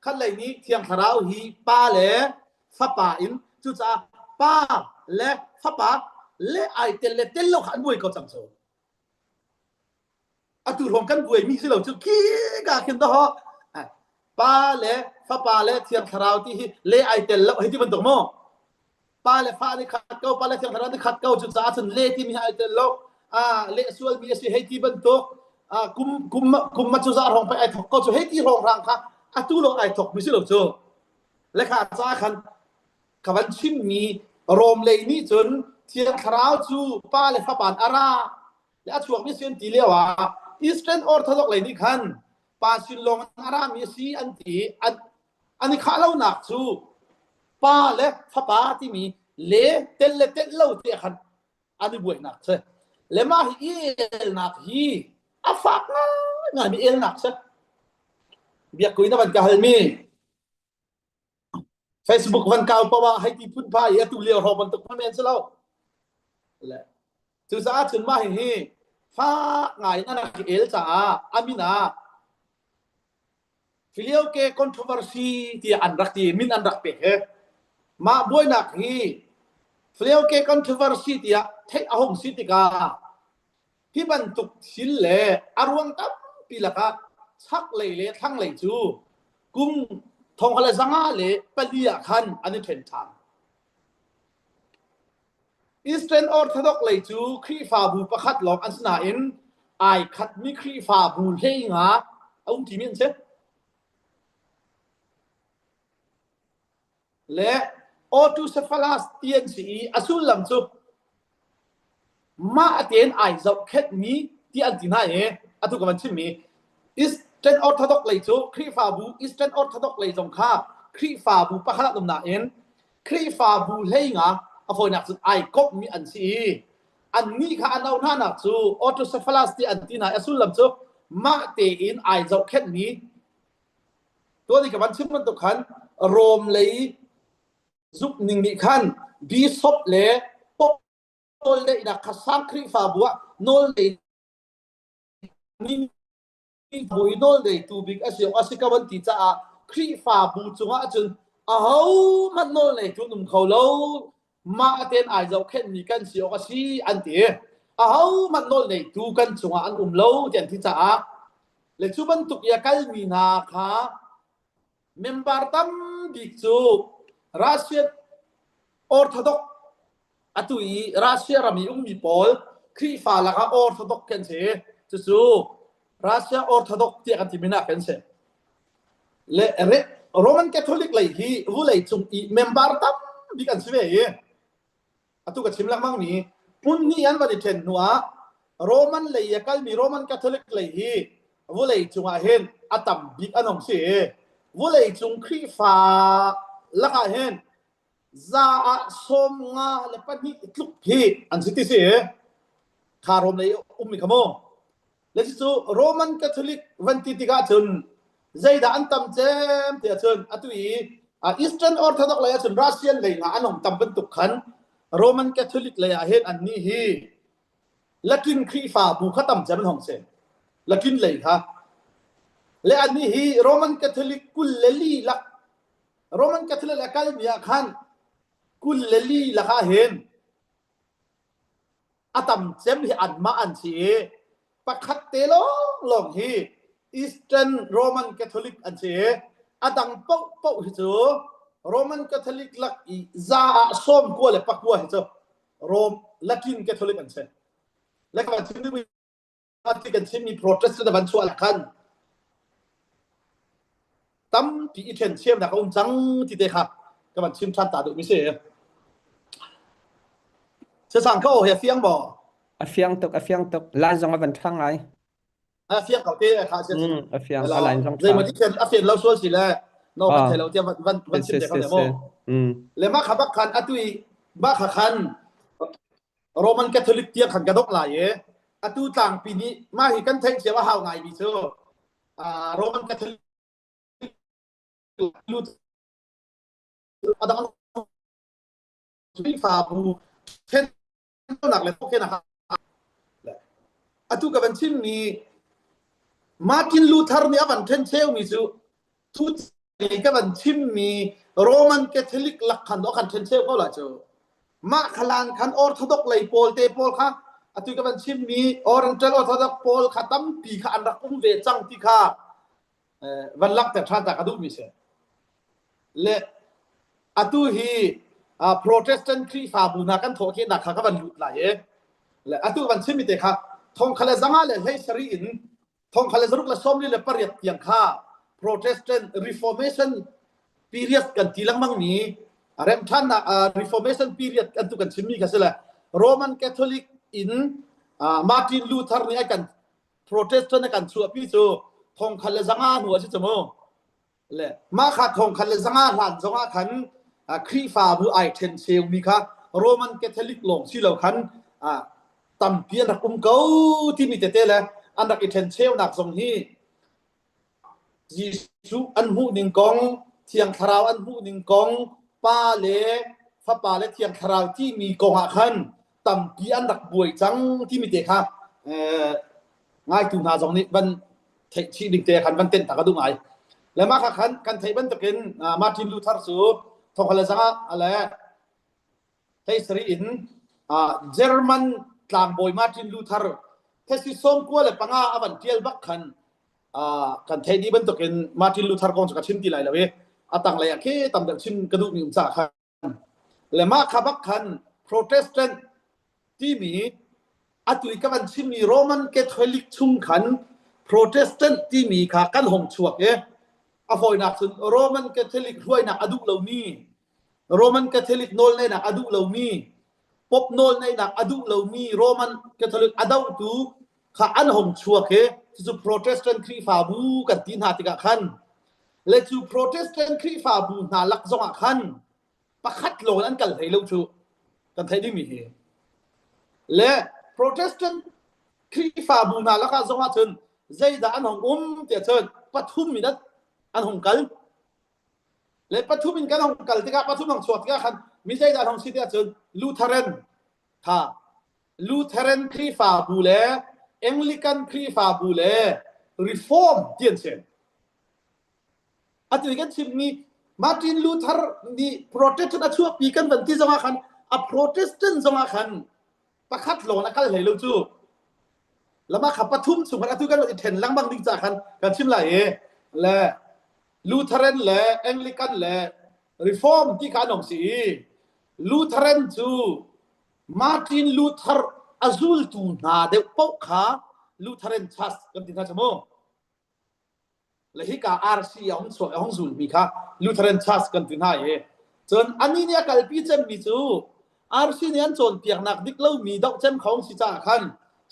ขั้นเลยนี้เทียงคาราวฮีป้าเล่ฟ้าป่าอินจุจ้าป้าเล่ฟ้าป่าเล่ไอเตลเล่เตลโลขันบุยก็จังโซอะตุรวมกันบุยมีสิเราจุกี้กาขึ้นต่อป้าเล่ฟ้าป่าเล่เทียงคาราวที่เล่ไอเตลโลให้ที่มันตกโม่ป้าเล่ฟ้าที่ขัดเก้าป้าเล่เทียงคาราวที่ขัดเก้าจุจ้าจนเล่ที่มีไอเตลโลเลสวลมีสิให้ที่บันทุกกุมมาจุซาร์ของไปไอทอกก็จะให้ที่รองรังค่ะอะตู้ลงไอทอกมีสิเราจูและข้าจ้าคันขวันชิมมีรวมเลยนี่จนเทียงคาราวจูป้าเลฟ้าป่านอาราและช่วงมีเสียนตีเลียวอีสเทิร์นออร์โธดอกเลยนี่คันป้าสินลงอารามีสีอันที่อันนี้ข้าเล่าหนักจูป้าเลฟ้าป่าที่มีเล่เตลเล่าที่คันอันนี้บุยหนักใช่lema il nak hi afak na mi il nak sa biak ko ina ban ka halmi facebook van ka pa wa hai ti phun pa ya tu leo ro ban tok ma men sa lo le tu sa chun ma hi fa ngai na ki el cha amina filio ke controversy ti an rak ti min an rak pe he ma boy nak hi filio ke controversy ti ya thai ahong sitikaพี่บรรทุกชิ้นแหละอารวงตับปีละกะชักเลยเลยทั้งเลยจูกุมทองอะไรสังหาเลยปลียคันอันนี้เทรนทางอีสเทิร์นออร์โธดอกเลยจูครีฟาบูประคัดหลอกอันสนาอินไอคัดมีครีฟาบูเฮงาเอาที่มีนเช่และออทูเซฟาลัสเตียนซีอสุลลัมจูมาเตียนไอเจ้าแค่มีที่อันที่ไหนอะทุกคนชิมมีอีสเทิร์นออร์โธดอกเลยจูครีฟาบูอีสเทิร์นออร์โธดอกเลยจงค่าครีฟาบูประคัดตำนาเอ็นครีฟาบูเฮงาอฟอยนักสุดไอกบมีอันซีอันนี้ค่ะอันเอาหน้านักจูออโตเซฟาลัสที่อันที่ไหนอสุลลัมจูมาเตียนไอเจ้าแค่มีตัวนี้กับวันชิมมันตุกันโรมเลยซุปหนึ่งมีขันบีซบเลยโนเลยนักสังครีฟาบัวโนเลยนี่บุยโนเลยตูบิกอาศัยอาศัยกับวันที่จะครีฟาบูจงอาจจะมันโนเลยจุดนุ่มเขาเรามาเต้นไอเจ้าแค่มีกันเสียอาศัยอันเดียมันโนเลยดูกันจงอันเราเดี๋ยวที่จะเลยจุบันตุกยากัลมีนาค่ะเมมเบอร์ตั้มบิกจูรัสเซียออร์โธดอกอะตุยรัสเซียรามีมีปอลครีฟาละค่ะออร์โธดอกกันเสียจู่รัสเซียออร์โธดอกที่กันที่มีนักกันเสียเลโรมันแคทอลิกเลยที่วุ้เลยจุงอีเมมเบอร์ตั้มบิกันเสียอะตุกับชิมละมั่งนี้ปุ่นนี่อันวันที่เทนนัวโรมันเลยยากัลมีโรมันแคทอลิกเลยที่วุ้เลยจุงอาเห็นอะตัมบิกอันนองเสียวุ้เลยจุงครีฟาละค่ะเห็นซาสมงาเลปนิทุกพีอันสิที่เสียคารมเลยมีขโมยและที่สุดโรมันคาทอลิกวันที่ติกาชนใจด่านตั้มเจมเตียชนอะตุยอีสเทิร์นออร์โธดอกเลยชนรัสเซียนเลยงาอันนองตั้มเป็นตุกขันโรมันคาทอลิกเลยเห็นอันนี้ฮีละกินครีฟาบุขตั้มเจมห้องเซนละกินเลยค่ะและอันนี้ฮีโรมันคาทอลิกกุลเลลีลัก Roman Catholic Academy khan kul leli la kha hen atam chem hi an ma an chi pakhat te long hi Eastern Roman Catholic an chi adang pau hi chu Roman Catholic lak i za som ko le pakwa hi chu Rome Latin Catholic an che le ka chin ni ati kan chin mi Protestant ban chu al khan tam pi iten chem da ka jang ti te kha ka ban chim chan ta du mi se se sang ko he fiang bo a fiang tok lan jong a ban thang ai fiang ka te kha se a fiang a lan jong zai ma ti ken a fian lo so si la no ban thai lo tia ban chim de ka le mo le ma kha bak khan atui ba kha khan Roman Catholic tia khan ka dok la ye atu tang pi ni ma hi kan thai se wa hau ngai bi so Roman Catholic lu adang fi fa bu chen nak le pok na atu ka ban chim ni Martin Luther ni aban ten cheu mi su tu ni ka ban chim ni Roman Catholic lak khan do khan ten cheu ko la chu ma khalan khan Orthodox lai pol te pol kha atu ka ban chim ni Oriental Orthodox pol khatam pi kha an rak ve chang ti kha van lak ta tha ta ka du mi se le atu hi Protestant kri fa bu na kan tho ke na kha ka ban lut la ye le atu ban chim mi te kha thong khala zanga le hei sari in thong khala zaruk la somli le pariat yang kha Protestant Reformation period kan tilang mang ni rem than na Reformation period kan tu kan chim mi ka sela Roman Catholic in Martin Luther ni kan Protestant kan chu pi chu thong khala zanga nu a chi chamo le ma kha thong khala zanga hlan zonga khanครีฟาบูไอเทนเซลมีค่ะโรมันแคทอลิกลงที่เราคันตัมเปียนรักเก่าที่มีเตๆแล้วอันดักเทนเซลนักทรงที่ยิสุอันหูนิงกองเทียงคราวอันหูนิงกองป้าเล่ฟ้าป้าเล่เทียงคราวที่มีกองอาคันตัมเปียนรักบวยจังที่มีเตค่ะง่ายตุนาทรงนี้มันเทชีดิงเตคันมันเต้นตากระดุมไอแล้วมาคันกันไทยมันตะเกินมาร์ตินลูเทอร์สูทองคาเลซังอะไรเฮสรีอินเยอรมันกลางบอยมาร์ตินลูเทอร์เฮสิส้มกัวเลยปังอาอวันเทียลบักคันกันไทยนี่เป็นตัวเป็นมาร์ตินลูเทอร์กองจากชิมตีไหลแล้วเว้ยตั้งเลยอะแค่ตั้งแต่ชิมกระดูกมีอุ่นจ่าคันและมาขับบักคันโปรเตสแตนต์ที่มีอัตุยกับวันชิมมีโรมันแคทอลิกชุ่มขันโปรเตสแตนต์ที่มีขากันหงชวกเว้ยอฟอยนักสุดโรมันแคทอลิกรวยนักอดุเหล่านี้โรมันแคทอลิกโนลในนักอดุเหล่านี้ป๊อปโนลในนักอดุเหล่านี้โรมันแคทอลิกอดุตูข้าอันหงชัวเคจูโปรเตสแตนต์ครีฟาบูกันตีนหาติกะขันและจูโปรเตสแตนต์ครีฟาบูนาลักซงะขันประคัดโลนั้นกันให้เราชูกันไทยได้มีเหและโปรเตสแตนต์ครีฟาบูนาลักซงะชนใจด่าอันหงเตียเชิญปฐุมมีนัดอันหงกัลและปฐุมมีกันหงกัลที่กะปฐุมหงสวดที่กะขันมีใจด่าหงสิเตียเชิญลูเทเรนท่าลูเทเรนครีฟาบูเลAnglican ครีฟาบูเล Reform เตียนเช่นอันที่กันชิมมีมาร์ตินลูเทอร์นี่โปรเตสแตนต์ชั่วปีกันวันที่สองขันโปรเตสแตนต์สองขันประคัดลงนักการเหลือจู่แล้วมาขับปฐุมสุพรรณทุกันวันที่เห็นลังบังดิจ่าขันกันชิมไหลและลูเทเรนและแองลิกันและรีฟอร์มที่การหนองสีลูเทเรนจู่มาร์ตินลูเทอร์อาซูลตูนาเดวปกขาลูเทเรนชัสกันที่ท่าชโมและฮิกาอาร์ซีของสวยของซูลมีค่ะลูเทเรนชัสกันที่ท่าจนอันนี้เนี่ยกัลปีเจมมีจู่อาร์ซีเนี่ยจนเปียกหนักดิกเล่ามีดอกเจมของสิจ่าขัน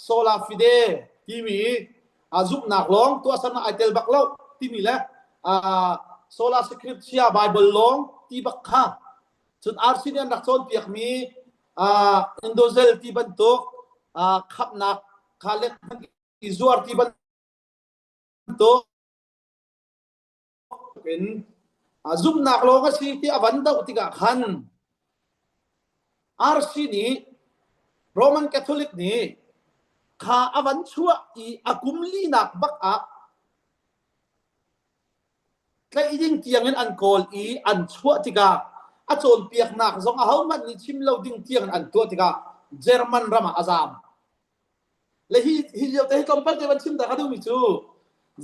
โซลาฟิเดที่มีอาซุปหนักล้องตัวสนะไอเทลบักเล่าที่มีแล้วโซลาสคริปเชียไบเบิลล้องที่บักค่ะจนอาร์ซีเนี่ยหนักจนเปียกมีอินโดเซลที่บรรทุกขับหนักคาเล็กอิซวร์ที่บรรทุกเป็นซุปหนักล้องก็สิที่อวันดาวที่กะขันอาร์ซีนี่โรมันแคทอลิกนี่ข้าอวันชัวอีอากุมลีนักบักอะ cái ding tiang en an kol I an chua tika a chon piak nak zong a hau man ni chim lo ding tiang an tua tika German rama azam le hi yo te kompal te ban chim da ka du mi chu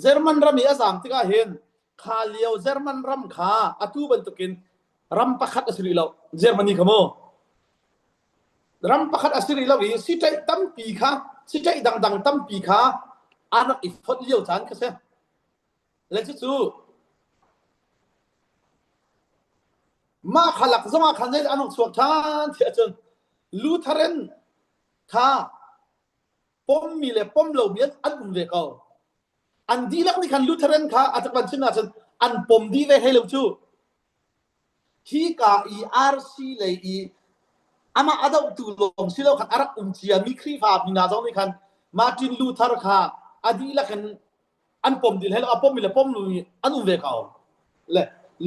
German rami azam tika hen kha liao German ram kha atu ban tukin ram pakhat asri lo Germany khamo ram pakhat asri lo hi si tai tam pi kha si tai dang tam pi kha anak I phot liao chan ka se le chu ma khalak zonga khanel anok suak than thi achon Lutheran kha pom mi le pom lo mian an ve ko an dilak ni khan Lutheran kha atak ban china chen an pom di ve helo chu hi ka ERC le I ama adau tu long silo khan arak chia mi khri fa bina zong ni khan Martin Luther kha adila khan an pom dil helo apom mi le pom lu an ve ko le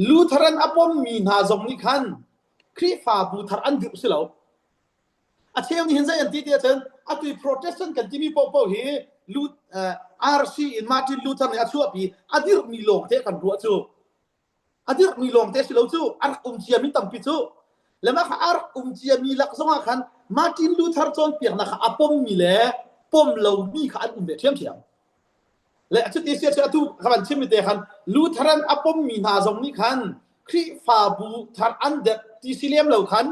Lutheran apom mi na zong ni khan khri fa bu thar an du silo a cheu ni hin zai an ti ti chen a tu Protestant kan ti mi po hi RC in Martin Luther ni a chu pi adir mi long te kan ru chu adir mi long te silo chu ar chia mi tam pi chu le ma kha ar chia mi lak zonga khan Martin Luther chon piak na kha apom mi le pom lo mi kha an ve thiam thiam le chu ti sia chu tu khaban chim mi te khan Lutheran apom mi na zong ni khan khri fa bu thar an de ti silem lo khan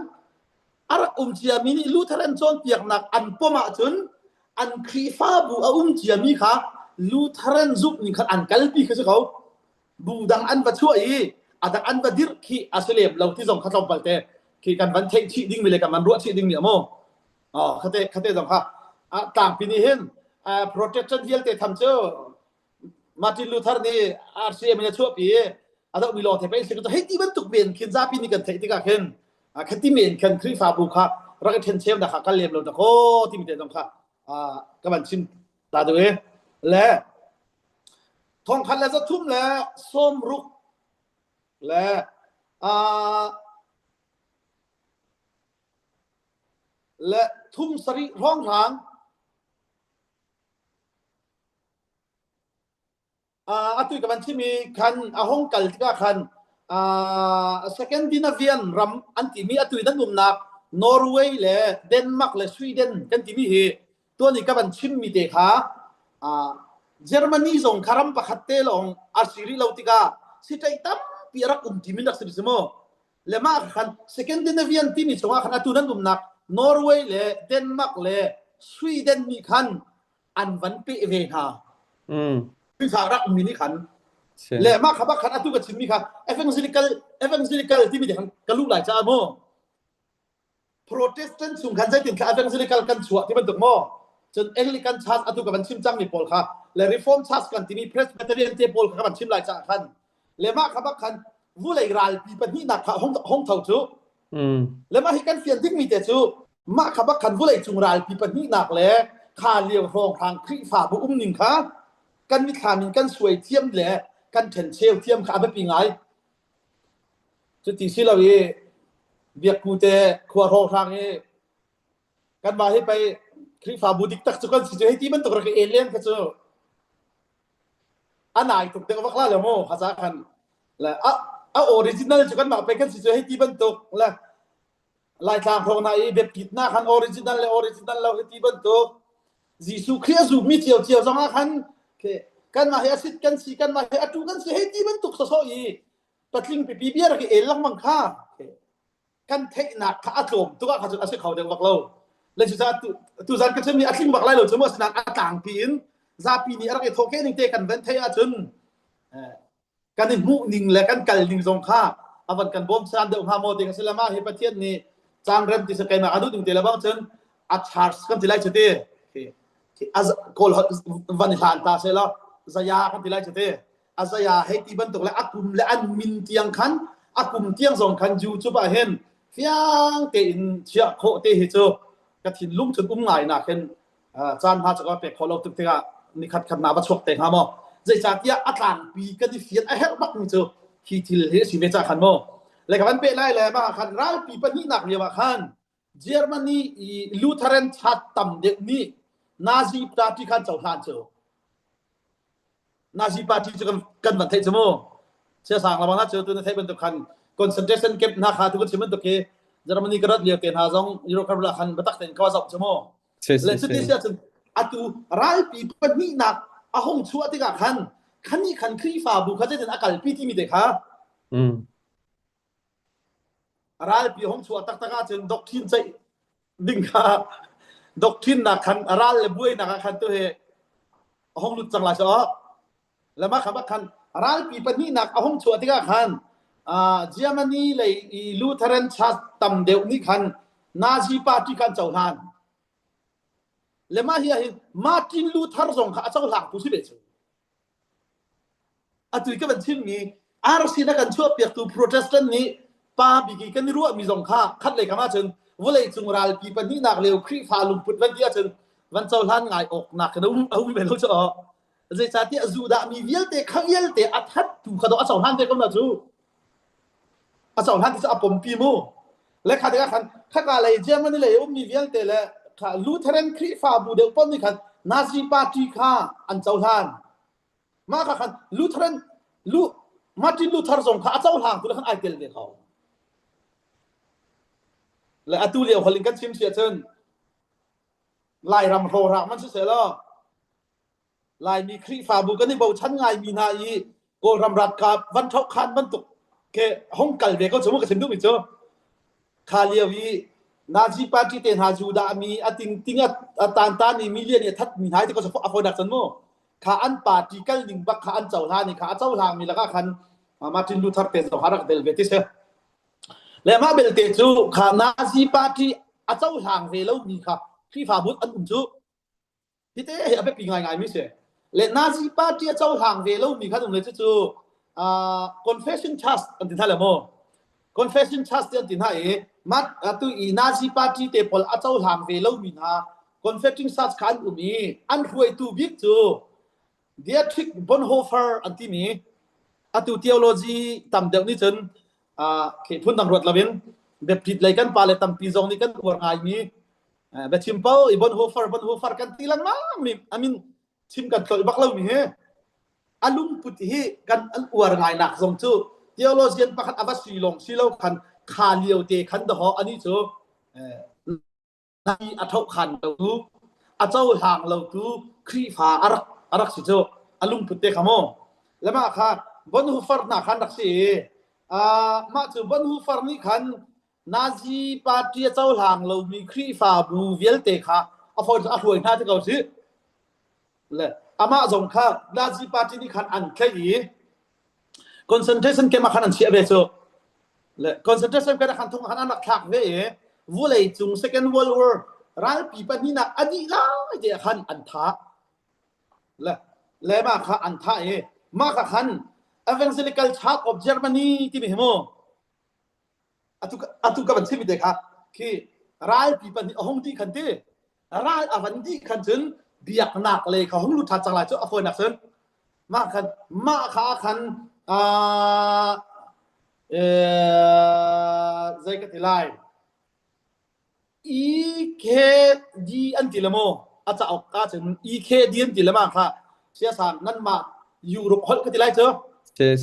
ar chia mi ni Lutheran chon piak nak an poma chun an khri fa bu chia mi kha Lutheran zup ni khan an kalpi kha chu bu dang an va chu I adang an va dir khi aselem lo ti zong kha tom palte khi kan van thei chi ding mi le kan man ru chi ding ni mo khate zong kha tang pi ni hen Protestant hiel te tham chu Martin Luther ni RCM ni chu pi adau mi lo the pe se ko hei ti ban tuk ben khin za pi ni kan thei ti ka khen khati men khan khri fa bu kha ra ka then chem da kha kan lem lo da ko ti mi te zong kha ka ban chin ta du e le thong khan la za thum le som ruk le le thum sari rong rang atui ka ban chimi khan a hong kal tika khan second Dinavian ram anti mi atui dan num nak Norway le Denmark le Sweden kan ti mi hi to ni ka ban chim mi te kha Germany zong kharam pakhat te long asiri lautika sitai tam pirak ti mi nak simo le ma khan second Dinavian ti mi chonga khan atu dan num nak Norway le Denmark le Sweden mi khan an van pe ve haคือขารักมีนี่ขันและมาขับขันอตุกชิมมีค่ะevangelical ที่มีแต่กะลูกหลายจ้าโม Protestant สุงขันใจติดค่ะ evangelical กันชัวที่มันตกโมจน Anglican Church อตุกับมันชิมจังมีปอลค่ะและ Reform Church กันที่มี Presbyterian เจปอลค่ะมันชิมหลายจ้าขันและมาขับขันวุ้ยรายปีปันนี้หนักค่ะห้องเท่าจูและมาให้กันเฟียนที่มีแต่จูมาขับขันวุ้ยจุงรายปีปันนี้หนักและค่าเลี้ยงรองทางคริฝ่าบุ้มหนึ่งค่ะกันมีขามินกันสวยเทียมแหละกันเทนเชลเทียมขาไปปีไงจะติสิเราเเบียกกูเตครัวรองทางกันมาให้ไปคริฝ่าบุดิกตักจุกันสิจะให้ที่มันตกระเกเอเลียนก็เจออันไหนถูกเตะวักล่าแล้วโมภาษาคันและออริจินัลจุกันมาไปกันสิจะให้ที่มันตกและลายทางของนายแบบกิดหน้าคันออริจินัลเราให้ที่มันตกยิสุคริสต์มีเจียวจังคันกันมาให้อาศิษย์กันสิกันมาให้อตุกันสิให้ที่มันตุกซะอีปัดลิงไปปีเบียร์ก็เอลังมังค่ากันเทคนักขาอัดลมตุกขาจุอาศิษย์เขาเดียวบักเราเลยจุดตุจันก็จะมีอาศิษย์บักไล่เราจะมาสนานต่างปีนซาปีนี้อะไรโทเค็นเตกันเว้นเทียจนกันนี่มุนิงและกันกัลนิงทรงค่าอวันกันบอมซานเดอฮาโมเดกันเซลามาให้ประเทศนี้จางเริ่มที่จะกันมาอดุติงเตลบ้างจนอัดชาร์สกันที่ไล่เฉยas kol van han ta se la zaya kan tilai chete azaya he ti ban tok la akum la an min tiang khan akum tiang zong khan ju chu ba hen fiang te in chia kho te he chu ka thin lung chun ngai na khen chan ha cha pe kholo tuk te ga ni khat khat na ba chok te ha mo zai cha tia atlang pi ka di fian a her bak mi chu ki thil he si me cha khan mo le ka ban pe lai le ma khan ral pi pa ni nak le wa khan Germany Lutheran chat tam de ni Nazi party คันเจ้าทานเจ้า Nazi party จะกันวันเทจโม เสียสางระวังนะเจอตัวในไทยเป็นตัวคัน concentration camp นาคาทุกคนชิมันตัวเคเยอรมนีกระดัดเลียวเกณฑ์หาซองยูโรคันละคันบัตักเต็นกว่า2ชั่วโมงและสุดที่เสียจนอตุรายปีปนินักอะห้องชัวติกะคันนี้คันครีฟาบุเขาจะเป็นอากาศปีที่มีเด็กค่ะรายปีห้องชัวตักจนด็อกทรินใจดิ่งค่ะด็อกทรินนักคันรายบุ้ยนักคันตัวเฮห้องลุดจังหลายซะแล้วมาคำว่าคันรายปีปนินักอะห้องชัวติกะคันเยอรมนีเลยลูเทเรนชาร์ตำเดียวนี่คันนาซีปาร์ตี้กันเจ้าหานและมาเฮียมาร์ตินลูเทอร์ส่งข้าเจ้าหลังผู้สิเบจูตุยก็เป็นชิ้นนี้อาร์ซีนักกันชั่วเปียกตัวโปรเตสแตนต์นี้ป้าบิกิกันรู้มีส่งข้าคัดเลยกันมาจนว่าเลยจุงราลปีปนี้นักเลวครีฟาลุงพุทธวันที่จนวันเจ้าหานง่ายออกหนักกันเอาเป็นรู้จักเจ้าที่จูดามีเวลเตะข้างเวลเตะอัดฮัดถูกเขาต้องเอาเจ้าหานเด็กก็มาจูอาสาท่านที่จะปมปีมูและข้าเด็กคันข้ากาเลยเจมันนี่เลยมีเวียงเตะและข้าลูเทเรนครีฟาบูเดลปมนี่คันนาซีปาร์ตี้ข้าอันเจ้าท่านมาข้าคันลูเทเรนมาร์ตินลูเทอร์ส่งข้าเจ้าท่านตัวละคันไอเทลเด็กเขาและอตุเลียวฮอลลิงกันชิมเสียเชิญไล่รำโหรามันเสียแล้วไล่มีครีฟาบูกันนี่บอกชั้นไงมีนาอีโกรำรัดกับวันเท่าคันบรรทุกke hong kal ve ko chumo ka sindu mi cho khalia wi nazi party te na juda mi ating tinga tan tan ni million ni that mi hai te ko so afo dak chan mo kha an party kal ning bak kha an chau la ni kha chau lang mi la ka khan martin luther te so harak del ve ti se le ma bel te chu kha nazi party a chau lang ve lo mi kha khi fa but an chu ti te he abe pi ngai ngai mi se le nazi party a chau lang ve lo mi kha dum le chu confession trust อันที่ท่าละโม confession trust อันที่ท่ามัดตุอีนาซีปาร์ตี้เตปอลอาเจ้าหางเวลมีนา confession trust คันอุมีอันรวยตูบิ๊กจูเดียทริกบอนโฮเฟอร์อันที่มีตุ theology ตำเดียวนี้จนเขตทุนตำรวจละเว้นแบบผิดเลยกันปาเลยตำปีจงนี้กันอวดง่ายมีแบบชิมเป้าอีบอนโฮเฟอร์กันตีลังมามีอามินชิมกันต่อยบักเล่ามีอลุงพุทธิกันอันอวดง่ายหนักสมจูเทโอโลจีนประคันอวัสลงสิโลคันคาเลียวเตคันดออันนี้จูในอัฐคันตูอาเจ้าห่างเราตูครีฟาอารักสิจูอลุงพุทธิขโมแล้วมาค่ะบนหูฟาร์นักคันดักสิมาจูบนหูฟาร์นี่คันนาซีปาร์ตี้เจ้าห่างเรามีครีฟาบูเวลเตค่ะอฟอร์ดอรวยน่าจะเก่าสิเลยอามาส่งข้านาซีปาร์ตี้นี่คันอันแค่ยีconcentration ke makhan chia ve so le concentration ke khan thong khan anak thak ve vule chung second world war ral pi pa ni na ani la je khan an tha le ma kha an tha ma kha khan evangelical church of germany ti mi mo atu ka ban chimi de kha ki ral pi pa ni hong ti khan te ral avan di khan chun biak nak le kha hong lu tha chang la chu afoi nak sen ma kha khan zai ka tilai ek di an tilamo acha ok ka chen ek di an tilama kha sia sang nan ma europe hol ka tilai cho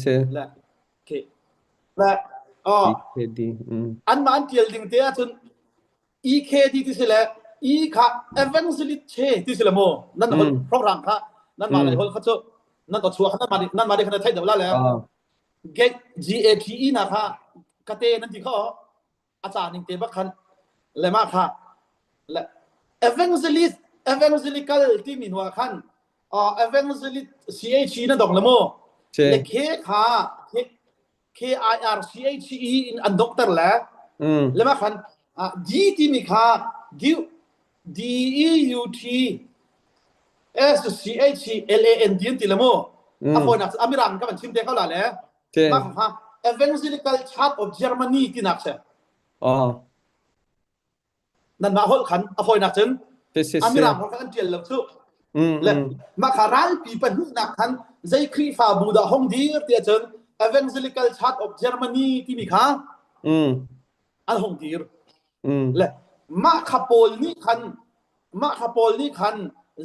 se la ke la ek di an ma an til ding te chun ek di ti se la e kha evangelist che ti se la mo nan hol program kha nan ma lai hol kha choนั่นก็ชัวร์นั่นมาได้ขนาดไทยเดี๋ยวแล้วGATE นะคะกะเตนั่นที่เขาอาจารย์นึงเตบักคันเลยมาค่ะและ evangelical ที่มีหัวคันevangelist CHE นั่นดอกละโมและเคค่ะ KIRCHE อันด็อกเตอร์แล้วเลยมาคันดีที่มีค่ะ DEUT SCHLAN ดินติละโมอฟอยนักอเมริกันก็มันชิมเตเขาล่ะแหละมาค่ะ Evangelical Church of Germany ที่นักเช่นั่นมาฮอลคันอฟอยนักจนอเมริกันเขากันเจียนแล้วซุและมาค่ะร้านปีปันนักคันใจครีฟาบูดาฮงดีเตียจน Evangelical Church of Germany ที่มีค่ะอันฮงดีและมาคาโปลนี่คัน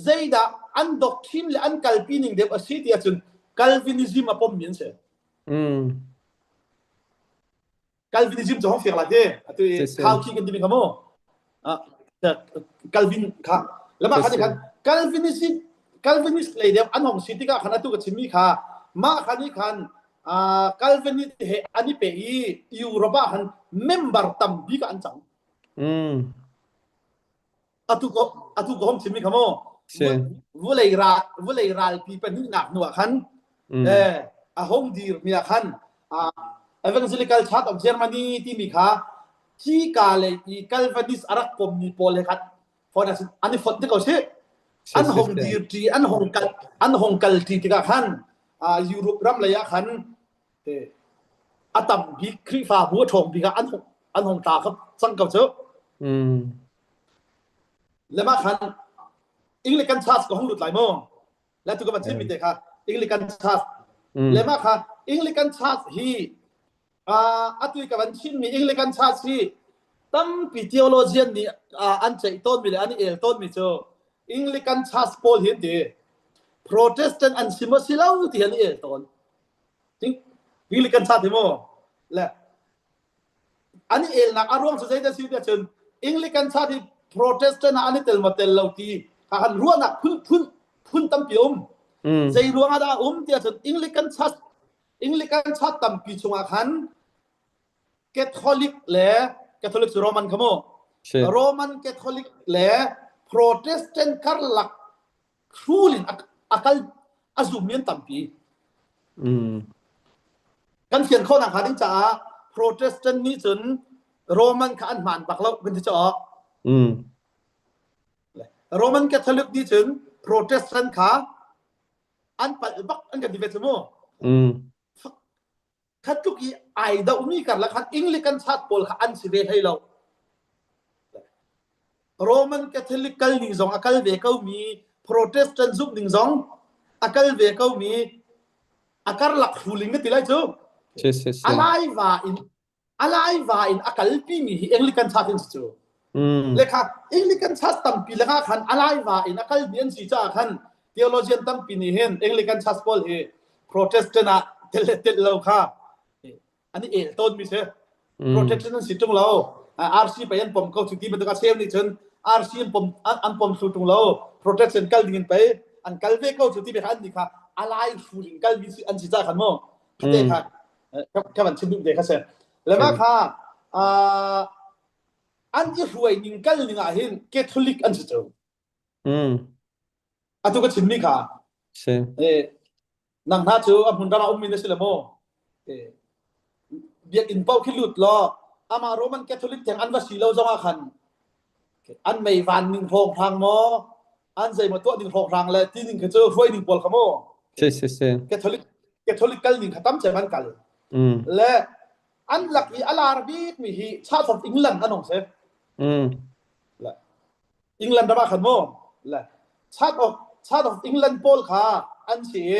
Zaida an doctrine le an calvinism de asiti atun calvinism apom bien se Calvinism จะห้องเฟียงละเด้ตัวข้าวขี้กันดิมิคาโมแต่ Calvin ค่ะแล้วมาคันนี้คัน Calvinist เลยเดียวอันของสิทธิกะคันตุกะชิมีค่ะมาคันนี้คันCalvinist เฮอันนี้เปอียุโรปหันเมมเบอร์ตัมบีกะอันจังอตุกห้องชิมีคาโมวุเลยราปีเป็นนี่หนักหน่วคันห้องดีมีคันEvangelical Church of Germany ที่มีค่ะที่กาเลยอี Calvinist อารักปมมีโพลเลยครับเพราะนั้นอันนี้ฝนที่เขาเชื่ออันหงดีจีอันหงกัลที่ที่กันยุโรปรำเลยคันอาตัมบิครีฟ้าหัวทองบิกอันหงตาครับสังเกตเชื่อแล้วมาคันAnglican Church ก็ห้องหลุดหลายโมงและทุกคนที่มีเด็กค่ะ Anglican Church แล้วมาค่ะ Anglican Church ที่อัตุยกับวันชินมี Anglican Church ที่ตั้งปี theologian นี่อันใจต้นมีเลยอันนี้ต้นมีเจ้า Anglican Church โพลเห็นดี Protestant อันซิมซิลาวที่เห็นต้นจริง Anglican Church ที่โมและอันนี้นักอารมณ์สุดท้ายจะสื่อเชิญ Anglican Church ที่ Protestant อันนี้เตลมาเตลเราที่การรู้นักพื้นตั้มปีใจรู้ว่าได้ที่จะเชิญ Anglican Church ตั้มปีชงอาคันCatholic และ Catholic โรมันขโมโรมัน Catholic และ Protestant คัรลักครูลินอักอาซุเมียนตั้มปีกันเขียนข้อหนังหาดิ้งจ้า Protestant นี่จนโรมันขันหมันบักแล้วเป็นที่จะออกโรมัน Catholic นี่จน Protestant ขาอันปัดบักอันกันดิเวสโมคัดทุกอย่างไอ้ดาวมีกันแล้วคัดAnglican Church โพลอันสิเวให้เราโรมัน Catholic กัลนิงซองอักลเวเขามี Protestant ซุปนิงซองอักลเวเขามีอักลักฟูลิงก็ติดเลยจูอะไรว่าอินอักลปีมี Anglican Church นี่จูเลยค่ะ Anglican Church ตั้มปีเลยค่ะคันอะไรว่าอินอักลเบียนสิจ้าคัน theologian ตั้มปีนี่เห็น Anglican Church โพลเฮ Protestant อะเตลเราค่ะอันนี้ต้นมีเช่Protestant สิตรงเราRC ไปยันปมเขาสุดที่เป็นตัวเซลนี่จน RC ปมอันปมสุดตรงเรา Protestant กัลดินไปอันกัลเวเขาสุดที่เป็นอันนี้ค่ะอะไรฟูลิงกัลวิอันสิจ้าคันโมเด็กค่ะแค่วันชิ้นเด็กค่ะเช่แล้วมาค่ะอันที่รวยนิงกัลนิงอาเห็น Catholic อันสิจ้าอันทุกชิ้นมีค่ะนังน่าเจออันหุ่นรามามินเสลโมเบียกอินเป้าขึ้นหลุดล้ออามาโรมันแคทอลิกแทงอันว่าสีเราจะมาขันอันไม่วันหนึ่งโพงทางโมอันใจมาตัวหนึ่งโพงทางเลยที่หนึ่งคือเจอรวยหนึ่งปอลขโมแคทอลิกกัลหนึ่งขตั้มใจมันกันและอันหลักมีอาราบิกมีฮีชาติของอังกฤษอันนั้นเสและอังกฤษจะมาขันโมและชาติของอังกฤษปอลค่ะอันเสีย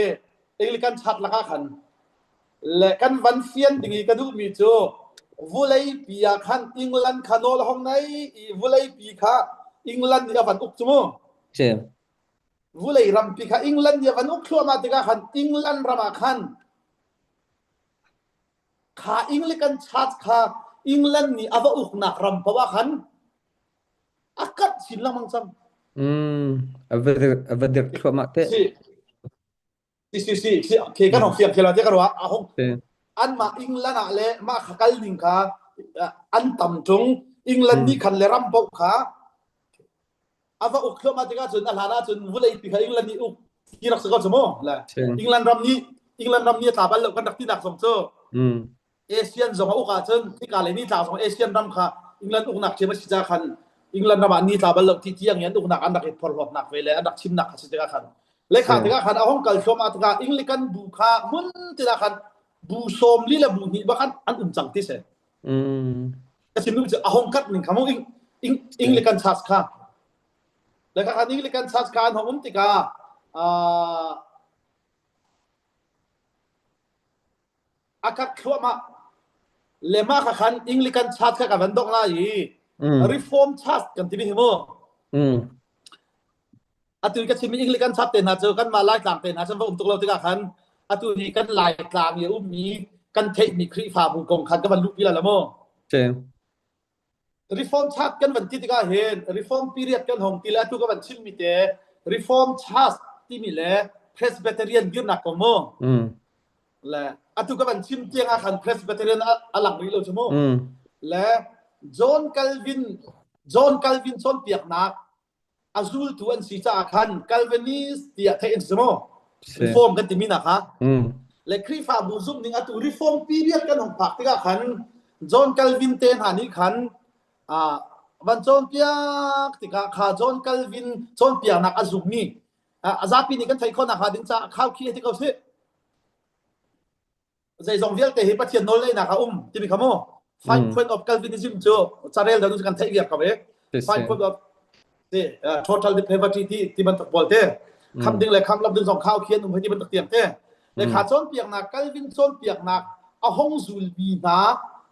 Anglican Church ละคันและกันวันเฟียนดิกระดูมีโจวุเลยปีคันอังกฤษคันโอลห้องไหนวุเลยปีค่ะอังกฤษนี่วันอุกจโมวุเลยรำปีค่ะอังกฤษนี่วันอุกชัวมาติกาคันอังกฤษรำมาคันข้าAnglican Churchค่ะอังกฤษนี่อวอุกนักรำเพราะว่าคันอากัดสินละมังซัมอวเดชัวมาเตsi ke kan hong fiang khela te karwa a hong an ma England a le ma khakal ning kha an tam chung England ni khan le ram pok kha ava uklo ma te ka chun alhana chun vulai pi kha England ni uk ki rak sakal chmo la England ram ni ta bal lo kan dak ti nak som cho Asian zong u ka chun ti ka le ni ta song Asian ram kha England uk nak chema si ja khan England ram ni ta bal lo ti tiang yan uk nak an dak phol hop nak ve le an dak chim nak si te ka khanเลยค่ะที่ก็ขันเอาห้องกัลชมาที่ก็Anglicanบูคามุนที่ก็ขันบูโซมลีและบูนีบ้านอันอุ่นจังที่เสแต่สิ่งนี้จะเอาห้องกัดหนึ่งคำว่าAnglican Churchค่ะเลยค่ะAnglican Churchการของที่ก็อากัดชัวมาเลมาค่ะขันAnglican Churchค่ะกับวันดอกไล่Reform Churchกันที่นี่เหรออันที่ก็ชิมAnglican Churchเต็นหาเจอกันมาไล่ต่างเต็นหาฉันว่าตุกเราที่ก็ขัน atu ni kan lai tlang ye mi kan thei mi khri fa bu kong khan ka ban lu pi la la mo che reform chat kan ban ti ka hen reform period kan hong ti la tu ka ban chim mi te reform chat ti mi le presbyterian gir na ko mo la atu ka ban chim tiang a khan presbyterian alang ri lo chmo la John Calvin son piak nak azul tuan si cha khan Calvinist tia thein chmo reform kan ti mi na kha le khri fa bu zum ning atu reform period kan hong phak ti ka khan John Calvin ten ha ni khan ban John piak ti ka kha John Calvin son piak nak azuk ni azapi ni kan thai khon na kha din cha khaw khi ti ka se zai zong vial te he pathian nol le na kha ti mi khamo 5 point of Calvinism cho charel da nu kan thai viak ka ve 5 point of total depravity ti ban tak bol te kham ding le kham lab ding song khaw khien he ti ban tak tiam te le kha chon piak na Calvin son piak na a hong zul bi na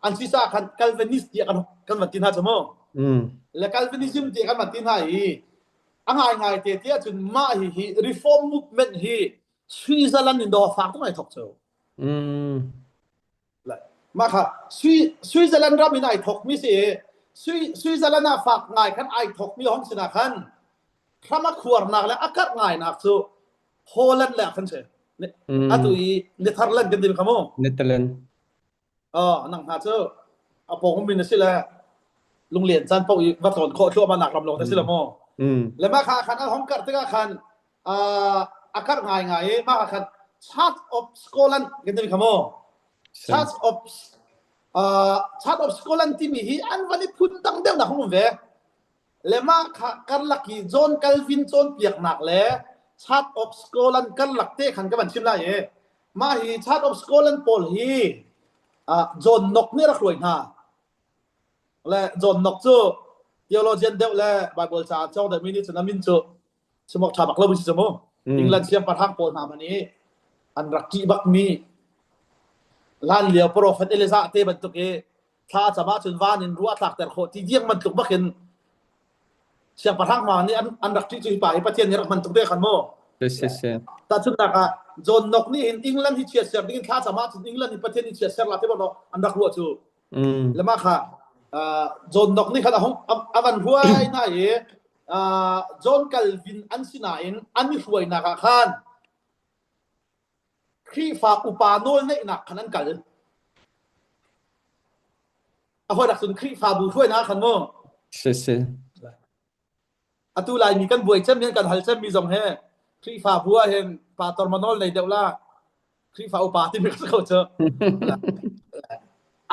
an si sa khan Calvinist ti kan man tin ha chmo le Calvinism ti kan man tin ha hi angai te ti chun ma hi reform movement hi Switzerland in do fak tu mai thok cho la ma kha Switzerland ram in ai thok mi se Switzerland na fak ngai khan ai thok mi hong sina khan khama khwar nak le akat ngai nak chu Holland la khan che atu i Netherlands kan din khamo Netherlands nang ha chu a pong min na sila lung lien chan pok i wa ton kho thlo ma nak ram long ta sila mo le ma kha khan hong kar te ka khan akar ngai ma khan Church of Scotland kan din khamo Church of Scotland ti mi hi an wani phun dang deu na hong ve le ma kha kar laki John Calvin chon piak nak le Church of Scotland kan lak te khan ka ban chim la ye ma hi Church of Scotland pol hi John Knox ni ra khoi na le John Knox chu theologian deu le Bible cha chong da mi ni chuna min chu chmok tha bak lo bi chmo England siam pathang pol na mani an rakki bak mi lan liao prophet Elisa te ban tuk e tha chama chun van in ruwa tlak ter kho ti jiang man tuk bakin siam pathang ma ni an rakki chu pa hi pathian ni rak man tuk de khan mo se ta chun na ka John Knox ni in England hi chiat ser ding tha chama chun England ni pathian ni chiat ser la te bo an rak ruwa chu le ma kha John Knox ni kha hong avan huai na ye John Calvin an sina in an ni huai na ka khan khri fa upanol nei nak khanan kal a hoi rak sun khri fa bu huai na khan mo se atu lai mi kan buai chem kan hal chem mi zong he khri fa bua hen pa tormanol nei deula khri fa upa ti mi ko cho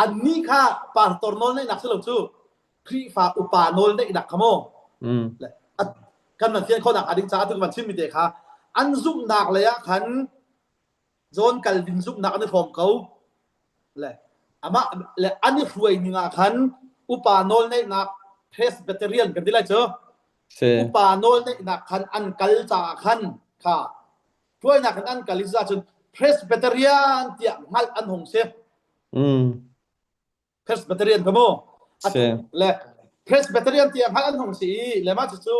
an ni kha pa tornol nei nak se lo chu khri fa upanol nei nak khamo kan man fian kho nak ading cha tu man chim mi te kha an zum nak le ya khan John Calvin zum nak an form kau le ama le an ni huai ni nga khan upanol nei nak Presbyterian kan dilai cho upanol nei nak khan an kal cha khan kha tuai nak khan an kaliza chun Presbyterian tia ngal an hong se Presbyterian kamo le Presbyterian tia ngal an hong si le ma chu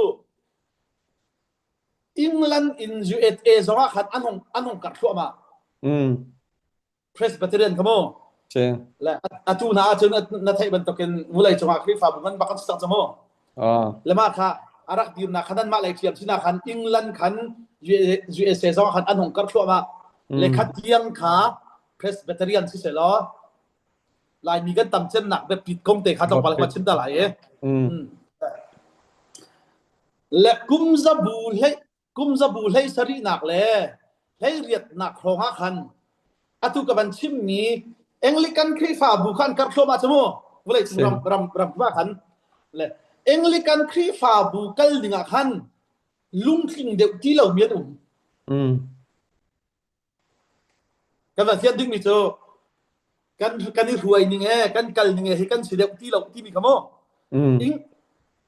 England in USA zonga khan an hong kar thua ma Presbyterian kamo le atu na chun na thai ban token mulai chunga khri fa bungan bakan sak chamo le ma kha arak dir na khanan ma lai thiam sina khan England khan USA zonga khan an hong kar thua ma le khat tiang kha Presbyterian si se lo lai mi kan tam chen nak be pit kom te kha tong pal ma chin ta lai e le kum za bu lei sari nak le lei riat nak khonga khan atu ka ban chim ni Anglican khri fa bu khan kar thoma chmo volai ram ba khan le Anglican khri fa bu kal dinga khan lung thing de ti lo mian kan va sian ding mi cho kan ni huai ni nge kan kal ni nge hi kan si de ti lo ti mi kamo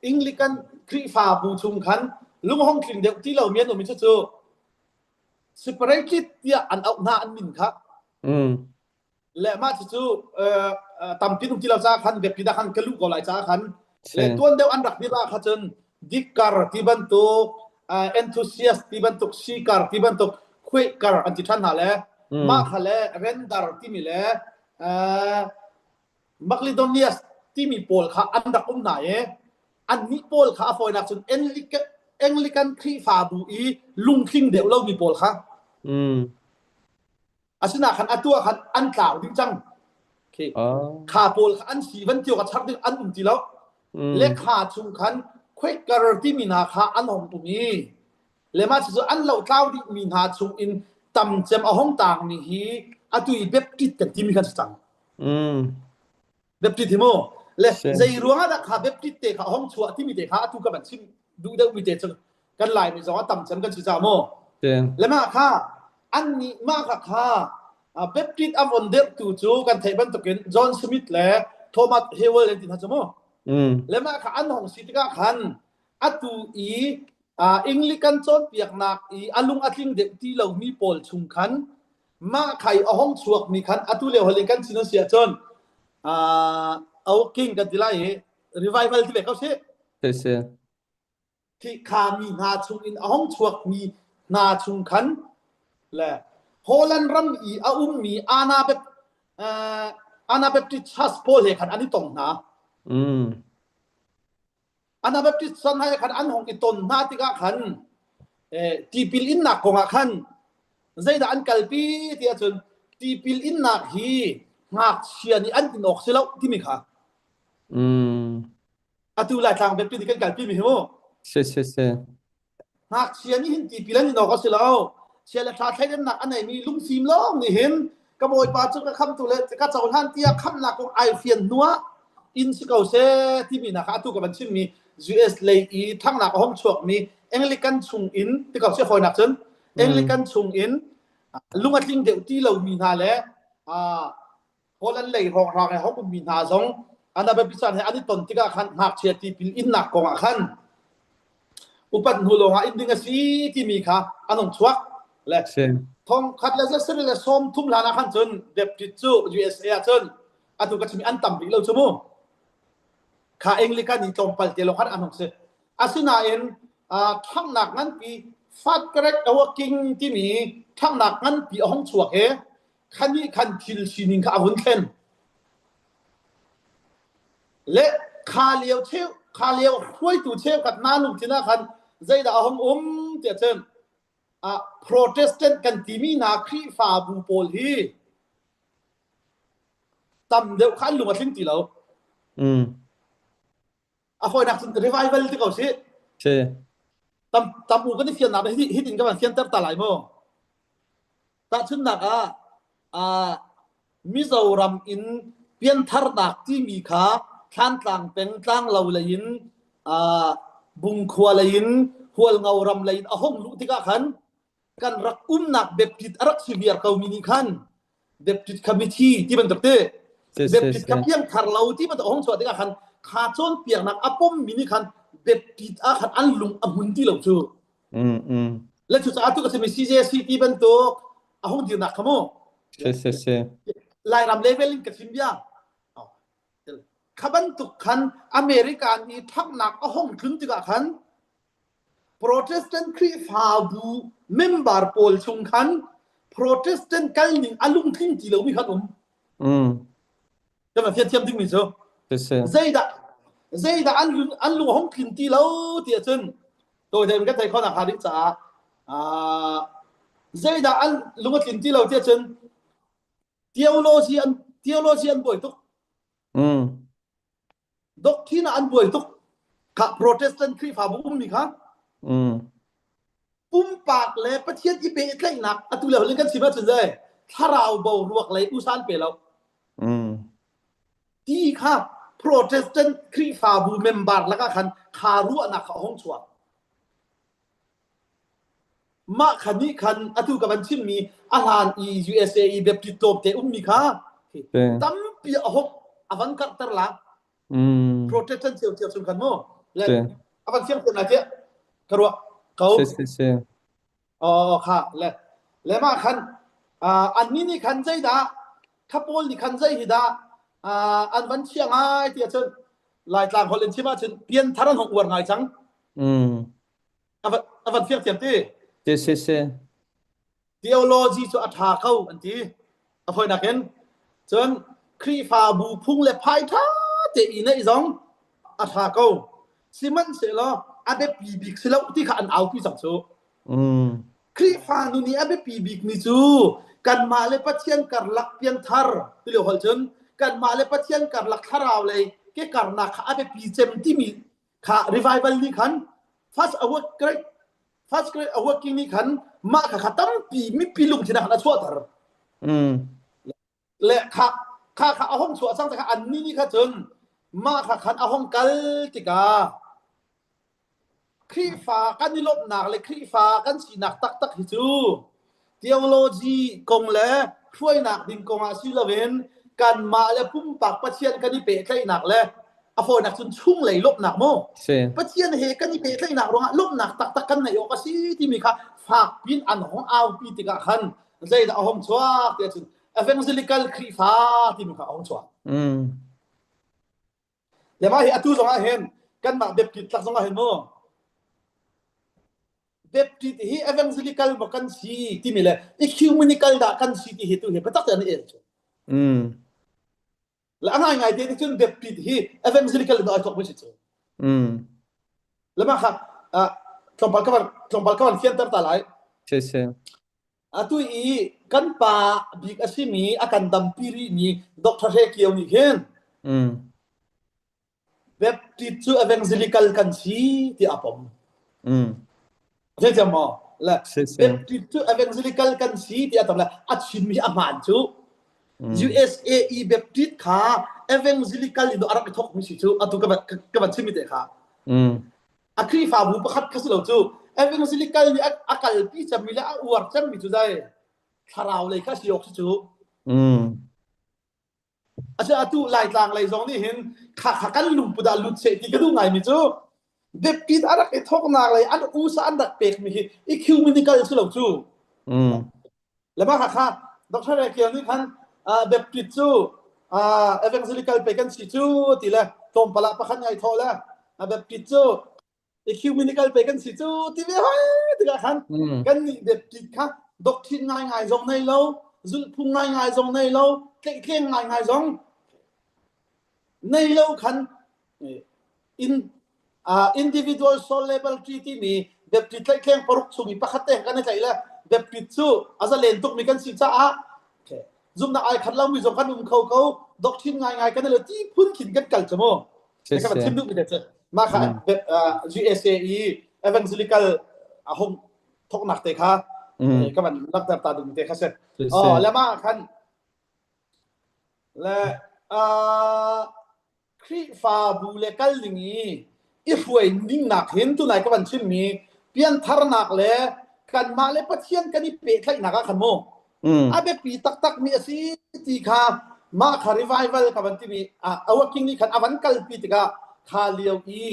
Anglican khri fa bu chung khan lung hong thing de ti lo mian mi cho separate ya an au na an min kha le ma chu tam pi tum ti lo cha khan be pi da khan kalu ko lai cha khan le tuan deu an rak bi la kha chen dikar ti ban to enthusiast ti ban to sikar ti ban to khwe kar an ti than ha le มาขะเลเรนดาร์ที่มีแลมักลิโดเนียสที่มีโปลค่ะอันดับไหนอันนี้โปลค่ะฟอยนักสุนเอ็งลิกันครีฟาบูอีลุงคิงเดี๋ยวเรามีโปลค่ะอาชนะคันอัตัวคันอันกล่าวดิ้งจังขาโปลค่ะอันสีวันเจียวกับชักดิ้งอันอุ่นจีแล้วเลขาชุงคันเควกการ์ที่มีนาคาอันหงตุมีเลมาชิอันเราเล่าดิมีนาชุงอินตำเจมเอาห้องต่างมีฮีอัตุยเบบกิดกันที่มีกันจังเบบกิดที่โมเลใจรวงอะค่ะเบบกิดเตะค่ะห้องชัวที่มีเตะค่ะอัตุกับมันชิมดูได้มีเตะจังกันหลายมีสองว่าตำเจมกันชิจาโมเลมาค่ะอันนี้มากค่ะเบบกิดอันวันเดอร์ตูจูกันเทบันตุกินจอห์นสมิธและโทมัสเฮเวลเลนตินฮัจโมเลมาค่ะอันของสิทธิกาคันอัตุอีอังลิกันจอนเปียกนักอีอลุงอัติงเด็กที่เรามีโปลชุมคันมาไข่เอาห้องชวกมีคันอัตุเลวฮลิกันซินเสียจนเอากิ้งกันทีไรรีไวฟัลที่เบกเขาเช่ที่ขามีนาชุมอินเอาห้องชวกมีนาชุมคันและโฮลันรัมอีอามีอานาเปปติชัสโปลเฮคันอันนี้ตรงนะอันนั้นแบบที่สันให้ขันอันของอิตนนาติกาขันตีปิลอินนักของขันใจด่าอันกัลปีที่อาจารย์ตีปิลอินนักฮีหักเชียนี่อันตินออกเสียแล้วที่มีค่ะอาตุลายทางแบบที่กันกัลปีมีเหรอหักเชียนี่เห็นตีปิลอินออกเสียแล้วเชียละชาไทยนั่นหนักอันไหนมีลุงซีมล้อมนี่เห็นกระโบยปลาจุกกระคำตัวเลยกระเจ้าท่านเตี้ยคำหนักของไอเฟียนนัวอินสิเกาเซที่มีนะคะทุกกับมันชื่อมี US เลยอีทั้งหนักห้องชวกมีเอ็งลิกันชุงอินที่เขาเชื่อฟอยนักจนเอ็งลิกันชุงอินลุงอัดลิงเดี๋ยวที่เรามีนาแล้วโฮลันเลยของเราไอ้เขามีนาสองอันนั้นเป็นพิจารณาอันนี้ตนที่ก็ขันหักเชียตีปิลอินหนักกองขันอุปันหูลงอินดิ้งสีที่มีค่ะอันนั้นชวกและทองขัดแล้วจะสิ่งและส้มทุ่มลานาขันจนเด็บจิตจู USA จนอันนั้นก็จะมีอันต่ำอีกแล้วชั่วโมงข้าเองลิกันนี่จอมปัลเตลขัดอันนั้นเสอาศินาเองทั้งหนักนั้นปีฟัดกระเรกเอากิ้งที่มีทั้งหนักนั้นปีห้องชวกเฮคันนี้คันทิลชินิงข้าหุ่นเข็นและข้าเลี้ยวเชี่ยวข้าเลี้ยวช่วยตู่เชี่ยวกับนาลุงที่น่าคันใจด่าห้องเตี้ยเชิญโปรเตสแตนต์กันที่มีนาครีฟาบูโปลฮีตำเดียวขันลุงมาทิ้งตีเราฟอยนักสุนทร revival ที่เขาใช่ตำอูก็นี่เสียนหนักที่หินกับมันเสียนเต็มตาไหลโม่แต่ชุนหนักมิโซรัมอินเปลี่ยนทาร์ดักที่มีขาท่านต่างเป็นต่างเราเลยอินบุงขวาเลยอินหัวเงารำเลยอินห้องลุที่ก็ขันกันรักหนักแบบจิตรักชีวิตเขามีนี่ขันแบบจิตคอมมิตี้ที่มันตัดเตะแบบจิตกับเพียงทาร์เราที่มันห้องสวัสดิการขันขาจนเปียกนักอปมมินิคันเด็ดติดขันอันลุงอมุนที่เราชูและชุดอาตุก็จะมี CJC ที่เป็นตัวห้องเดียวนักขโมลายรำเลเวลลิ่งกับซิมเบียขบันตุกขันอเมริกันนี่ทั้งนักห้องขึ้นที่กับขันโปรเตสแตนต์ครีฟาบูเมมเบอร์โพลชงขันโปรเตสแตนต์กันนิ่งอลุงทิ้งที่เรามีขันจะมาเทียบที่มีโซ่ใจด่าอันลุงห้องขึ้นที่เราเตี้ยจนตัวเดิมก็ใจข้อหนักหาดิจ่าใจด่าอันลุงขึ้นที่เราเตี้ยจนเทียโลเชียนบ่อยทุกดอกที่น่ะอันบ่อยทุกข้าโปรเตสแตนต์ครีฟาบุ้มมีค่ะปุ่มปากเลยประเทศอีเปย์ใกล้หนักอัตุเลวเล่นกันสิบาจนเลยถ้าเราเบารวกเลยอุซานเปแล้วที่ครับโปรเตสแตนต์ครีฟาบูเมมเบอร์แล้วก็คันคารุอันนักห้องชัวมาคันนี้คันอัตุกับมันชิมมีอาหาร USA แบบติดตัวเตมีค่ะตั้มปีหกอวันกัตเตอร์ละโปรเตสแตนต์เชียวสำคัญมั้งและอวันเชียงเป็นอะไรเจ้ากระโดดเขาค่ะและมาคันอันนี้นี่คันใจด่าถ้าโพลนี่คันใจหิดาอันวันเชียงไอ้ที่เชิญลายต่างคนเล่นใช่ไหมเชิญเปลี่ยนทารันของอวดไงจังอันวันเชียงเทียมที่ theology สุอัฐาเข้าอันที่อภัยนักเห็นจนครีฟาบูพุ่งและพายท่าเตอีในสองอัฐาเข้าสิมันเสลออาเบปีบิกสิแล้วที่ขาอันเอาที่สังโซครีฟานุนี้อาเบปีบิกมิจูกันมาเลปะเทียนกันลักเปียนทาร์ที่เหลียวหัวจนกันมาเลปะเทียนกันลักทาราวเลยเกี่ยกันนักอาเบปีเจมที่มีขารีไวเวลนี่ขันfast award great award กินนี่ขันมาขาตั้มปีมีปีลุงที่นักละชั่วตรและขาเอาห้องชั่วสร้างแต่ขาอันนี้นี่ขาจนมาขาขันเอาห้องกัลติกาครีฟ้ากันนี่ลบหนักเลยครีฟ้ากันสีหนักตักฮิจูtheology กงและช่วยหนักดินกงอาศิลเวนกันมาและพุ่มปากปะเชียนกันนี่เปะใช่หนักและอโฟนักจนชุ่งเลยลบหนักโมปะเชียนเฮกันนี่เปะใช่หนักรองลบหนักตักกันในโอกาสที่มีค่ะฝากพินอันของเอาปีติกะขันใจเอาห้องชัวเดี๋ยวจน evangelical ครีฟ้าที่มีค่ะห้องชัวแล้วมาเห็นตู้สองเห็นกันมาเด็บกิดหลักสองเห็นโมเด็บกิดที่ evangelical บอกกันสีที่มีเลยecumenical ด่ากันสีที่เห็นตัวเห็นประจักษ์นี่เองแล้วง่ายๆเดี๋ยวจนเด็บกิดที่ evangelical ด่าทุกไม่ใช่จ้ะแล้วมาค่ะตรงปากกันเขียนตั้งแต่ไหนใช่ตัวอีกันป่าบิกอาศิมีอาการดำปีรีนี่ดร.เฮเกียวนี่เห็นเด็บกิดจู evangelical กันสีที่อาปมใช่จ้ะหมอและเด็บกิดจู evangelical กันสีที่อาตมละอาชิมีอามันจู USAE เด็บกิดค่ะ evangelical นี่ดูอารักทอกมิสิจูอาตุกับชิมีเตะค่ะอาครีฟาบูประคัดคัสโลจู evangelical นี่อากาลปีจะมีละอวดจังมิจูได้คาราวเลยคัสยกจูอาจจะตู้ไล่ต่างไล่ซองนี่เห็นขากันลุงปุดาลุดเสที่ก็ดูไงมิจูเด็บกิดอารักทอกนักเลยอันอุษอันดักเป็กมีอีคิวมินิกาสุโลจูแล้วมาค่ะดร.เกียวนี่คันเด็บกิดจูevangelical ไปกันสิจูตีละตรงปลาประคันไงทอละเด็บกิดจูecumenical ไปกันสิจูที่ไม่ให้ถึงกันกันนี่เด็บกิดค่ะดอกทินง่ายๆซองในเราจุลพุ่งง่ายๆซองในเราเข่งง่ายๆซองในเราคันindividual soul level treaty นี่เด็บกิดเข่งปรุกสุมีประคัตเตะกันในใจละเด็บกิดจูอาจจะเล่นตุกมีกันสิจ้าจุ่มนักไอ้ขัดเรามีซองกันเขาดอกทินง่ายๆกันเลยที่พุ่นขินกันกัลจโมนะครับมันทิมดุมีเด็ดมาค่ะUSAE evangelical ห้องทอกหนักเตะค่ะก็มันนักตาดุมเตะค่ะเสร็จแล้วมาคันและครีฟาบูเลกัลนี่อีฟวยนิ่งหนักเห็นตัวไหนก็มันชิมมีเปลี่ยนทารนักเลยกันมาเลยปะเทียนกันนี่เปะใส่หนักขันโมอาเบปีตักมีอาศิตีค่ะมาค่ะรีไวเวลกับมันที่มีเอาว่ากิงนี่ขันอวันกัลปีติกาคาเลียวอี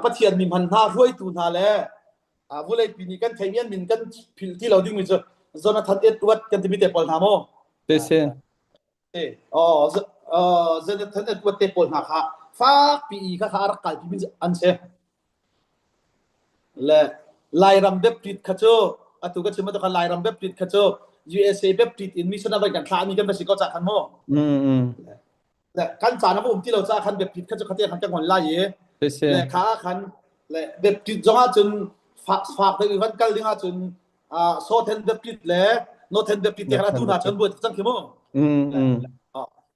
ปะเทียนมีมันหน้ารวยตูนาแลวุเลยปีนี้กันไทยเมียนมินกันที่เราดึงมิจโจนาธานเอ็ดวัดกันที่มีเตปอลนาโมเตเซ่โจนาธานเอ็ดวัดเตปอลนาค่ะฟ้าปีค่ะอารักกัลปีมิอันเซ่และไลรัมเบบปิดขจรตุกันชิมาตุกันไลรัมเบบปิดขจร USA เบบปิดอินมิชนาไปกันคลานี้กันไปสิก็จะขันโมและกันจานะผมที่เราจะขันแบบผิดขันจะขันเตียขันจังหวัดไล่เย่และขาขันและแบบผิดจังหวัดจนฝากไปอีกวันกันเรื่องจนโซเทนแบบผิดและโนเทนแบบผิดแต่ขันดูน่าจนบวชจังเข้ม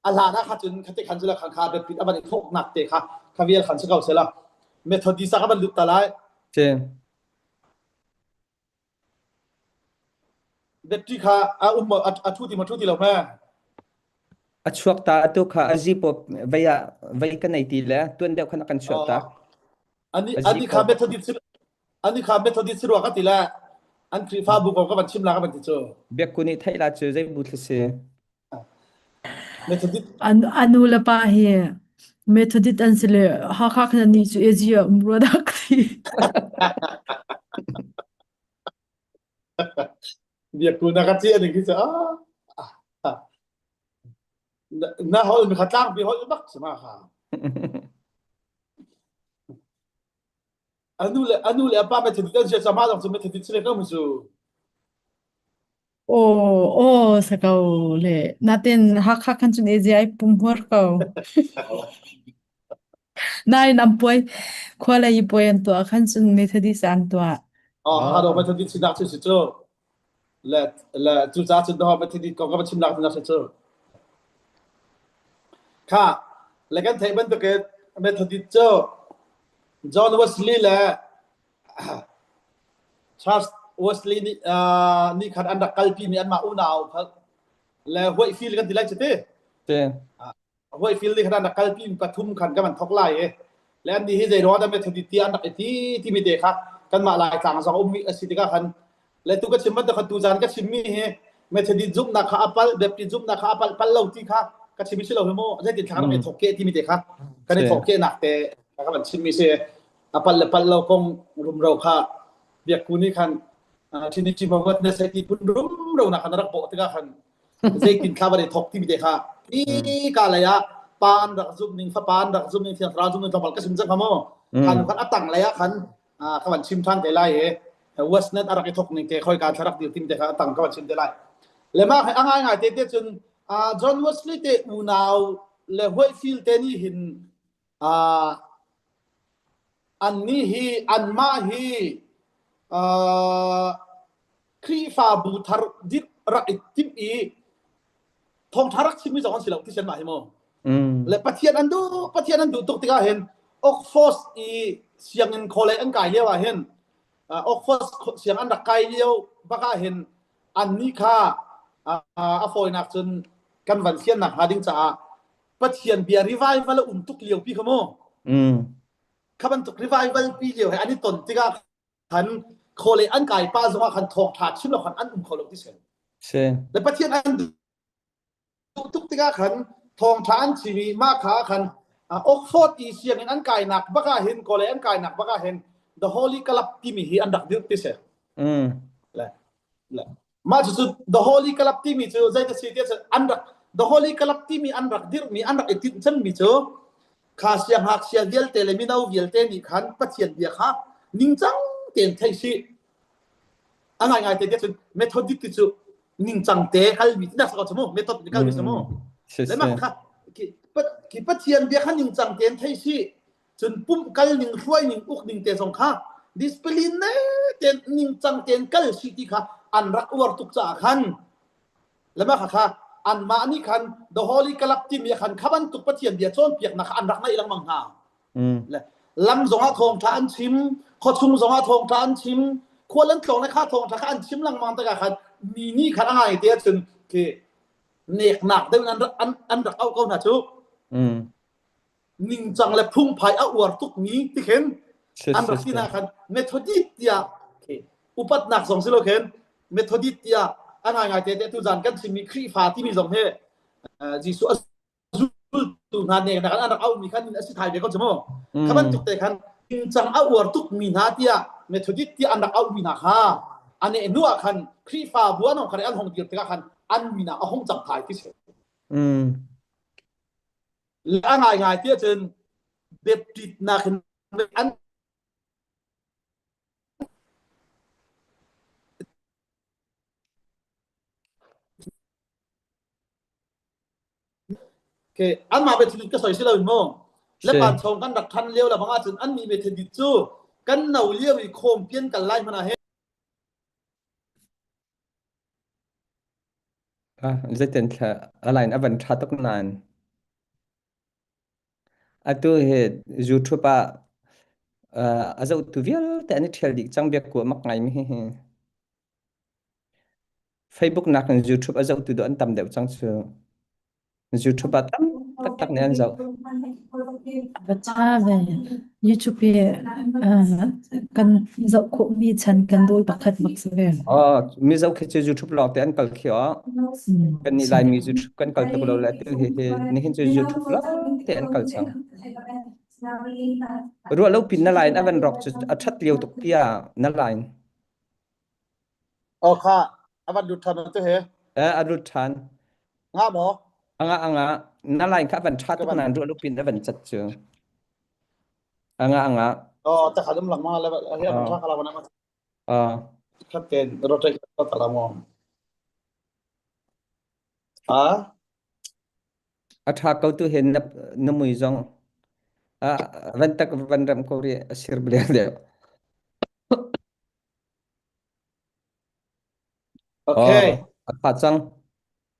อะไรนะขันจนขันเตะขันจะละขันขาแบบผิดอันนี้ทกหนักเตะค่ะขวิเอลขันจะเก่าเสร็จละเมทอดิสักบันลุตตาไลเช่แบบที่ค่ะทุติมาทุติเราแม่ช่วงตาตุค่ะอาจีปอบไว้กันในทีแล้วตัวเดียวขนาดกันช่วงตาอันนี้ค่ะเมทอดิสรัวกันทีแล้วอันครีฟาบุกก็มันชิมลากันมันติดเจอเบียกุนี่ไทยราชใจบุตรเสียเมทอดิสอันนู้นละป่ะเฮียเมทอดิสอันสิเลยฮักนั่นนี่จูเอจิอมรดักทีเบียกุนักจีอันนี้คือน่าเขาเป็นขัดล่างปีเขาบักสมาค่ะอันนู้นเลยป้าไม่ถึงจะสามารถทำสมัยถึงจะเล่นก็ไม่สู้ โอ้โอ้สะเกาเลยนาตินฮักคันจุนเอเจียปุ่มหัวเกานายนำป่วยควาลายป่วยอันตัวคันจุนเมทอดิสอันตัว هذا ما تدي تشناك تشتو لا تزات ده ما تدي كم تشناك تشتو كا لكن تيبن تك ما تدي تشو جون وسلي لا تشارلز وسلي ني كان عندك قلبي مي ان ما اوناو لا هو يفيل كان دي لا تشتي เจ هو يفيل لي كان عندك قلبي بتوم كان كمان تقلاي لان دي هي زي رودا ما تدي تي عندك تي مي دي กันมาหลายครั้งสองมีอสิทธิกาคันและตุกชิมมันตะขัดตูจานก็ชิมมีเฮเมทดิจุบนักอัปปัลแบบดิจุบนักอัปปัลปัลเลาที่ค่ะก็ชิมมีชิลเอาเหมอจะติดทางนั้นถกเกที่มีเด็กค่ะก็ได้ถกเกหนักแต่ก็มันชิมมีเสอัปปัลและปัลเลาคงรุมเราค่ะเบียกกูนี่คันที่นี่ชิมว่าในเซติปุ่นรุมเราหนักขนาดรักโบติกาคันจะกินข้าวได้ถกที่มีเด็กค่ะอีกาเลยอะปานรักจุบนิ่งฟ้าปานรักจุบนิ่งเทียนราจุบนิ่งตบก็ชิมจังค่ะโมคันอัตตังเลยอะคันขวันชิมทางได้ไล่เวสเน็ตอารักทกนี่แกค่อยการทรักดิวทิมแต่ตั้งขวันชิมได้ไล่และมาให้ง่ายๆเตจนจอห์นเวสลีย์เตอูนาวและฮวยฟิลเตนี่หินอันนี้ฮีอันมาฮีครีฟาบูทาร์ดิรักทิมอีทองทารักชิมมีสองสิเหล่าที่ฉันมาให้โมและประเทศนั้นดูตกติกาเห็นออกฟอสอีเสียงเงินโคเลอันกายเลี้ยวเห็นออกฟอสเสียงอันดักไกเลี้ยวบักเห็นอันนี้ค่ะอฟอยนักจนกันวันเสียนนักหาดิ้งจ่าประเทศเบียร์รีไวฟ์แล้วตุกเลี้ยวพี่ขโมข้ามันตุกรีไวฟ์พี่เลี้ยวให้อันนี้ตนติกาขันโคเลอันกายป้าสว่าขันทองถาดชิมแล้วขันอันโคเลที่เสียใช่และประเทศอันตุกติกาขันทองถาดชีวีมาขาขันออกฟอร์ดอีเสียงอันกายหนักบักเห็นโคเลอันกายหนักบักเห็น The Holy Club ที่มีอันดักดิที่เสียและมาจุด The Holy Club ที่มีเจอใจจะสิ่งที่อันดัก The Holy Club ที่มีอันดักดิมีอันดักติดฉันมีเจอข้าเสียงหักเสียงเดียลเตเลมินาวิลเตนี่ขันปัจเจียนเบียค่ะนิ่งจังเตียนไทยสิอันง่ายๆเตียนเมธอดิติจุนิ่งจังเตะคัลมินักสกัดสมองเมธอดิคัลมิสมองและมาค่ะquiปัจเจียนเบียค่ะนิ่งจังเตียนไทยสิจนปุ่มกัลนิ่งช่วยนิ่งอุกนิ่งเตะสงค่ะดิสเพลินเน่เตียนนิ่งจังเตียนกัลสิที่ค่ะอันรักอวดทุกจ่าขันและมาค่ะอันมานี่ขัน The Holy Club ที่มีขันขับันตุกปัจเจียนเบียโจนเปียกนักอันรักในลังมังหาและลำสงอาทองทานชิมขอชุมสงอาทองทานชิมควรเล่นทองในข้าทองทานชิมลังมังตะกะขันมีนี่ขันอะไรเดียจนคือเนกหนักได้อันรักเอาเก้าหน้าชุนิ่งจังและพุ่งพายเอาอวดทุกนี้ที่เห็นอันรักที่น่าขันเมธอดิสเตียอุปัตหนักสองสิโลเห็นเมธอดิสเตียอันง่ายๆเตะตุจานกันสิมีครีฟาที่มีสองเฮจีสุอัซุลตุนานเนี่ยนะครับอันเอามีคันอสิไทยเด็กก็จะมั้งข้ามันจุดเตะคันนิ่งจังเอาอวดทุกมีนาเตียเมธอดิสเตียอันเอามีนาค่ะอันนี้นัวคันครีฟาบัวน้องคันอันหงเดียวเตะคันอันมีนาเอาหงจับถ่ายที่เฉยและง่ายๆเตี้ยจนเด็บติดนาคันอันโอเคอันมาเป็นทีก็สอยสิเราอีกมั้งและปานชงกันดักทันเลี้ยวแล้วบางอาจอันมีเมทดิจูกันเหนาเลี้ยวอีกโคมเปลี่ยนกันไล่มาเฮจะเป็นอะไรนะวันทัดตกนานตัวเหตุ YouTube อาจจะตัวเวียลแต่อันนี้เที่ยวดิจังเบียกกว่ามักไงไม่เห็น Facebook นัก YouTube อาจจะตัวอันต่ำเดียวจังชื่อ YouTube ตักเนี่ยอันจะบัจาเว YouTube กันจะคุมีฉันกันด้วยบักขัดบักเสวยมีจะคิดจะ YouTube หลอกแต่อันกัลเขียวกันนี่ไลน์มี YouTube กันกัลแต่เราแล้วนี่เห็นจะ YouTube หลอกแต่อันกัลสังรู้ว่าเราปิดนั่นไลน์อันเป็นรอกจะชัดเลี้ยวตุกเปียนั่นไลน์โอเคอันวันดุทันตัวเหอันดุทันงาหมอนั่นไลน์ครับวันชัดตุกนานรู้ว่าเราปิดนั่นเป็นจัดเจือแต่ขาดหลังมาแล้วเฮ้ยมันชักอะไรวันนั้นชัดเจนรถไฟก็ตลาดมอง Atha kau tu hen namui jong vantak vandam ko ri sir bler de Okay apa chang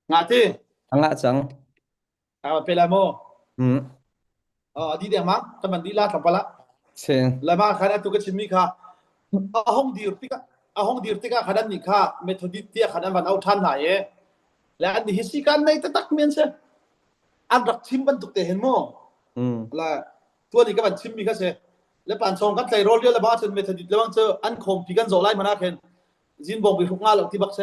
ngati anga chang pela mo di dia mak teman di la tapala sen lama khana tu ka chimi kha ahong dir tika khadan ni kha methodist tia khadan van au than na ye la an hi si kan nei ta tak men se an rak chim ban tuk te hen mo laตัวนี้ก็มันชิมมีก็เสแล้วปานชงกันใส่โรลเรียลบาสเมทอดิสแล้วมันเจออันคมพิกันโซไลมานาเคนจินบงไปทุกงานหรอกที่บักเส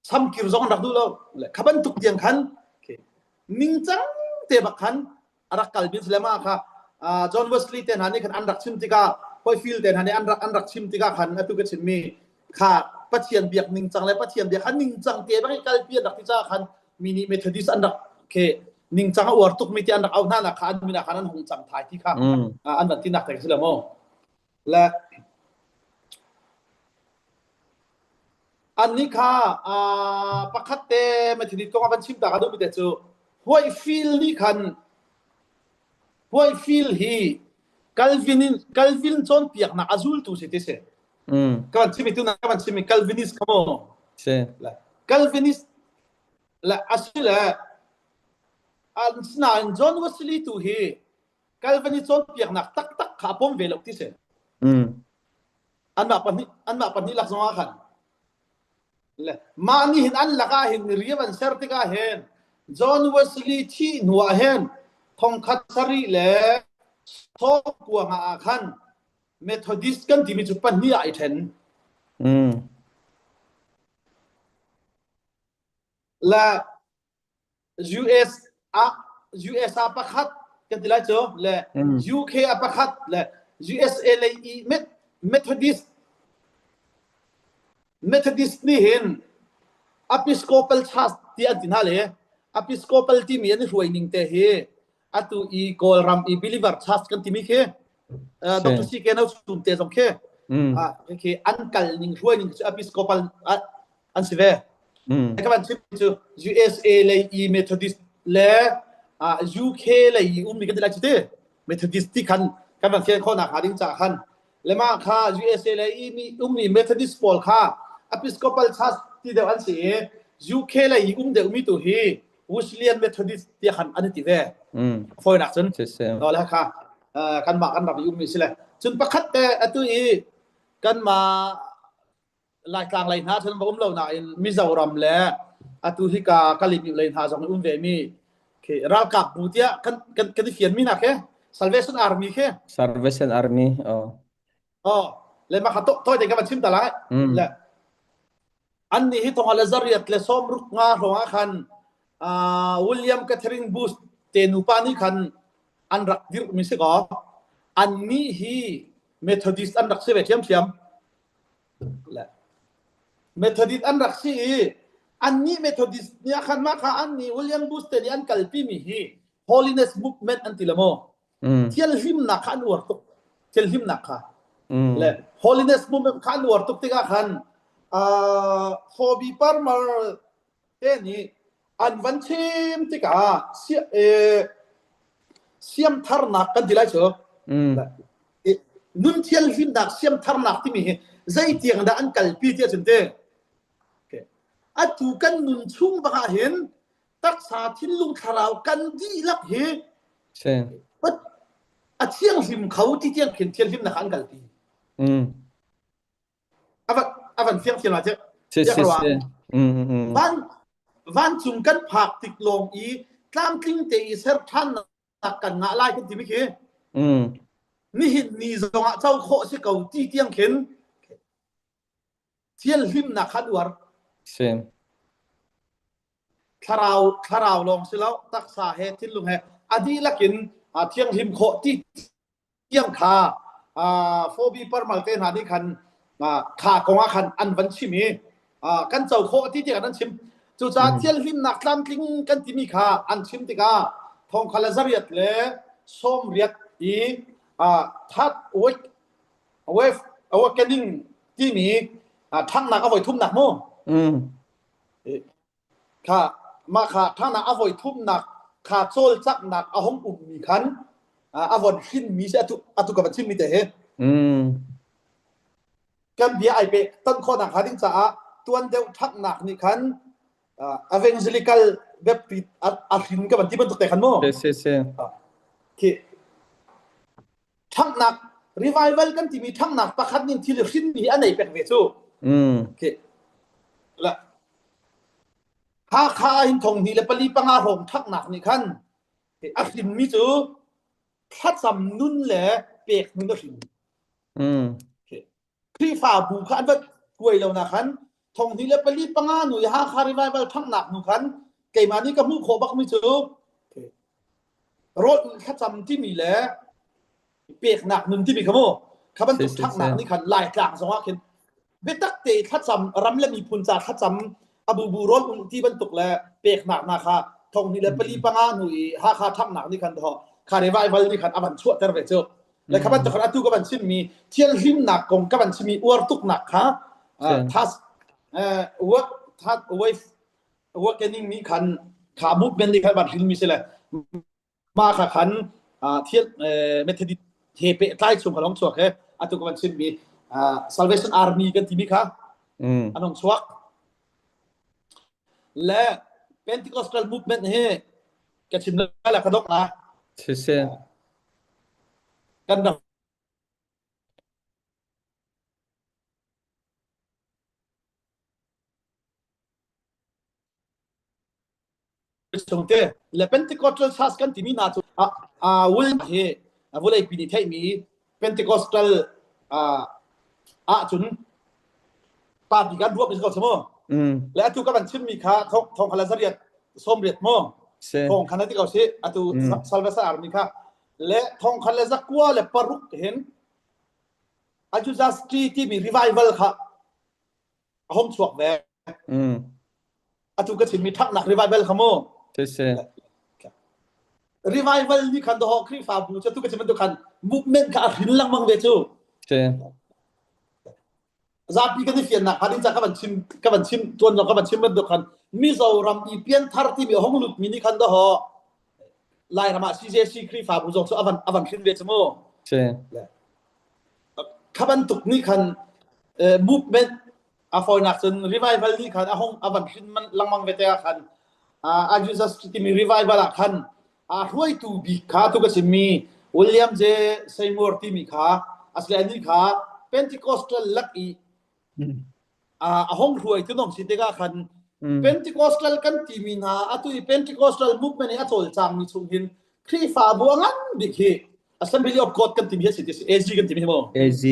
ซ้ำกิรซองรักดูแล้วขับันตุกเตียงคันนิ่งจังเตะบักคันรักกัลบินสเลมาค่ะจอห์นเวสลีย์เตนฮันนี่คันอันรักชิมติกาพอยฟิลเตนฮันนี่อันรักชิมติกาคันตุกชิมมีค่ะปัจเจียนเบียกนิ่งจังและปัจเจียนเบียกคันนิ่งจังเตะบักกัลบินรักที่จ้าคันมินิเมทอดิสอันรักเคนิ่งจังอวดตุกมีที่อันรักเอาหน้าคันมีนาคันนั้นหงจังถ่ายที่ค่ะอันนั้นที่นักแต่งสเลมและอันนี้ค่ะปะคัดเตมาถึงตรงกันชิมตากระดูกเตจูห้วยฟิลนี่คันห้วยฟิลฮีกัลวินจอนเปียกนักอาซูลตูสิเตเสกันชิมตุนะกันชิมกัลวินิสคโมเช่กัลวินิสละอาซูละอันสนานจอนวัสลีตูฮีกัลวินิสจอนเปียกนักตักขาปมเวลกติเสอันมาปนี้ลักษณะคันมานี่เห็นอันละกาเห็นเรียบันเซอร์ติกาเห็นจอห์นเวสลีย์ที่หนัวเห็นทองคัตซารีเล่ทองกวงอาคันเมทอดิสกันที่มีจุดปันนี่ไอเทนและ US อาปะคัดกันที่ไรเจ้าและ UK อาปะคัดและ USA เลยเมทอดิสนี่เห็น Episcopal Church ที่อันที่นั่นเลย Episcopal ที่มีอันนี้รวยนิ่งแต่เฮอัตุอีโกลรัมอี Believer Church กันที่มีเคดร.ซีเกนเอาสุ่มเตะสมเคเคอันกัลนิ่งรวยนิ่ง Episcopal อันสิเว่แต่ก็มันชื่อ USA เลย Methodist และ UK เลย มีกันที่ไรจิตเต้ Methodist ที่คันกันมันเขียนข้อหนักหาดิ้งจากคันและมาค่ะ USA เลยมี Methodist ปอลค่ะEpiscopal Church ที่เดียวอันสิ UK เลยเดียวมีตัวฮี Wesleyan Methodist ที่คันอันที่เว่ฟอยนักจนเอาละค่ะกันมากันรับมีสิแหละจนประคัดแต่ตัวอีกันมาหลายกลางหลายหน้าฉันบอกเราหน่อยมิซารัมและตัวที่กาลิบหลายหน้าจงเวมีเรากับบูติกันที่เขียนมีนักSalvation Army Salvation Army เลยมาขัดโต้เด็กกันชิมตลาดและอันนี้ที่ตรงอะไรซารีตและซ้อมรุกงาของคันวิลเลียมแคทเธอรีนบูสเตนูปานี่คันอันรักดิรมิสิกอันนี้ฮีเมทอดิสอันรักเสียเทียมและเมทอดิสอันรักสีอันนี้เมทอดิสเนี่ยคันมาค่ะอันนี้วิลเลียมบูสเตนี่อันกัลปีมีฮี Holiness Movement อันที่ละโมเที่ยวหิมนักขันอวดตุกเที่ยวหิมนักค่ะและ Holiness Movement ขันอวดตุกติกาคันFobi Parmar เต้นี่อันวันชิมติกาเสียมทาร์นักกันที่ไรเชียวนุ่นเที่ยวหิมนักเสียมทาร์นักที่มีใจเตียงได้อันกัลปีเที่ยวจนเต้อันถูกกันนุ่นชุ่มบางเห็นตักษาทิ้งลุงคาราวกันดีลักเหใช่อันเที่ยงหิมเขาที่เที่ยงเขียนเที่ยงหิมนักอันกัลปีวันเที่ยงมาเจ้าวันจุงกันผักติดลงอีกล้ามกลิ้งเตอีเซอร์ท่านนักกันงะไล่กันที่ไม่เคนี่เห็นนี่จังเจ้าโคสิเก่าที่เที่ยงเข็นเที่ยงหิมนักขัดวรคาราวลงสิแล้วตักษาเหตุที่ลุงเหตุอดีละกินเที่ยงหิมโคที่เที่ยงขาโฟบีปาร์มาเตนหานี่คันขาของอาคันอันวันชิมีกันเจ้าโคที่เที่ยงนั้นชิมจู่จ้าเที่ยงหิมนักลำกลิ้งกันที่มีขาอันชิมติกาทองคาลาซาเรียตเล่ส้มเรียตอีทัดโอ้ยแกนิ่งที่มีทั้งหนักเอาไว้ทุ่มหนักโม่ ค่ะมาขาทางนาอวยทุ่มหนักขาโซลจักหนักห้องอุ่มมีคันอวนขึ้นมีเสอตุกับชิมมีแต่กันเบียไอเปต้นข้อหนักหาดิ้งจ้าตัวเดียวทักหนักนี่คันevangelical แบบปิดอาหินกับที่มันตกแต่ขันโม่ทักหนัก revival กันที่มีทักหนักประคัดนี่ที่เราขึ้นมีอันไหนเป็นเวซูละถ้าข้าหินทงนี่และปลีปังอารมณ์ทักหนักนี่คันอาหินมีจูถ้าจำนุ่นแหละเปียกมันก็หินที่ฝ่าบูคันว่ากวยเรานะคันทงนี่และปลีปังอาหนุ่ยหาคาริไวบัลทักหนักหนูคันเกมานี่ก็มูโคบักไม่จูรถถ้าจำที่มีแหละเปียกหนักนึงที่มีขโมยขบันตุทักหนักนี่คันลายกลางสองว่าเห็นเบตักเตถ้าจำรำและมีพุนจาถ้าจำอบูบูรถที่บรรทุกและเปียกหนักนะคะทงนี่และปลีปังอาหนุ่ยหาคาทักหนักนี่คันทอคาริไวบัลนี่คันอบันชั่วแต่ละเวจูและขบันตุขณะตู้กับบันชิมมีเที่ยงหิมหนักกงกับบันชิมมีอวดตุกหนักค่ะทัสวัดทัดไว้วัดกันนี่มีคันขาบุกเป็นดีคันบันหิมมีเสละมาค่ะคันเที่ยงเมทดิเทเปใต้ชมขลองสวกเหตุกับบันชิมมี Salvation Army กันที่มีค่ะอันนั้นสวกและ Pentecostal Movement กันชิมแล้วแหละกระดกนะกันดสงเตและ Pentecostal ชาสกันที่มีนาจุวุลวุลไอปีนี้ที่มี Pentecostal จุนปาฏิการรวบเป็นสมอและทุกกันชิมมีค่าทองคาลาซาเรียสมเรียดมอของคณะที่เขาใช้ตุซัลเวซาอาร์มีค่าและทองคาลาซักวัวและปารุกเห็นอาจุจัสตีที่มีรีไววัลค่ะห้องสวกแวตุกันชิมมีทักหนักรีไววัลขโมรีไววัลนี่คันดอกครีฟาบูจะทุกกันชิมมันตุกันมูฟเมนต์กับหินลังมังเวจูซาปีกันที่เฟียนนะฮันดินจากกันชิมตัวน้องกันชิมมันดูกันมิโซรัมอีเปียนทาร์ที่มีห้องลุดมินิคันดอไลน์รามาซีเจซีครีฟาบุจงสุอวันขึ้นเวชโม่ขับันตุกนี่คันมูฟเมนต์ฟอยนักจนรีไววัลนี่คันห้องวันขึ้นมันลังมังเวเตะคันอายุจัสที่มีรีไววัลคันรวยตูบีขาตุกชิมมีวิลเลียมเจไซมอร์ที่มีขาอัสเลนี่ขาPentecostal ลักอีห้องรวยที่น้องสิเดกาคัน Pentecostal กันที่มีนาตุย Pentecostal movement นี่อัศวจางมีชุมหินครีฟาบัวงันดิคี Assembly of God กันที่มีสิทธิ์ AG กันที่มีมั้ง AG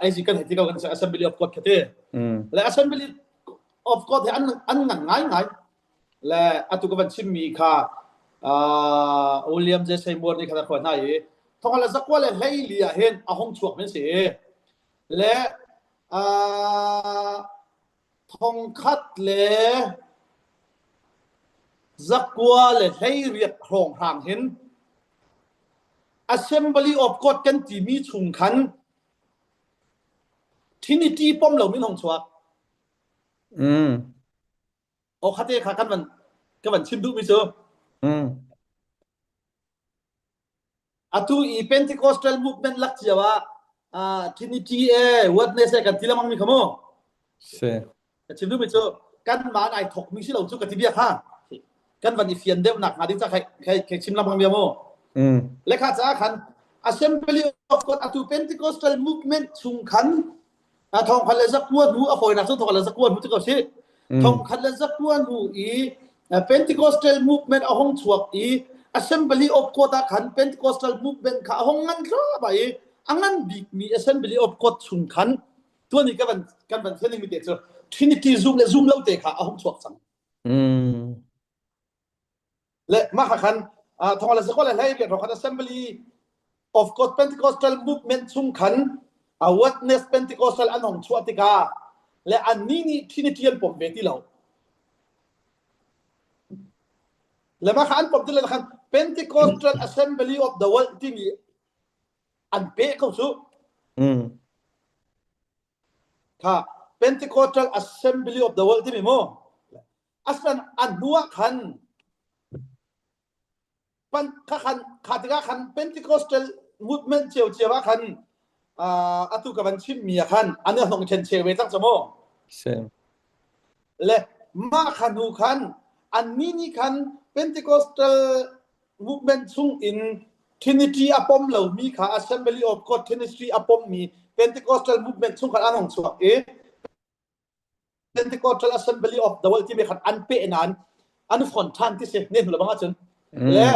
AG กันที่เขากัน Assembly of God กันที่และ Assembly of God ที่อันง่ายและตุกบันชิมมีค่ะวิลเลียมเจสัยมอร์นี่ขนาดคนไหนทองคำละสักว่าเลยให้เลียเห็นห้องสวกเป็นเสียและทองคัดเลยสักว่าเลยให้เรียกโครงทางเห็น Assembly of God กันที่มีชุมขันที่นี่ที่ป้อมเหล่ามีห้องสวกโอ้คัดเตะขากันมันชิมดูไม่เจอatu i Pentecostal movement lak jawa Trinity witness kan tilamang mi khamo se chimdu mi cho kan ma nai thok mi si lo chu ka ti bia kha kan van i fian deu nak ngading cha khai chimlamang bia mo lekha cha khan Assembly of God atu Pentecostal movement chung khan thong khan le zakwa nu a foi nak so thong le zakwa nu chu ka si thong khan le zakwa nu i Pentecostal movement a hong chuak i Assembly of God คัน Pentecostal movement ค่ะห้องงั้นครับไปอันนั้นมี Assembly of God ชุมขันตัวนี้กันเทนนิมิเตอร์ Trinity Zoom และ Zoom แล้วแต่ค่ะห้องสวกสังและมาคันทองละสักว่าอะไรเรียกของ Assembly of God Pentecostal movement ชุมขันWitness Pentecostal อันของชัวติกาและอันนี้นี่ Trinity อันผมเวทีเราและมาคันผมที่เลยคัน Pentecostal Assembly of the World ที่มีอันเป๊ะเข้าสู่ค่ะ Pentecostal Assembly of the World ที่มีโมอัสลันอันนัวคันปันคันขาดคัน Pentecostal movement เจียวคันอตุกบันชิมมีคันอันนี้ต้องเชนเชเวตั้งสมอและมาคันหูคันอันนี้นี่คัน Pentecostal movement ซุงอิน Trinity อปอมเหล่ามีค่ะ Assembly of God Trinity อปอมมี Pentecostal movement ซุงคันอันของสวกPentecostal Assembly of the World ที่มีคันอันเปนั้นอันฝนทันที่เสเนี่ยหรือบังอาจารย์และ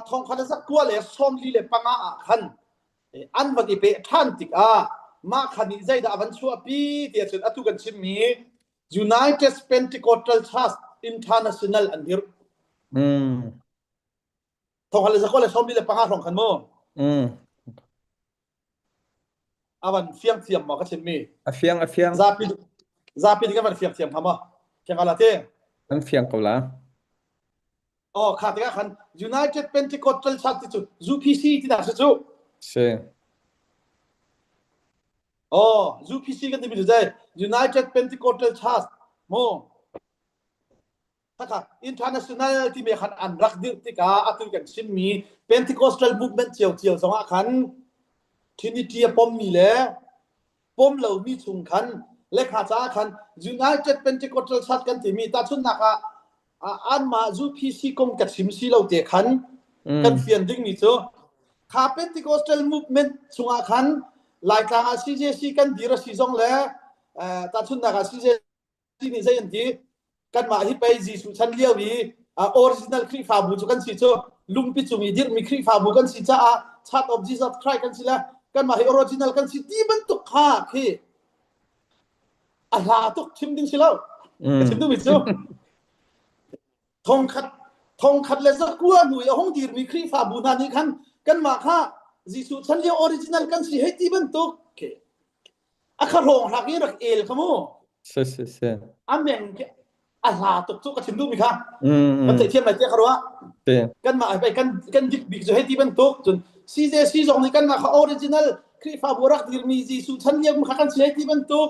ทองคันสักกัวเลยส้มลีเลยปังอาคันอันวันที่เปทันติกมาคันนี้ใจดาวันชัวปีที่จะอตุกันชิมมี United Pentecostal Church International อันนี้ทองคันสักกัวเลยส้มลีเลยปังอาทองคันโมวันเฟียงเทียมมาก็ชิมมีเฟียงซาปีนี่ก็มันเฟียงเทียมทำมั้ยเฟียงอะไรเต้มันเฟียงเกาละขาดที่คัน United Pentecostal Church ที่สุด UPC ที่น่าสุดใช่UPC กันที่มีอยู่ได้ United Pentecostal Church โมถ้าค่ะ International ที่มีคันอันรักดิติกาอัตุกันชิมมี Pentecostal Movement เจียวสองคัน Trinity ปมมีแล้วปมเรามีชุงคันและขาดคัน United Pentecostal Church กันที่มีตาชุนนักอันมา UPC กงกับชิมซีเราเตะคันกันเฟียนดิ้งนี่โซข้า Pentecostal Movement ชุงคันหลายครั้งCJC กันดีระซีจงแล้วตาชุนนักCJC นี่ใจยันทีกันมาที่ไปจีสุชันเลี้ยววีoriginal คริสต์ฟาบูจุกันสิโซลุงปิจุมีดิร์มีคริสต์ฟาบูกันสิจ้าChurch of Jesus Christ กันสิละกันมาให้ original กันสิที่มันตุกข้าคือตุกชิมดิ้งสิแล้วชิมดูมิโซทองคัดเลยสักกัวหนุ่ยห้องดีมีคริสต์ฟาบูนานี่คันกันมาค่ะจีสุฉันเรียกออริจินัลกันสิให้ที่บรรทุกคารองรักนี้รักเอลขโมใช่เมงตุกกันชิมดูมิค่ะกันเทียมอะไรเจ้าคารวะกันมาไปกันดิบบิกจะให้ที่บรรทุกจนCJC จงนี่กันมาค่ะออริจินัลคริสต์ฟาบูรักดีมีจีสุฉันเรียกมันกันสิให้ที่บรรทุก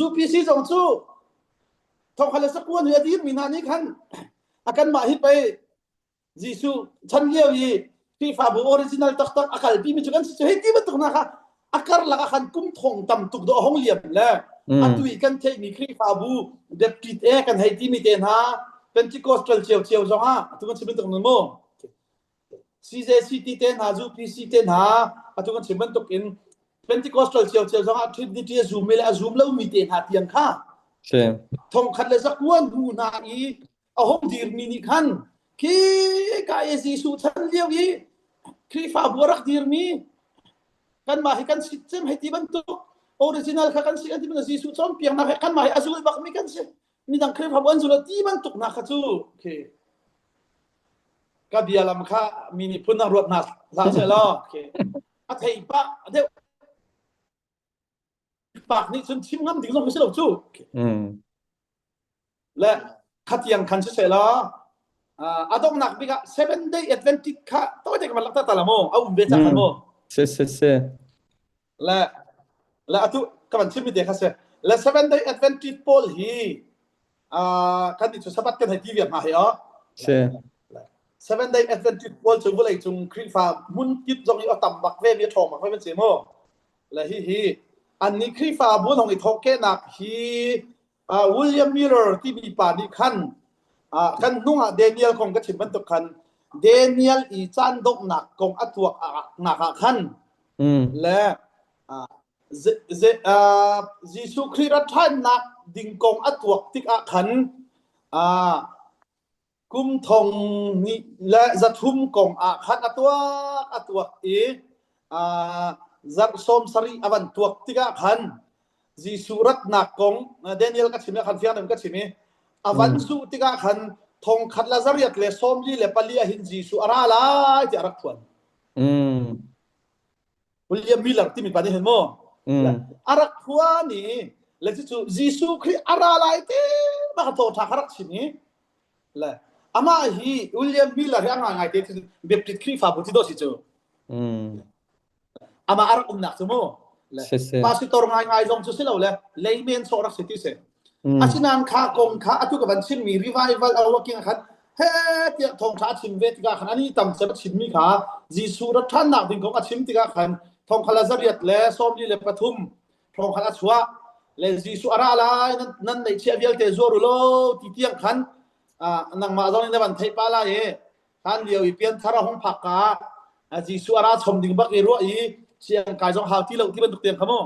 UPC จงสู้ทองคันเลยสักกัวหนุ่ยดีมีนานี่คันakan mahit pa Jisu chanliaw yi FIFA bu original tak akal pi mi chukan si heti batuk na ka akar la kan kum thong tam tuk do hong liam la atui kan thei mi FIFA bu deputy kan heti mi ten ha Pentecostal chiao zonga atu kan siben tuk mo CJC ten ha UPC ten ha atu kan siben tuk in Pentecostal chiao zonga Trinity zoom le zoom lo mi ten ha tiang kha se thong khat le zakwan hu na iห้องดีมีนี่คันคีกายจีสุชันเลี้ยวยีครีฟาบัวรักดีมีกันมาให้กันสิเจมให้ที่บรรทุกออริจินัลกันสิกันที่มันจีสุชนเพียงนะกันมาให้อาซูบักมีกันสิมีดังครีฟาบัวสุดที่บรรทุกนะคัจูเคก็เบียร์ลำค่ามีนี่พุ่นรวดนัดลาเชลล์เคอาเทียปะเดี๋ยวปากนี่ฉันชิมงั้นถึงต้องไม่ใช่หรอกจูและขัดยังคันเสียแล้วดงนักบิกะ7 day Adventist ค่ะตัวเด็กมันลักตาตาละโมเอาเบจ่ากันโมเซ่และตุก็มันชิมิเด็กค่ะเซ่และ7 day Adventist โพลฮีกันดิจุสบัดกันให้ทีวีมาเหรอเซ่7 day Adventist โพลจะว่าอะไรจงคริสต์ฟ้ามุนจิตจงเอาต่ำบักเวมีทองมาให้เป็นเสียโมและฮีอันนี้คริสต์ฟ้าบุญของอีทอกเกนักฮีWilliam Miller ที่มีป่านี้คันกันนุ่งเดเนียลของกระชิมบันตุคันเดเนียลอีจันดกหนักของอัตวกหนักคันและจีสุคริสต์ท่านหนักดิ่งกองอัตวกติกคันกุมทองนี่และจะทุ่มกองคันอัตวกจัดสมสรีอวันตัวติกคันจีสุรัตนักกงเดนิเอลก็ชิมคันเฟียนมันก็ชิมอวันสุติกาคันทองคัดลาซาริยัตเลสอมลีเลปาลีหินจีสุอาราลาที่อารักทวนวิลเลียมมิลเลอร์ที่มีปานีเห็นมั้ยอารักทวนนี่เลจีสุคริอาราลาที่มาขโตทักรักชิมและอามาฮีวิลเลียมมิลเลอร์ยังไงที่เบบติดคริฟาบุติโดสิจูอามาอารักนักสมม pastor ngai jong chu silo le leimen so rak city se asinan kha kong kha atu ka ban chin mi revival working khat he tia thong tha chim ve tika khan ani tam se chim mi kha jisu ra than nak ding kong achim tika khan thong khala zariat le somli le pathum thong khala chua le jisu ara la nan nei che vial te zoru lo ti tiang khan nang ma jong ne ban thai pa la e khan liao i pian thara hong phak ka jisu ara chom ding bak e ro i chiang kai jong ha ti lo ti ban tuk tiang khamo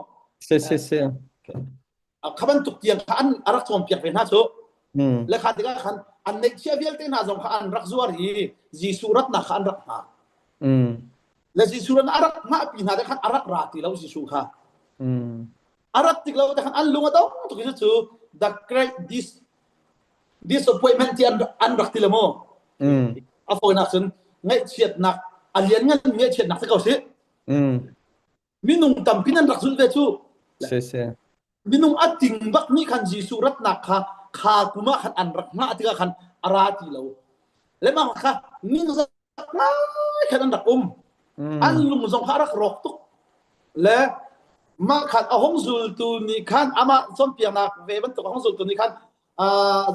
se khaban tuk tiang khan arak chom piak ve na chu le kha tika khan an nei che vial te na jong khan rak zuar hi jisu rat na khan rak ma le jisu ran arak ma pi na de khan arak ra ti lo jisu kha arak ti lo de khan an lunga do to ki chu the great disappointment ti an rak ti le mo a foi na sun ngai chiat nak alian ngan ngai chiat nak ta ko si minung tam pinan rak zul ve chu se minung ating bak ni khan jisu rat nak kha kuma khan an rak ma ti ka khan ara ti lo le ma kha ning za khan an rak an lung zong kha rak rok tuk le ma khan a hong zul tu ni khan ama som piang nak ve ban to hong zul tu ni khan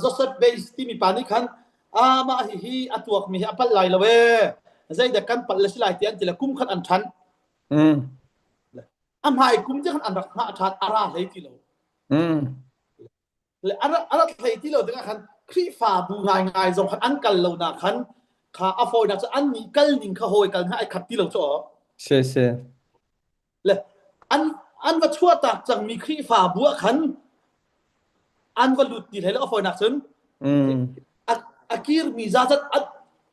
Joseph base ti mi pa ni khan ama hi atuak mi apal lai lo we zai da kan pal si lai ti an ti la kum khan an than am hai kum ti khan an rak ma than ara lai ti lo le ara lai ti lo de khan khri fa bu ngai zong khan an kal lo na khan kha a foi na an ni kal ning kha hoi kal ngai khat ti lo cho se le an va chua tak chang mi khri fa bu khan an va lut ti le a foi na sun akir mi za zat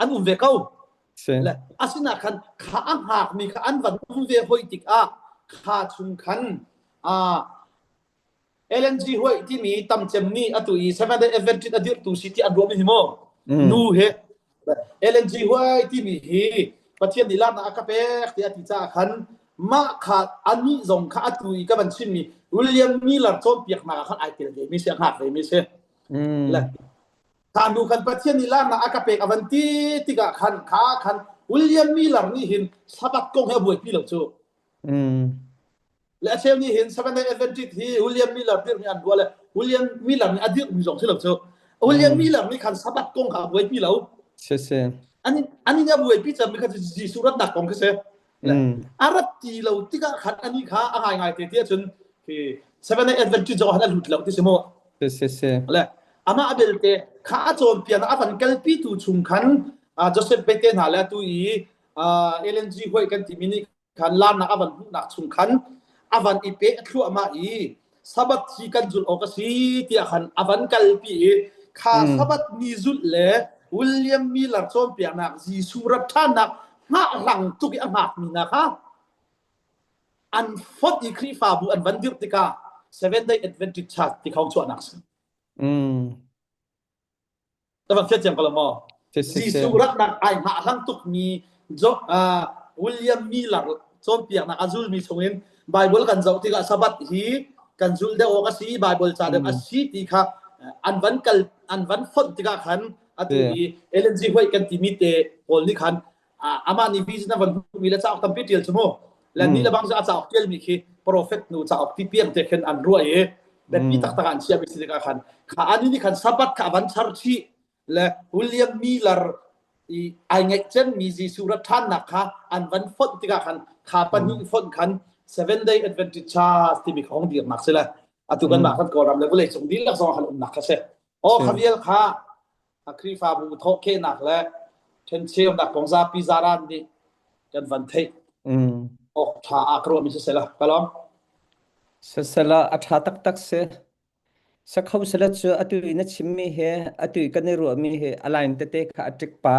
an ve kau le asina khan kha ang hak mi kha an van ve hoi tik a kha chung khan LNG hoi ti mi tam chem ni atu i 7 day adventure adir tu city an ro mi mo nu he LNG hoi ti mi hi pathian ni la na ka pe ti ati cha khan ma kha ani zong kha atu i ka ban chin mi William Miller chom piak na khan ai ti le mi se hak le mi se la ta nu khan pathian ni la na ka pe avanti ti ga khan kha khan William Miller ni hin sabat kong he buai pi lo chu le chem ni hin 7 day adventure hi William Miller dir ni an wala William Miller ni adir mi jong se lo chu William Miller ni khan sabat kong ha buai pi lo se ani na buai pi cha mi kha ji surat nak kong ke se arat ti lo ti ga khan ani kha a ngai te ti chun ki 7 day adventure jo han lut lo ti se mo se le ama abel te kha chom pian a van kal pi tu chung khan Joseph Beten ha la tu i LNG hoi kan ti mini khan lan na avan nak chung khan avan ipe thlu ama i sabat chi kan jul okasi ti khan avan kal pi kha sabat ni jul le William Miller chom pian nak ji surat than nak nga lang tu ki angak mi na kha an fot i khri fa bu an van dir tika 7 day adventure chat ti khong chu nak ta van chet jam kala mo ji surat nak ai ma lang tuk mi jo William Miller chom pian nak azul mi chongin Bible kan zo ti ga sabat hi kan jul de okasi Bible cha de asi ti kha an van fot ti ga khan atu i LNG hoi kan ti mi te pol ni khan ama ni vi na van mi la cha tam pi tel chmo la ni la bang za cha kel mi khi prophet nu cha ti piang te khen an ruai e be pi tak tak an sia bi si ka khan kha ani ni khan sabat kha van char chi la William Miller i ai ngai chen mi ji surat than na kha an van fot ti ka khan kha pan ni fot khan 7 day adventure charge ti mi khong dir nak sela atu kan ma khan ko ram le le chung dil lak song khan nak kha se o khaviel kha akri fa bu tho ke nak le chen chem nak kong za pi zaran ni kan van thei ok tha akro mi se sela kalom se sela atha tak se sa khau sela chu atu ina chimmi he atu kan ru mi he align te kha atik pa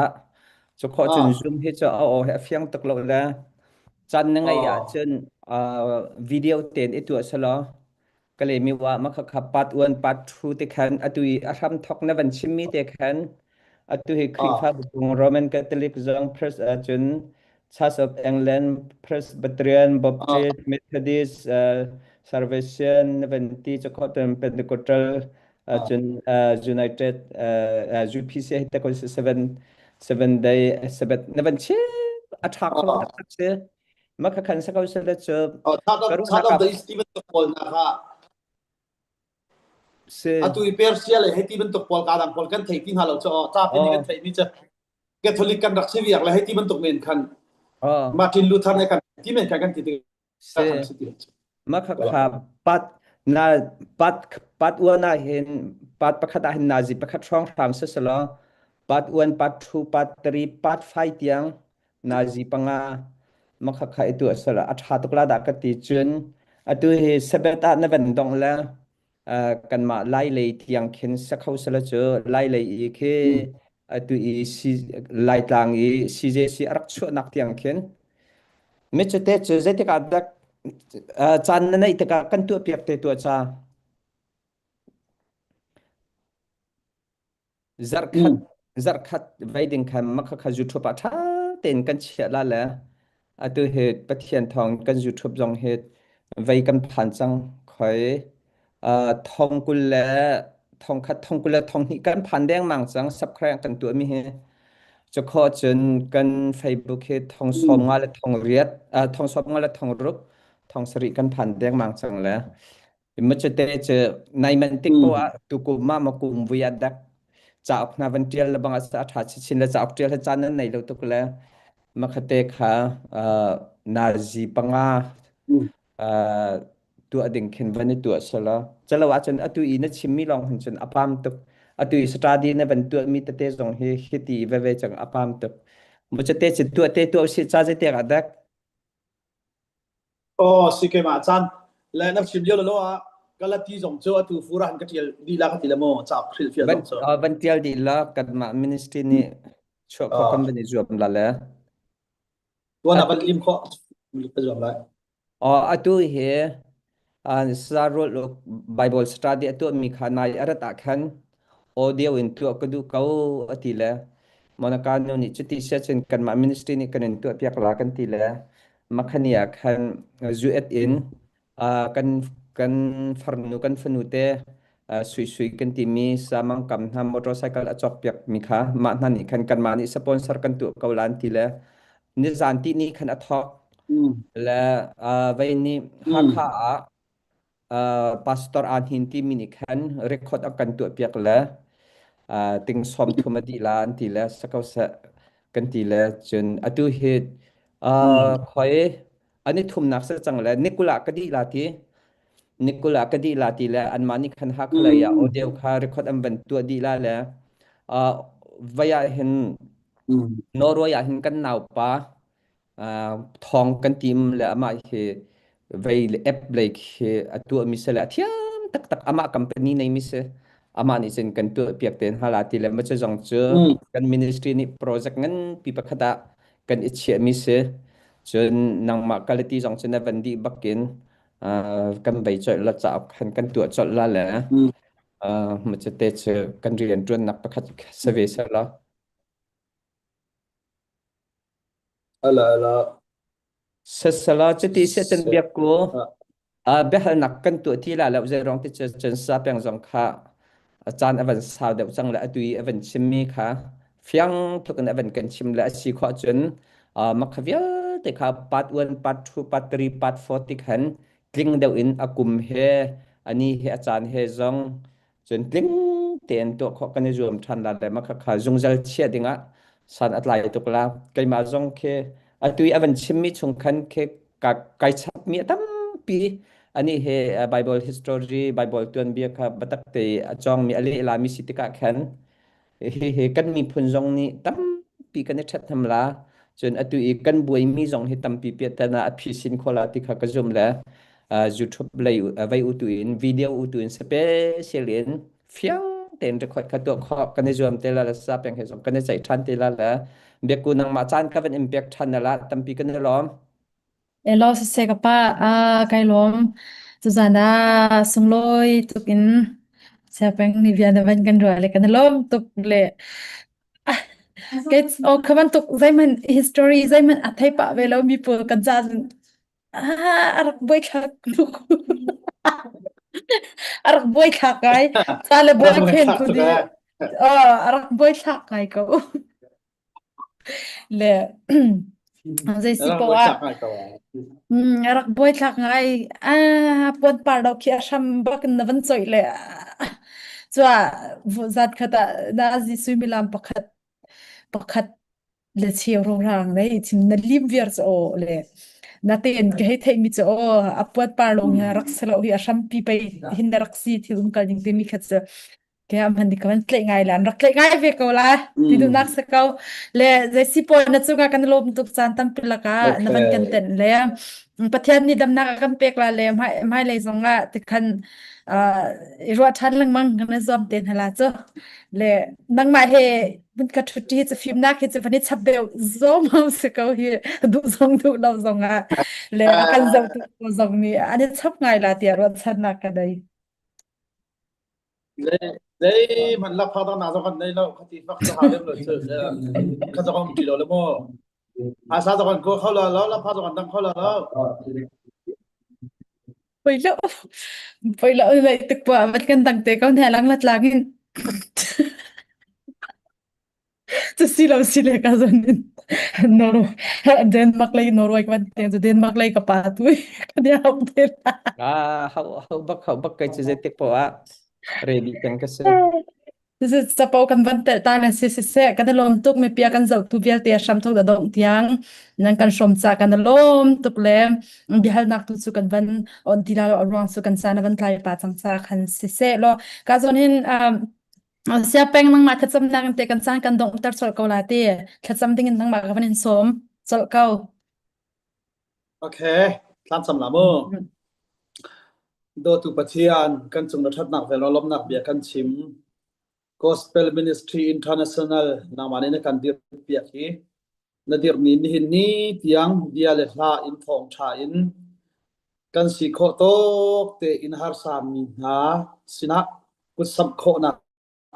chu kho chun zoom he cha o he fyang tak lo la chan na ngai ya chen video ten etu asala kale mi wa ma kha part 1 part 2 te khan atu atham thok na van chimmi te khan atu he krifa bung Roman Catholic zong first chun Church of England Presbyterian Baptist Methodist Salvation Venti Chokotan Pentecostal chun United UPC te ko 7 day 7 nevan che athak se maka kan sakau sala chu Thought of the Stephen Tokpol na kha se atui Persia le heti ben Tokpol ka dang pol kan thei tin halo cho ta pin kan thei mi cha Catholic kan rak siviak le heti ben Tokmen khan Martin Luther ne kan ti men kan ti se maka kha pat uana hin pat pakhat hin nazi pakhat thong thang se sala pat uan pat thu pat 3 pat 5 tiang nazi panga maka kha itu sala atha tukla da ka ti chun atu he sebeta na ben dong la kan ma lai le tiang khin sakhau sala chu lai le I khe atu I si lai tang I CJC arak chu nak tiang khin me chete chu zete ka dak chan na nei taka kan tu piak te tu cha zarkhat vaiding khan makha kha YouTube atha ten kan chia la la atu he pathian thong kan YouTube jong he vai kan phan chang khoi thong kul la thong khat thong kul la thong hi kan phan deng mang chang subscribe kan tu mi he cho kho chen kan Facebook he thong som nga la thong riat thong som nga la thong ruk thong sri kan phan deng mang chang la imachete che nai man tik po tu ku ma kum via dak cha okna van tial la bang asa tha chin la cha ok tial chan nan nei lo tu la makhate kha nazi panga tu ading khin vani tu sala chalawa chan atu I na chimmi long han chan apam tu atu study na ban tu mi te jong he khiti ve chang apam tu machate che tu si cha je te ga dak sikema chan la na chim yo lo a kalati jong cho atu furan ka tial di la ka tilamo cha khil fial jong so ban tial di la kan ma ministry ni cho kho company job la la wana ban lim kho pa jong la atu he sarol Bible study atu mi khanai arata khan audio into akadu kau atila monakano ni chuti session kan ma ministry ni kan into piak la kan tila makhania khan zuet in kan farnu kan fanute sui kan timi samang kam na motorcycle achok piak mi kha ma nani kan kan ma ni sponsor kan tu kaulan tila ni zanti ni khan athok la vai ni hakha pastor an hinti mini khan record akan tu piak la ting som thumadi la anti la sakau sa kan ti la chun atu hit khoi ani thum nak sa chang la nikula kadi la ti la an mani khan hakla ya audio kha record am ban tu di la la vaya hin norwa ya hin kan naw pa thong kan tim la ama he vai app like atu misala thiam tak ama company nei mise ama ni chen kan tu piak ten halati la ma chong chu kan ministry ni project ngan pi pakhata kan ichhe mise chun nang ma quality jong chen van di bakin kan bai choi la cha kan tu chol la la ma chete che kan rian tron nak pakhat service la ala sala cheti se ten biak ko behal nak kan tu ti la la je rong ti chen sa peng jong kha chan avan sa de chang la atui avan chimmi kha fiang thukan avan kan chim la si kho chun makhavia te kha part 1 part 2 part 3 part 4 ti khan kling deu in akum he ani he achan he jong chun kling ten to kho kan jom than la de makha kha jungjal chia dinga san atlai tukla kaima jong khe atui avan chimmi chung khan khe ka kai chap mi tam pi ani he Bible history Bible tuan bia kha batak te achong mi ali la mi sitika khan he kan mi phun jong ni tam pi kan that thamla chun atui kan buai mi jong he tam pi pe tana aphi sin khola ti kha ka zum la YouTube lay vai utuin video utuin special in fiang ten record kha to kho kan jom te la sa peng he jong kan chai than te la beku nang ma chan ka van impact than la tam pi kan lom lo se ka pa kai lom tu zana sungloi tukin sapeng ni via na van kan ro le kan lom tuk le gets kaman tuk zaiman history zaiman athai pa ve lo mi pu kan ja arak boy khak arak boy khak kai chale boy khen ku di arak boy khak kai ko le zai si Ra po boi a chak ngai ka rak boi thak ngai pon par do khi asham bak na van choi le chwa zat khata na zi sui milam pakhat le cheu rong rang nei chin na lim viar cho le na ten ke hei thei mi cho apot par long ya rak selo hi asham pi pai hin rak si thilum kal ning te mi khat cha ke am han dikan tle ngai lan rak tle ngai ve ko la ti du nak sa kau le zai si po na chu kan lom tuk chan tam pilaka na van kan ten le pathian ni dam na kan pek la le mai le zonga te khan ro than lang mang kan zom ten hala cho le nang ma he bun ka thuti che film na ke che vani chabbe zo mau se kau hi du zong du law zonga le kan zau tu zong ni ani chap ngai la ti ro chan na ka dai Dei man la pha da na zo kan nei lo khati fak sa ha lem lo che ka zo kan ti lo le mo sa zo kan ko khau la pha zo kan dang khau la Poi lo lại tức quá mất cân tăng tế con thẻ lăng lật lăngจะสิเราสิเลยกันจนนอร์เดนมาร์กเลยนอร์เวย์กันเต็มเดนมาร์กเลยกับปาตุยกันยาวเต็มเขาบักไกจะเต็กปะready kan kasiจะจะพอกันวันแต่ตาเนี่ยเสียกันลมตุกไม่เปียกันจะตุเวียเตียชามทุกดอกเตียงนั่งกันชมจากกันลมตุกเล่บิฮัลนักตุสุกันวันอันที่เรารวงสุกันสานวันไทยป่าจังจากกันเสียแล้วก็จนเห็นเสียแป้งนั่งมาทัดจำนักเตะกันสร้างกันดงตัดสดเกาลาเต้ทัดจำดิ่งนั่งมากับวันนี้สมสดเกาโอเคท่านสำหรับโดตุปะเทียนกันจงรัฐนักเวลาล้มนักเบียกันชิม Gospel Ministry International นามาในกันดิเปียกีนดิรนินหินนี้เตียงเดียเลลาอินทองชาอินกันสิโคโตเตอินฮาร์สามีนาสินะกุศลโคนะ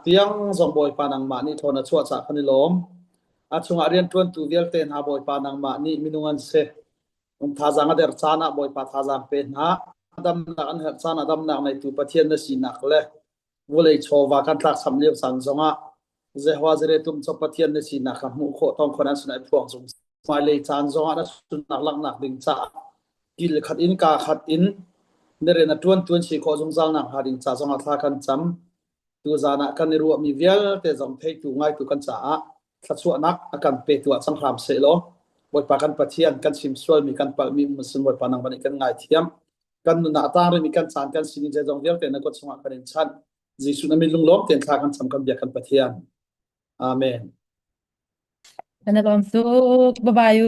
เตียงสองบอยปานังมานี่โทนชั่วจากคันลมอาชงอาเรียนทวนตูเวลเตนหาบอยปานังมานี่มินุงันเซทาจังอเดรซานะบอยปาทาจังเป็นฮะดำนักอันเหตุสานดำนักในตัวประเทศนสินักเลยวุเลยโชว์ว่าการทักสำเนียงสังสงะเจ้าว่าจะได้ตุ้มชอบประเทศนสินักมุขต้องคนนั้นสุนัยพวงสงมาเลยจานสงะนั้นสุนักลักนักดิ่งจ่ากิลขัดอินกาขัดอินเนเรนทวนสีโคสงสารนักหาดิ่งจ่าสงะทากันจำตัวจานะกันในรัวมีเวลแต่จำเทตัวง่ายตัวกันจ่าทัดส่วนนักอาการเปตัวสังครามเสโลบทปากันประเทศกันชิมส่วนมีกันปมีมุสลิมบทปานังบันกันง่ายเทียมกันนุนาตาเรมีกันสานกันสินิเจจงเวียลแต่นักสงฆ์กันชันจิสุนามิลุงล้อมเตียนทากันสำคัญเบียกันประเทศอาเมน กันลมสุกบาย